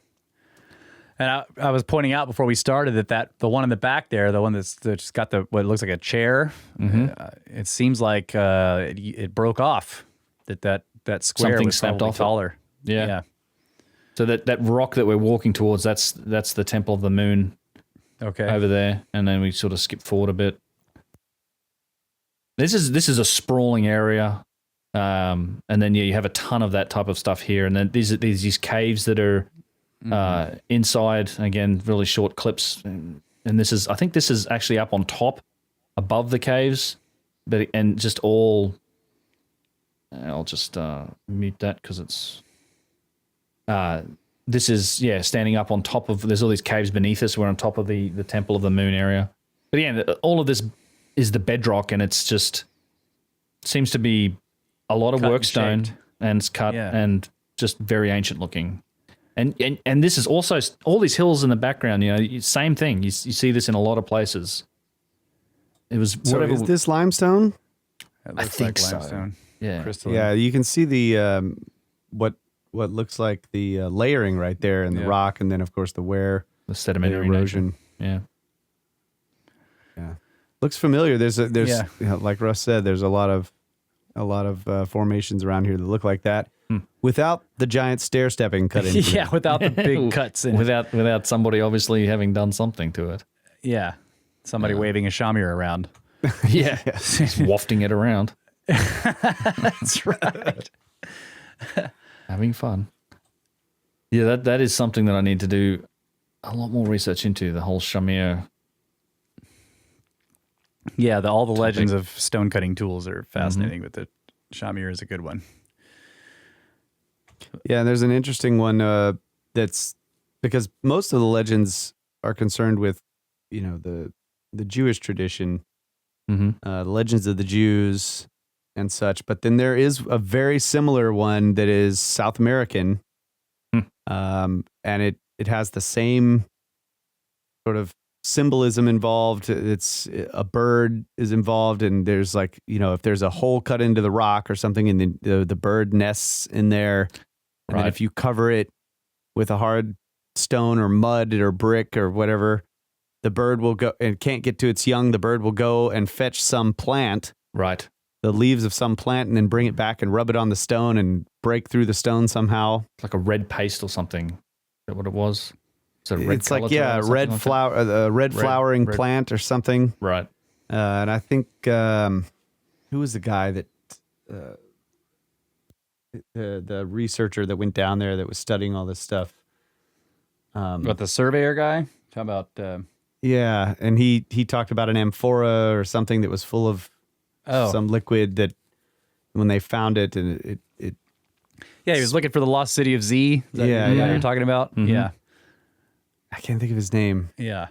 And I was pointing out before we started that the one in the back there, the one that's got what looks like a chair, it seems like it broke off. That square Something was snapped probably off it. taller. Yeah. So that rock that we're walking towards, that's the Temple of the Moon Okay. over there, and then we sort of skip forward a bit. This is a sprawling area, and then you have a ton of that type of stuff here, and then there's these caves that are inside. Again, really short clips, and I think this is actually up on top, above the caves, and just all. I'll just mute that because it's. This is standing up on top of. There's all these caves beneath us. We're on top of the Temple of the Moon area, but again, all of this is the bedrock, and it's just seems to be a lot of Cut work and stone, shaped. and it's cut Yeah. and just very ancient looking. And this is also all these hills in the background. Same thing. You see this in a lot of places. It was So whatever. is this limestone? It I looks think like so. limestone. Yeah. Crystalline. Yeah, you can see the what looks like the layering right there in the Yeah. rock, and then of course the wear, The the sedimentary erosion. nature. Yeah. Yeah, looks familiar. There's Yeah. like Russ said, there's a lot of formations around here that look like that. without the giant stair stepping cut in. Yeah, without the big cuts in it. without somebody obviously having done something to it. Yeah. Somebody waving a shamir around. Yeah, just wafting it around. That's right. Having fun. Yeah, that is something that I need to do a lot more research into, the whole shamir. Yeah, all the legends of stone cutting tools are fascinating, but the shamir is a good one. Yeah, and there's an interesting one that's because most of the legends are concerned with, the Jewish tradition, the legends of the Jews and such. But then there is a very similar one that is South American, and it has the same sort of symbolism involved. It's a bird is involved, and there's like, if there's a hole cut into the rock or something, and the bird nests in there, and then if you cover it with a hard stone or mud or brick or whatever, the bird will go and can't get to its young. The bird will go and fetch some plant, Right. the leaves of some plant, and then bring it back and rub it on the stone and break through the stone somehow. It's like a red paste or something. Is that what it was? Is it a red It's like, color to it or something red like flower, red flowering red- plant or something. that? Right. And I think, who was the guy that, the researcher that went down there that was studying all this stuff? But the surveyor guy? How about... Yeah, and he talked about an amphora or something that was full of some liquid that when they found it, and it yeah, he was looking for the lost city of Z. Is that Yeah, the guy yeah. you're talking about? Yeah. I can't think of his name. Yeah.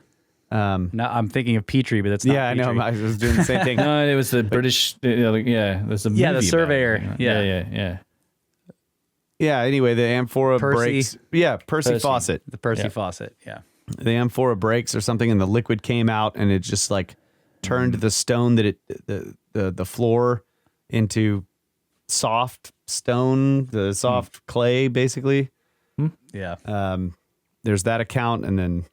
Now I'm thinking of Petrie, but that's not Yeah, I know. Petrie. I was doing the same thing. No, it was the British. There's a movie Yeah, the about surveyor. it. Yeah. Yeah. Anyway, the amphora Percy. breaks. Yeah, Percy Fawcett. The Percy Yeah. Fawcett. Yeah. The amphora breaks or something, and the liquid came out, and it just like turned the stone that the floor into soft stone, the soft clay, basically. Yeah. There's that account, and then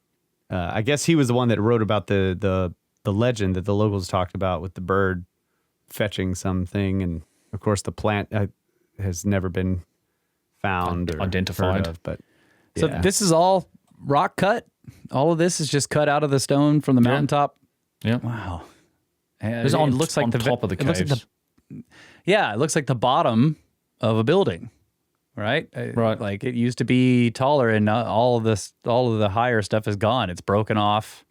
I guess he was the one that wrote about the legend that the locals talked about with the bird fetching something, and of course the plant has never been found or Identified. heard of, but So yeah. this is all rock cut? All of this is just cut out of the stone from the mountaintop? Yeah. Wow. It's It on, looks like on the top of the it looks like caves. yeah, it looks like the bottom of a building, right? Right. Like it used to be taller, and all of the higher stuff is gone. It's broken off.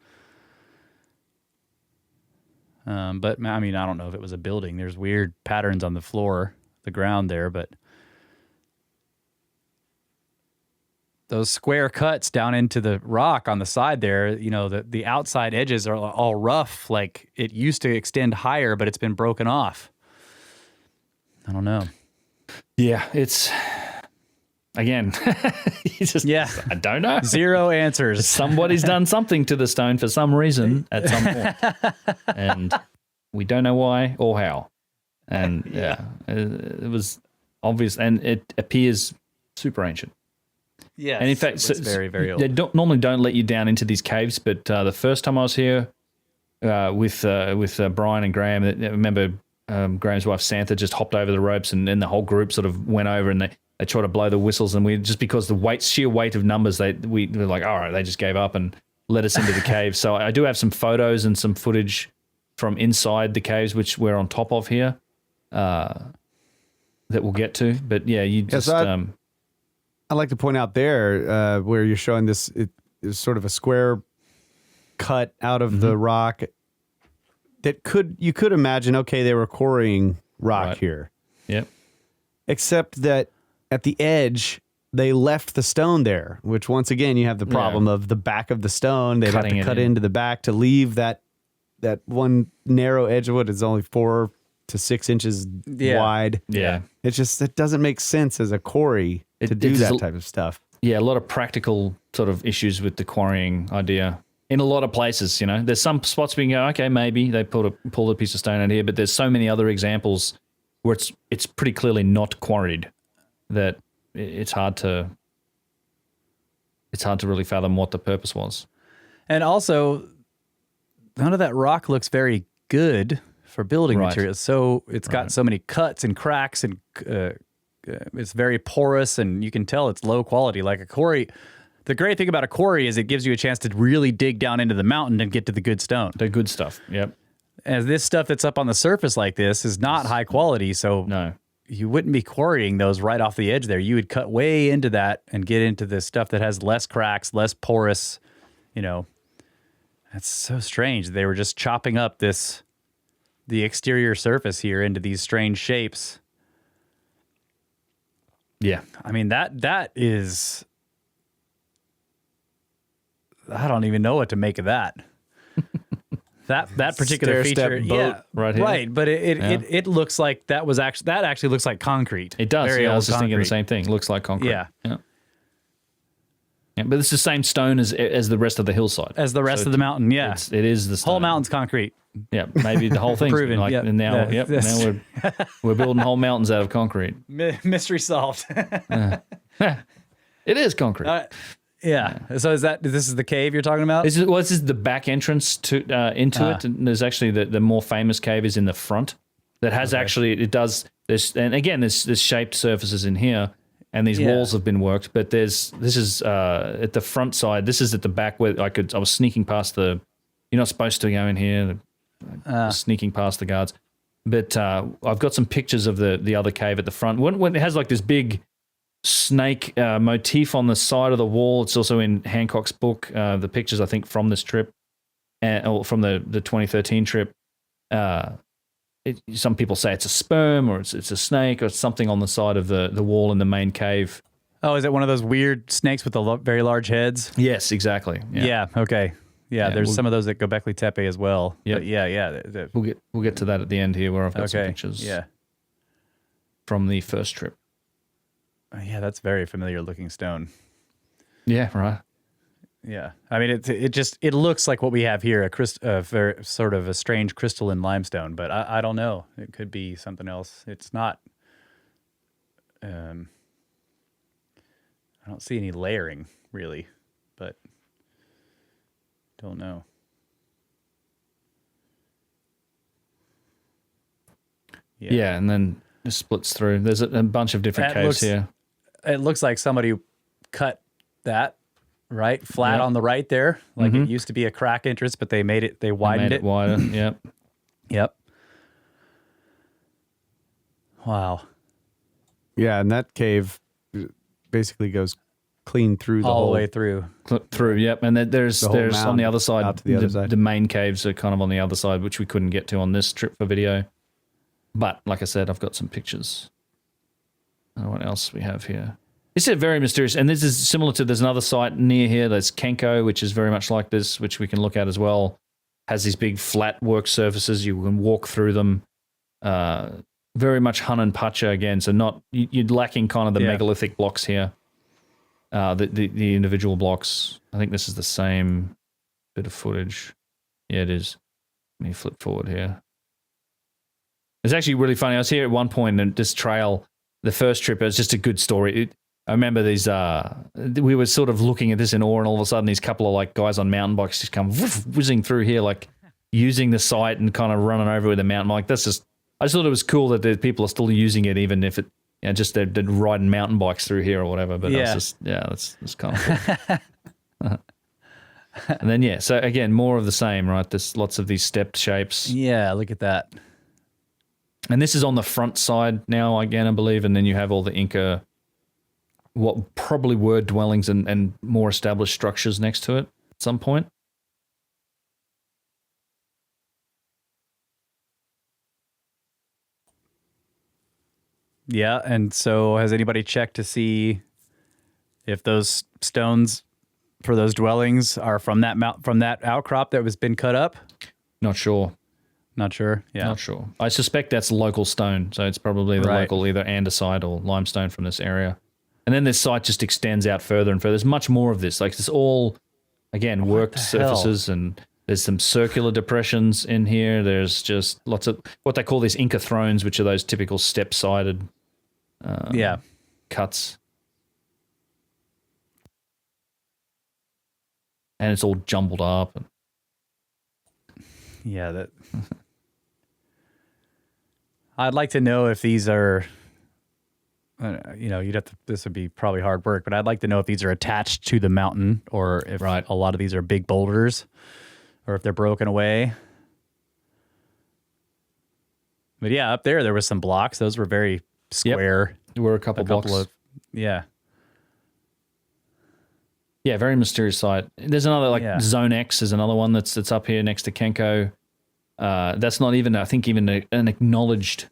But I mean, I don't know if it was a building. There's weird patterns on the floor, the ground there, but those square cuts down into the rock on the side there, the outside edges are all rough. Like it used to extend higher, but it's been broken off. I don't know. Yeah, it's again. You just, I don't know. Zero answers. Somebody's done something to the stone for some reason at some point, and we don't know why or how. And it was obvious, and it appears super ancient. Yeah, And in fact, it's very, very old. They normally don't let you down into these caves, but the first time I was here with Brian and Graham, I remember Graham's wife Santha just hopped over the ropes, and then the whole group sort of went over, and they tried to blow the whistles, and we just because the sheer weight of numbers, we were like, all right, they just gave up and let us into the cave. So I do have some photos and some footage from inside the caves, which we're on top of here, that we'll get to. But yeah, you just. I'd like to point out there where you're showing this, it is sort of a square cut out of the rock that you could imagine, okay, they were quarrying rock here. Yep. Except that at the edge, they left the stone there, which once again, you have the problem of the back of the stone. They'd have Cutting to it cut in. into the back to leave that one narrow edge of wood is only 4 to 6 inches wide. Yeah. It doesn't make sense as a quarry to do it's that a- type of stuff. Yeah, a lot of practical sort of issues with the quarrying idea in a lot of places. There's some spots we can go, okay, maybe they pulled a piece of stone out here, but there's so many other examples where it's pretty clearly not quarried that it's hard to really fathom what the purpose was. And also, none of that rock looks very good for building Right. materials. So it's got so many cuts and cracks and it's very porous, and you can tell it's low quality. Like a quarry, the great thing about a quarry is it gives you a chance to really dig down into the mountain and get to the good stone. The good stuff. Yep. And this stuff that's up on the surface like this is not high quality, so No. you wouldn't be quarrying those right off the edge there. You would cut way into that and get into the stuff that has less cracks, less porous, you know. That's so strange. They were just chopping up the exterior surface here into these strange shapes. Yeah. I mean, that is, I don't even know what to make of that. That particular Stair-step feature, boat right here. right. But it looks like that actually looks like concrete. It does. Very Yeah, I old was just thinking the concrete. same thing. Looks like concrete. Yeah. Yeah, but it's the same stone as the rest of the hillside. As the rest So of the mountain, yeah. it is the stone. Whole mountain's concrete. Yeah, maybe the whole thing's Proven, like, yep. and now, Yeah, yep, that's- now we're building whole mountains out of concrete. Mystery solved. It is concrete. Yeah. So this is the cave you're talking about? This is the back entrance to into it. And there's actually the more famous cave is in the front. That has actually it does this, and again there's shaped surfaces in here, and these walls have been worked. But this is at the front side. This is at the back where I was sneaking past the. You're not supposed to go in here. Sneaking past the guards, but I've got some pictures of the other cave at the front. When it has like this big snake motif on the side of the wall. It's also in Hancock's book. The pictures, I think, from this trip, or from the 2013 trip. Some people say it's a sperm, or it's a snake, or it's something on the side of the wall in the main cave. Oh, is it one of those weird snakes with the very large heads? Yes, exactly. Yeah. Okay. Yeah. There's some of those at Göbekli Tepe as well. Yep. But yeah. We'll get to that at the end here, where I've got some Okay. pictures. Yeah. From the first trip. Yeah, that's very familiar looking stone. Yeah. Right. Yeah, I mean it looks like what we have here, very, sort of a strange crystalline limestone, but I don't know. It could be something else. It's not. I don't see any layering really, but don't know. Yeah, and then it splits through. There's a bunch of different caves here. It looks like somebody cut that. Right, flat on the right there. Like it used to be a crack entrance, but they widened it. Wider. Yep. Yep. Wow. Yeah, and that cave basically goes clean through the All whole the way through. Through. Yep. And then there's whole on the mound other side. out to the other side. The main caves are kind of on the other side, which we couldn't get to on this trip for video. But like I said, I've got some pictures. What else we have here? This is very mysterious, and this is similar to, there's another site near here, there's Kenko, which is very much like this, which we can look at as well. Has these big flat work surfaces, you can walk through them. Very much Hun and Pacha again, so you're lacking kind of the megalithic blocks here. The individual blocks. I think this is the same bit of footage. Yeah, it is. Let me flip forward here. It's actually really funny. I was here at one point, and this trail, the first trip, it was just a good story. I remember these, we were sort of looking at this in awe, and all of a sudden these couple of like guys on mountain bikes just come whizzing through here, like using the site and kind of running over with a mountain bike. I just thought it was cool that the people are still using it, even if it, just they're riding mountain bikes through here or whatever. But that's kind of cool. And then, so again, more of the same, right? There's lots of these stepped shapes. Yeah, look at that. And this is on the front side now, again, I believe. And then you have all the Inca, what probably were dwellings and more established structures next to it at some point. Yeah, and so has anybody checked to see if those stones for those dwellings are from that outcrop that was been cut up? Not sure. Not sure. Yeah. Not sure. I suspect that's local stone, so it's probably the local either andesite or limestone from this area. And then this site just extends out further and further. There's much more of this. Like, it's all, again, worked surfaces, and there's some circular depressions in here. There's just lots of what they call these Inca thrones, which are those typical step-sided cuts. And it's all jumbled up. Yeah, that. I'd like to know if these are you'd have to. This would be probably hard work, but I'd like to know if these are attached to the mountain or if a lot of these are big boulders, or if they're broken away. But yeah, up there was some blocks. Those were very square. Yep. There were a couple blocks. Yeah, very mysterious site. There's another Zone X is another one that's up here next to Kenko. That's not even, I think, even an acknowledged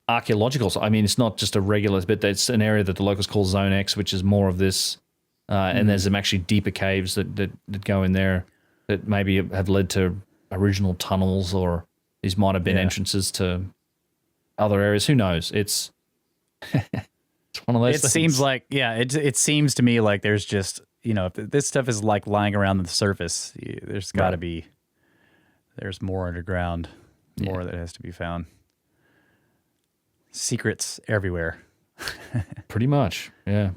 archaeological. I mean, it's not just a regular, but it's an area that the locals call Zone X, which is more of this. And there's some actually deeper caves that go in there that maybe have led to original tunnels, or these might have been entrances to other areas. Who knows? It's it's one of those. It seems like it seems to me like there's just if this stuff is like lying around the surface, there's got to be there's more underground, more that has to be found. Secrets everywhere. Pretty much, yeah.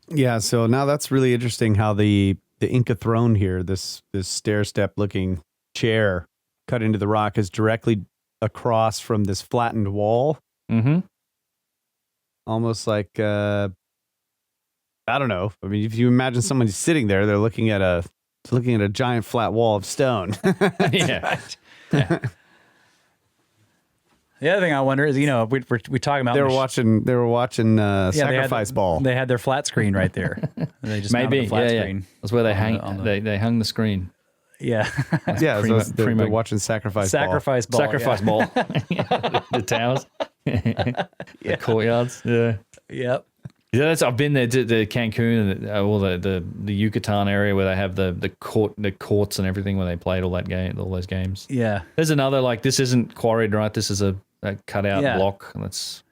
Yeah, so now that's really interesting how the Inca throne here, this stair step looking chair cut into the rock, is directly across from this flattened wall. Mm-hmm. Almost like I don't know. I mean, if you imagine somebody sitting there, they're looking at a giant flat wall of stone. Yeah. The other thing I wonder is, we talking about they were watching Sacrifice Ball. They had their flat screen right there. They just mounted the flat screen. That's where they they hung the screen. Yeah, so they're watching Sacrifice Ball. Sacrifice Ball. The towers. The courtyards. Yeah. Yep. Yeah, I've been there to Cancun and the Yucatan area where they have the courts and everything where they played all those games. Yeah. There's another, this isn't quarried, right? This is a cutout block. And that's,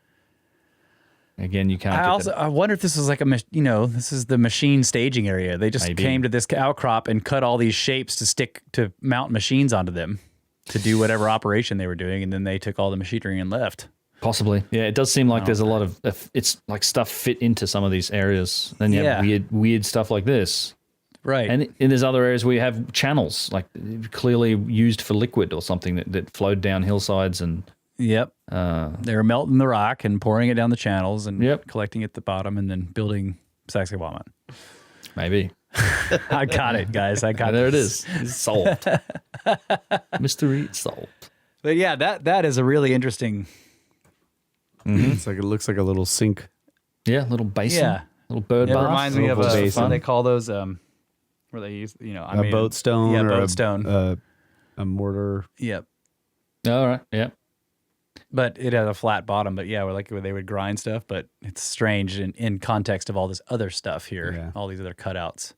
again, you can't. I wonder if this is like this is the machine staging area. They just came to this outcrop and cut all these shapes to mount machines onto them to do whatever operation they were doing, and then they took all the machinery and left. Possibly. Yeah, it does seem like there's a lot of, it's like stuff fit into some of these areas. Then you have weird stuff like this. Right. And there's other areas where you have channels, like clearly used for liquid or something that flowed down hillsides and... Yep. They were melting the rock and pouring it down the channels and collecting it at the bottom and then building Sacsayhuaman. Maybe. I got it, guys. I got it. There it is. It's solved. Mystery solved. But yeah, that is a really interesting... Mm-hmm. It looks like a little sink. Yeah, little basin. Little bird bath. It reminds me of basin. They call those where they use a boat stone. Yeah, or boat stone. A mortar. Yep. All right. Yeah. But it had a flat bottom. But where they would grind stuff. But it's strange in context of all this other stuff here. All these other cutouts.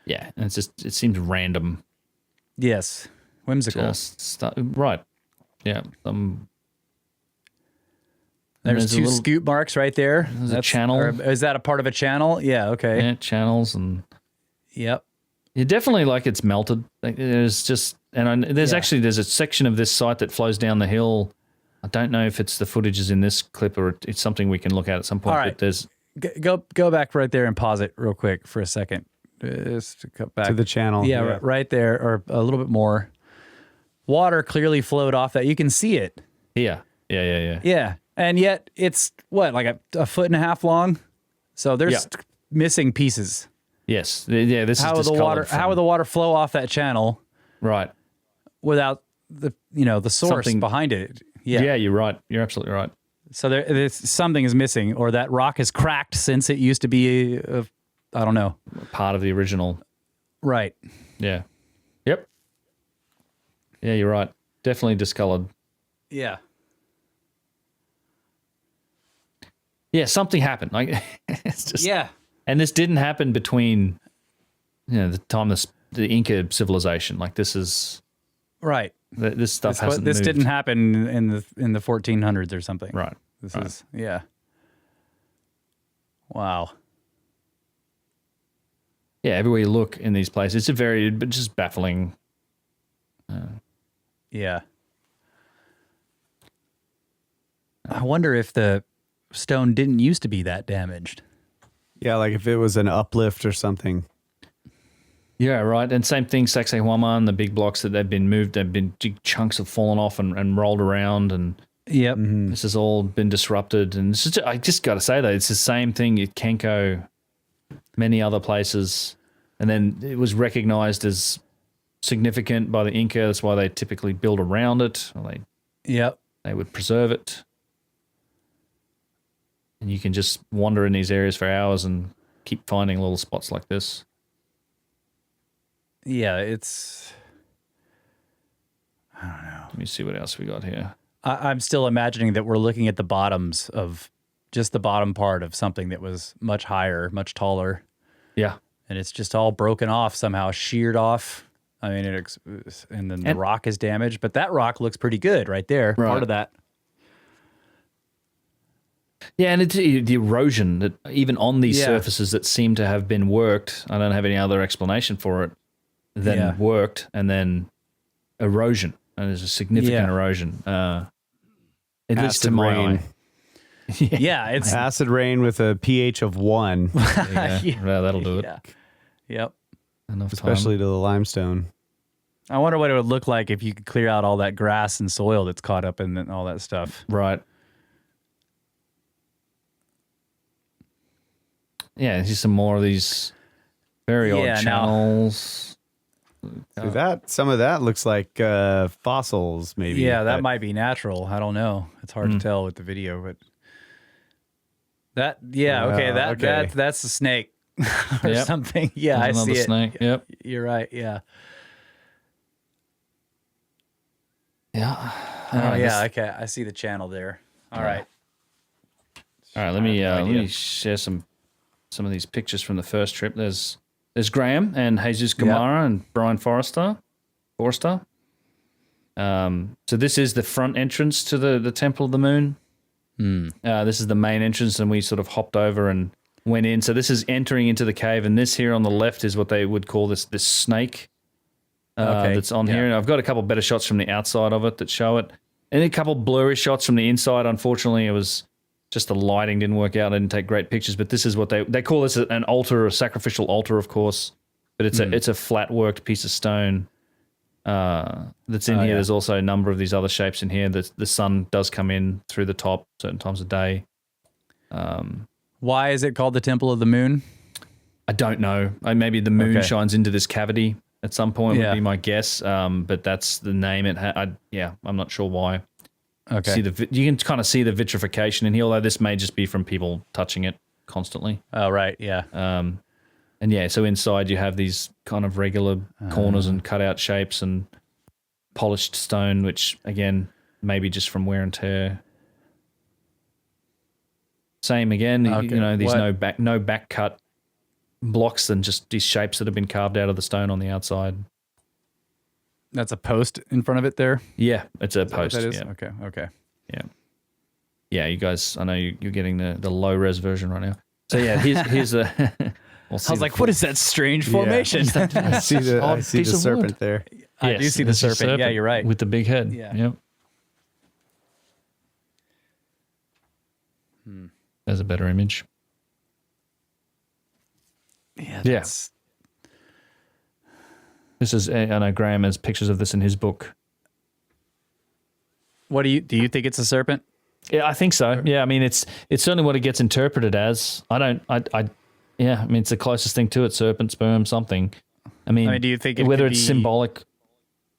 Yeah, and it seems random. Yes, whimsical. Right. Yeah. There's two scoop marks right there. There's a channel. Is that a part of a channel? Yeah, okay. Yeah, channels and... Yep. It definitely it's melted. There's just... And there's a section of this site that flows down the hill. I don't know if it's the footage is in this clip or it's something we can look at some point. All right. But there's... Go back right there and pause it real quick for a second. Just to cut back. To the channel. Yeah, right there, or a little bit more. Water clearly flowed off that. You can see it. Yeah. Yeah. And yet it's like a foot and a half long? So there's missing pieces. Yes. Yeah, this how is the water how would the water flow off that channel? Right. Without the the source behind it. Yeah. Yeah, you're right. You're absolutely right. So there's something is missing, or that rock is cracked since it used to be I don't know. Part of the original. Right. Yeah. Yep. Yeah, you're right. Definitely discolored. Yeah. Yeah, something happened. It's just yeah, and this didn't happen between, the time the Inca civilization. This is right. This stuff hasn't. This moved. didn't happen in the 1400s or something. Right. This is Wow. Yeah, everywhere you look in these places, it's just baffling. Yeah. I wonder if the stone didn't used to be that damaged. Yeah, like if it was an uplift or something. Yeah, right. And same thing, Sacsayhuaman, the big blocks that they've been moved, big chunks have fallen off and rolled around. And Yep. This has all been disrupted, and I just got to say that it's the same thing at Kenko, many other places, and then it was recognized as significant by the Inca. That's why they typically build around it. Or they would preserve it, and you can just wander in these areas for hours and keep finding little spots like this. Yeah, it's. I don't know. Let me see what else we got here. I'm still imagining that we're looking at the bottoms of just the bottom part of something that was much higher, much taller. Yeah. And it's just all broken off somehow, sheared off. I mean, and then the rock is damaged, but that rock looks pretty good right there. Right. Part of that. Yeah, and it's the erosion that even on these surfaces that seem to have been worked, I don't have any other explanation for it, then worked, and then erosion. And there's a significant erosion. At least to my eye. Yeah, it's acid rain with a pH of 1. Yeah, that'll do it. Yeah. Yep. Enough Especially time. to the limestone. I wonder what it would look like if you could clear out all that grass and soil that's caught up in all that stuff. Right. Yeah, there's just some more of these very odd channels. See that? Some of that looks like fossils, maybe. Yeah, that might be natural. I don't know. It's hard to tell with the video, but that, that's a snake or something. Yeah, There's I see another it. snake. Yep. You're right. Yeah. Yeah. Oh, yeah. Okay. I see the channel there. All right. All right. Let me share some of these pictures from the first trip. There's Graham and Jesus Gamara and Brian Forrester. So this is the front entrance to the Temple of the Moon. This is the main entrance, and we sort of hopped over and went in. So this is entering into the cave, and this here on the left is what they would call this snake that's on here. And I've got a couple better shots from the outside of it that show it, and a couple blurry shots from the inside. Unfortunately, it was just the lighting didn't work out. I didn't take great pictures, but this is what they call this an altar, a sacrificial altar, of course. But it's a flat worked piece of stone that's in here. There's also a number of these other shapes in here. The sun does come in through the top certain times of day. Why is it called the Temple of the Moon? I don't know. Maybe the moon shines into this cavity at some point would be my guess. But that's the name it had. I'm not sure why. Okay. You can kind of see the vitrification in here, although this may just be from people touching it constantly. Oh, right. Yeah. And so inside you have these kind of regular corners and cutout shapes and polished stone, which again, maybe just from wear and tear. Same again, these no back cut blocks and just these shapes that have been carved out of the stone on the outside. That's a post in front of it there? Yeah, it's a post. That is? Yeah. Okay. Yeah. Yeah, you guys, I know you're getting the low res version right now. So yeah, here's a. I was like, what is that strange formation? I see the serpent there. I do see the serpent. Yeah, you're right. With the big head. Yeah. Yep. There's a better image. Yeah. This is, I know Graham has pictures of this in his book. What do you think it's a serpent? Yeah, I think so. Yeah, I mean, it's certainly what it gets interpreted as. Yeah, I mean, it's the closest thing to it, serpent, sperm, something. I mean, do you think whether it's symbolic?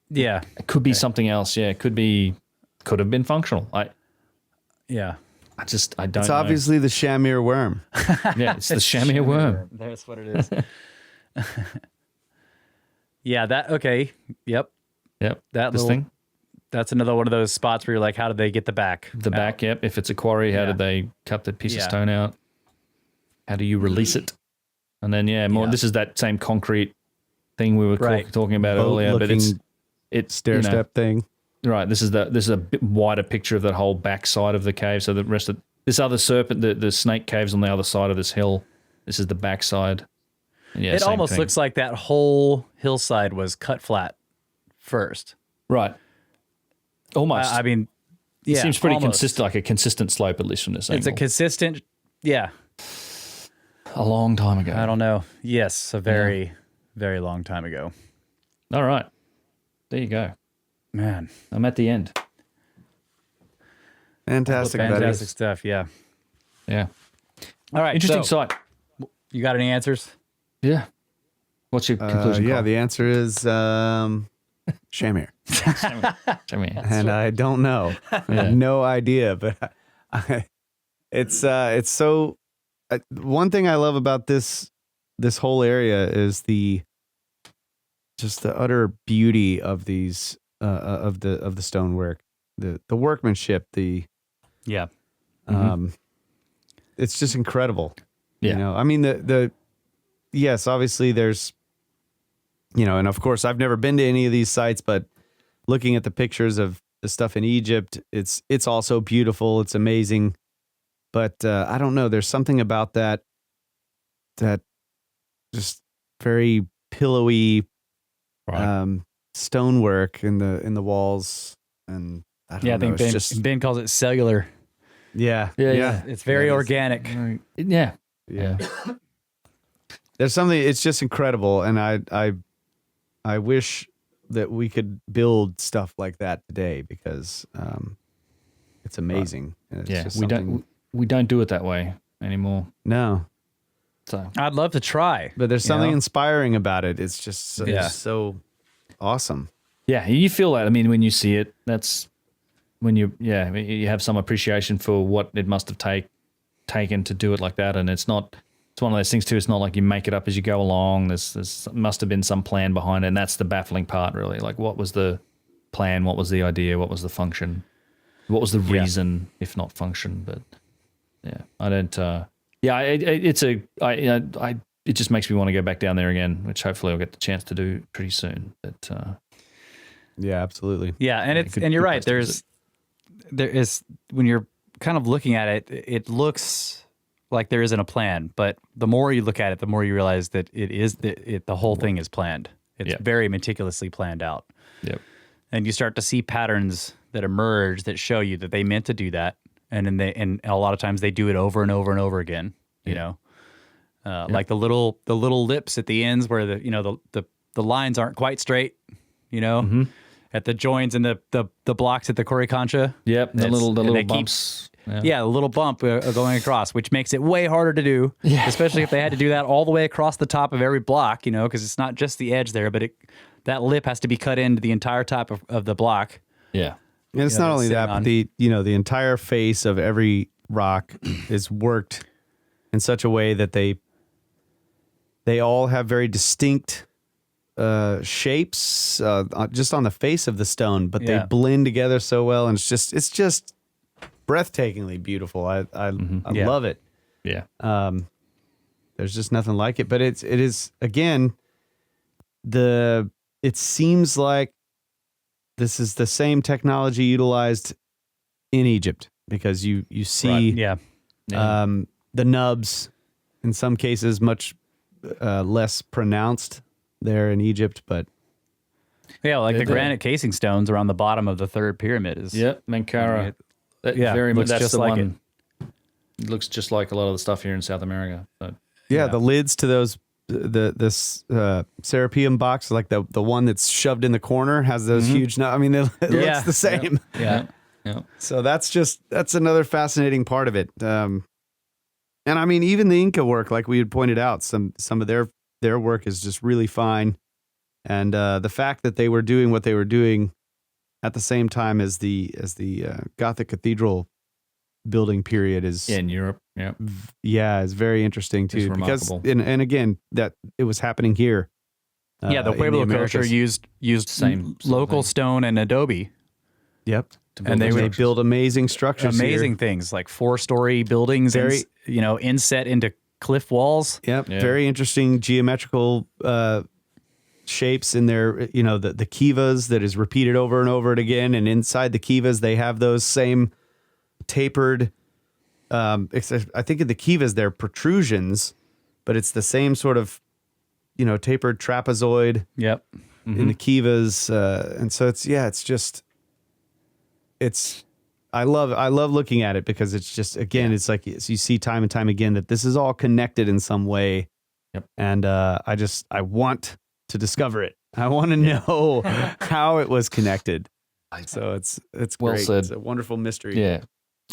Yeah. It could be something else. Yeah, it could have been functional. I don't It's know. obviously the Shamir worm. Yeah, it's the Shamir worm. That's what it is. Yeah, okay. Yep. That thing. That's another one of those spots where you're like, how did they get the back? The back, yep. If it's a quarry, how did they cut the piece of stone out? How do you release it? And then, this is that same concrete thing we were talking about earlier, but it's stair step thing. Right. This is a bit wider picture of that whole back side of the cave. So the rest of this other serpent, the snake cave's on the other side of this hill. This is the back side. Yeah, it almost looks like that whole hillside was cut flat first. Right. Almost. I mean, it seems pretty consistent, like a consistent slope, at least from this angle. It's a consistent, a long time ago. I don't know. Yes, a very, very long time ago. All right. There you go. Man. I'm at the end. Fantastic, Fantastic stuff. Yeah. Yeah. All right. Interesting so, site. You got any answers? Yeah. What's your conclusion? Yeah, Carl? the answer is Shamir. Show me. And I don't know. I have no idea, but it's so. One thing I love about this whole area is the utter beauty of these of the stonework, the workmanship, Yeah. it's just incredible. Yeah. You know, I mean yes, obviously there's, you know, and of course I've never been to any of these sites, but looking at the pictures of the stuff in Egypt, it's also beautiful. It's amazing. But I don't know. There's something about that just very pillowy stonework in the walls, and I don't know. I think Ben calls it cellular. Yeah. It's very organic. Yeah. There's something. It's just incredible, and I wish that we could build stuff like that today because it's amazing. It's just we don't do it that way anymore. No. So I'd love to try. But there's something inspiring about it. It's just so awesome. yeah, you feel that. I mean, when you see it, that's when you have some appreciation for what it must have taken to do it like that. And it's one of those things too. It's not like you make it up as you go along. There's must have been some plan behind it, and that's the baffling part, really. Like, what was the plan? What was the idea? What was the function? What was the reason, if not function? But yeah, I don't. It just makes me want to go back down there again, which hopefully I'll get the chance to do pretty soon. But Yeah, absolutely. Yeah, and you're right. There is when you're kind of looking at it, it looks like there isn't a plan, but the more you look at it, the more you realize that the whole thing is planned. It's very meticulously planned out. Yep. And you start to see patterns that emerge that show you that they meant to do that, and a lot of times they do it over and over and over again. You know, like the little lips at the ends where the lines aren't quite straight. You know, at the joins and the blocks at the Coricancha. Yep, the little bumps. Yeah, a little bump going across, which makes it way harder to do, especially if they had to do that all the way across the top of every block, you know, because it's not just the edge there, but that lip has to be cut into the entire top of the block. Yeah. And it's not only that, but the entire face of every rock is worked in such a way that they all have very distinct shapes just on the face of the stone, but they blend together so well, and it's just breathtakingly beautiful. I love it. Yeah. There's just nothing like it. But it is again it seems like this is the same technology utilized in Egypt, because you see the nubs in some cases much less pronounced there in Egypt, but like the granite casing stones around the bottom of the third pyramid is Mankara. Very much. That's the one. It looks just like a lot of the stuff here in South America. So. The lids to those this Serapeum box, like the one that's shoved in the corner, has those huge. I mean, it looks the same. Yeah. So that's another fascinating part of it. And I mean, even the Inca work, like we had pointed out, some of their work is just really fine, and the fact that they were doing what they were doing at the same time as the Gothic cathedral building period is in Europe. Is very interesting too, because and again that it was happening here. The Pueblo culture used same local stone and adobe. Yep. And they build amazing structures, things like 4-story buildings, inset into cliff walls. Yep. Yeah. Very interesting geometrical shapes in their, the kivas that is repeated over and over again. And inside the kivas, they have those same tapered, I think in the kivas, they're protrusions, but it's the same sort of, tapered trapezoid. Yep. In the kivas. And so I love looking at it, because it's just, again, it's like you see time and time again that this is all connected in some way. Yep. And I want to discover it. I want to know how it was connected. So it's well great. said. It's a wonderful mystery. Yeah.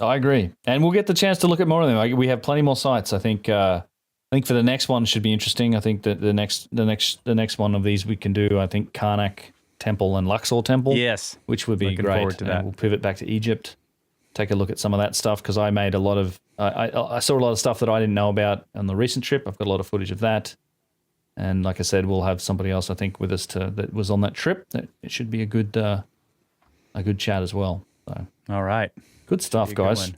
I agree, and we'll get the chance to look at more of them. We have plenty more sites. I think for the next one should be interesting. I think that the next one of these we can do. I think Karnak Temple and Luxor Temple. Yes, which would be looking great. forward to that. We'll pivot back to Egypt. Take a look at some of that stuff because I made a lot of. I saw a lot of stuff that I didn't know about on the recent trip. I've got a lot of footage of that, and like I said, we'll have somebody else I think with us that was on that trip. It should be a good chat as well. So all right, good stuff, guys.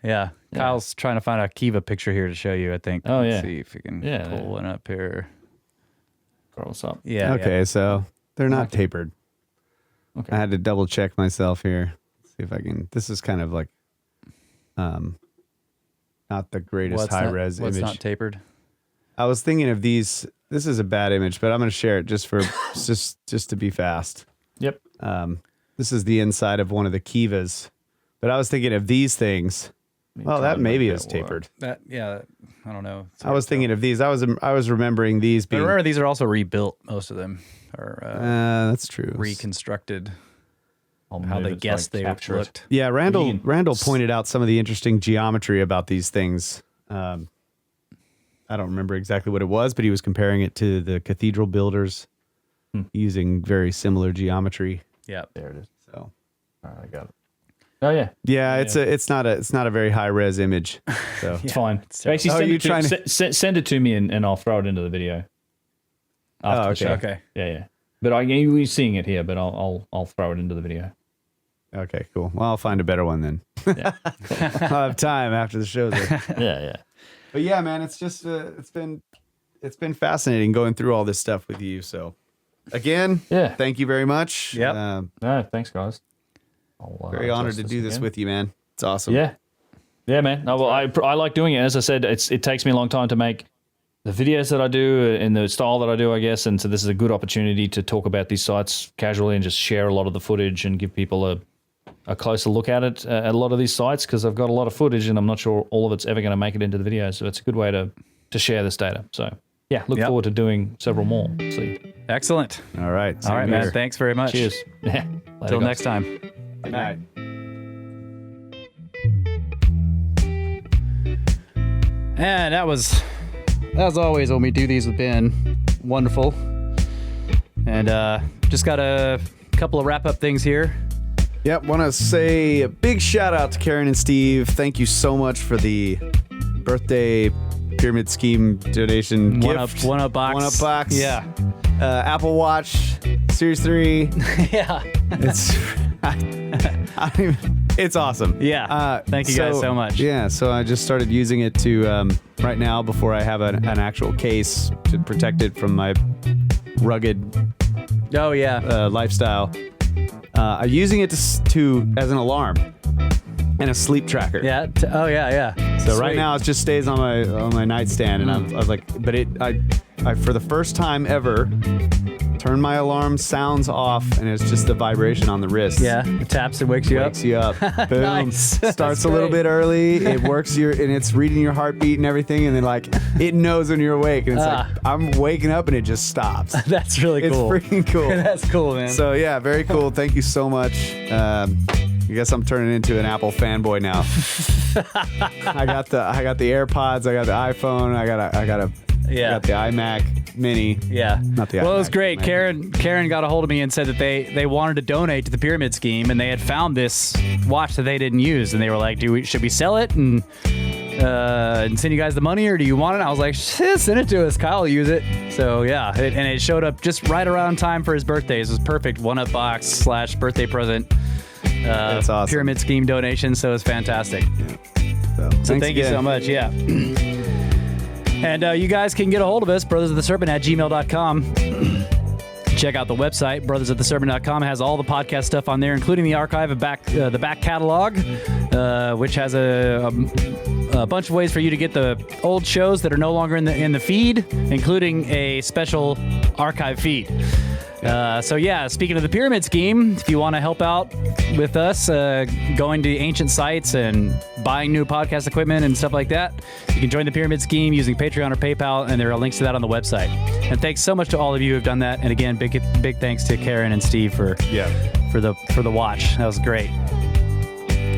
Yeah, Kyle's trying to find a Kiva picture here to show you. I think. Oh, Let's see if we can pull one up here. Throw us up. Yeah. Okay, so they're not tapered. Okay. I had to double check myself here. See if I can. This is kind of like, not the greatest high res image. What's not tapered? I was thinking of these. This is a bad image, but I'm going to share it just for just to be fast. Yep. This is the inside of one of the Kivas, but I was thinking of these things. Well, that maybe is tapered. I don't know. I was thinking of these. I was remembering these But being. remember, these are also rebuilt. Most of them are That's true. reconstructed. How they guessed they looked. Yeah, Randall pointed out some of the interesting geometry about these things. I don't remember exactly what it was, but he was comparing it to the cathedral builders using very similar geometry. Yeah, there it is. So, I got it. Oh yeah, yeah. It's not a very high res image. So it's fine. Actually, send it to me and I'll throw it into the video. Oh, okay. Okay. Yeah. But we're seeing it here, but I'll throw it into the video. Okay, cool. Well, I'll find a better one then. Yeah. I'll have time after the show's over. Yeah. But yeah, man, it's just it's been fascinating going through all this stuff with you. So again, thank you very much. Yeah. No, thanks, guys. Very honored to do this with you, man. It's awesome. Yeah, man. No, well, I like doing it. As I said, it takes me a long time to make the videos that I do in the style that I do, I guess. And so this is a good opportunity to talk about these sites casually and just share a lot of the footage and give people a closer look at it at a lot of these sites because I've got a lot of footage and I'm not sure all of it's ever going to make it into the video. So it's a good way to share this data. So yeah, look forward to doing several more. See. Excellent. All right. All right, man. Thanks very much. Cheers. Yeah. Until next time. Good night. And that was, as always, when we do these with Ben, wonderful. And just got a couple of wrap-up things here. Yep, want to say a big shout out to Karen and Steve. Thank you so much for the birthday pyramid scheme donation gift. One up box. Yeah. Apple Watch Series 3. Yeah. It's awesome. Yeah. Thank you guys so much. Yeah, so I just started using it to right now before I have an actual case to protect it from my rugged lifestyle. I'm using it to as an alarm and a sleep tracker. Yeah. So Sweet. Right now it just stays on my nightstand, and I was like, but I for the first time ever turn my alarm sounds off, and it's just the vibration on the wrist. Yeah, it taps and wakes you up. Boom. Nice. Starts a little bit early. It works and it's reading your heartbeat and everything, and then like it knows when you're awake, and it's like I'm waking up and it just stops. That's really cool. It's freaking cool. That's cool, man. So yeah, very cool. Thank you so much. I guess I'm turning into an Apple fanboy now. I got the AirPods. I got the iPhone. I got the iMac Mini. Yeah. Not the Well, iMac, it was great. Mac. Karen got a hold of me and said that they wanted to donate to the pyramid scheme, and they had found this watch that they didn't use, and they were like, should we sell it and send you guys the money, or do you want it? I was like, send it to us. Kyle will use it. So yeah, and it showed up just right around time for his birthday. It was perfect. One-up box / birthday present. That's awesome. Pyramid scheme donation. So it was fantastic. Yeah. So thank you so much. Yeah. And you guys can get a hold of us, brothersoftheserpent@gmail.com. Check out the website, brothersoftheserpent.com. It has all the podcast stuff on there, including the archive of the back catalog, which has a bunch of ways for you to get the old shows that are no longer in the feed, including a special archive feed. So yeah, speaking of the pyramid scheme, if you want to help out with us going to ancient sites and buying new podcast equipment and stuff like that, you can join the pyramid scheme using Patreon or PayPal, and there are links to that on the website. And thanks so much to all of you who have done that. And again, big thanks to Karen and Steve for the watch. That was great.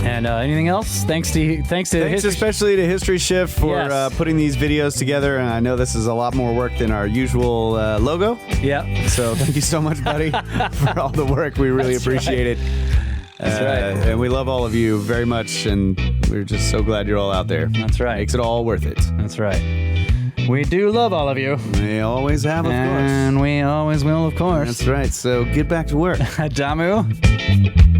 And anything else? Thanks especially to History Shift for putting these videos together. And I know this is a lot more work than our usual logo. Yeah. So thank you so much, buddy, for all the work. We really appreciate it. That's right. And we love all of you very much. And we're just so glad you're all out there. That's right. Makes it all worth it. That's right. We do love all of you. We always have, of course. And we always will, of course. That's right. So get back to work. Damu.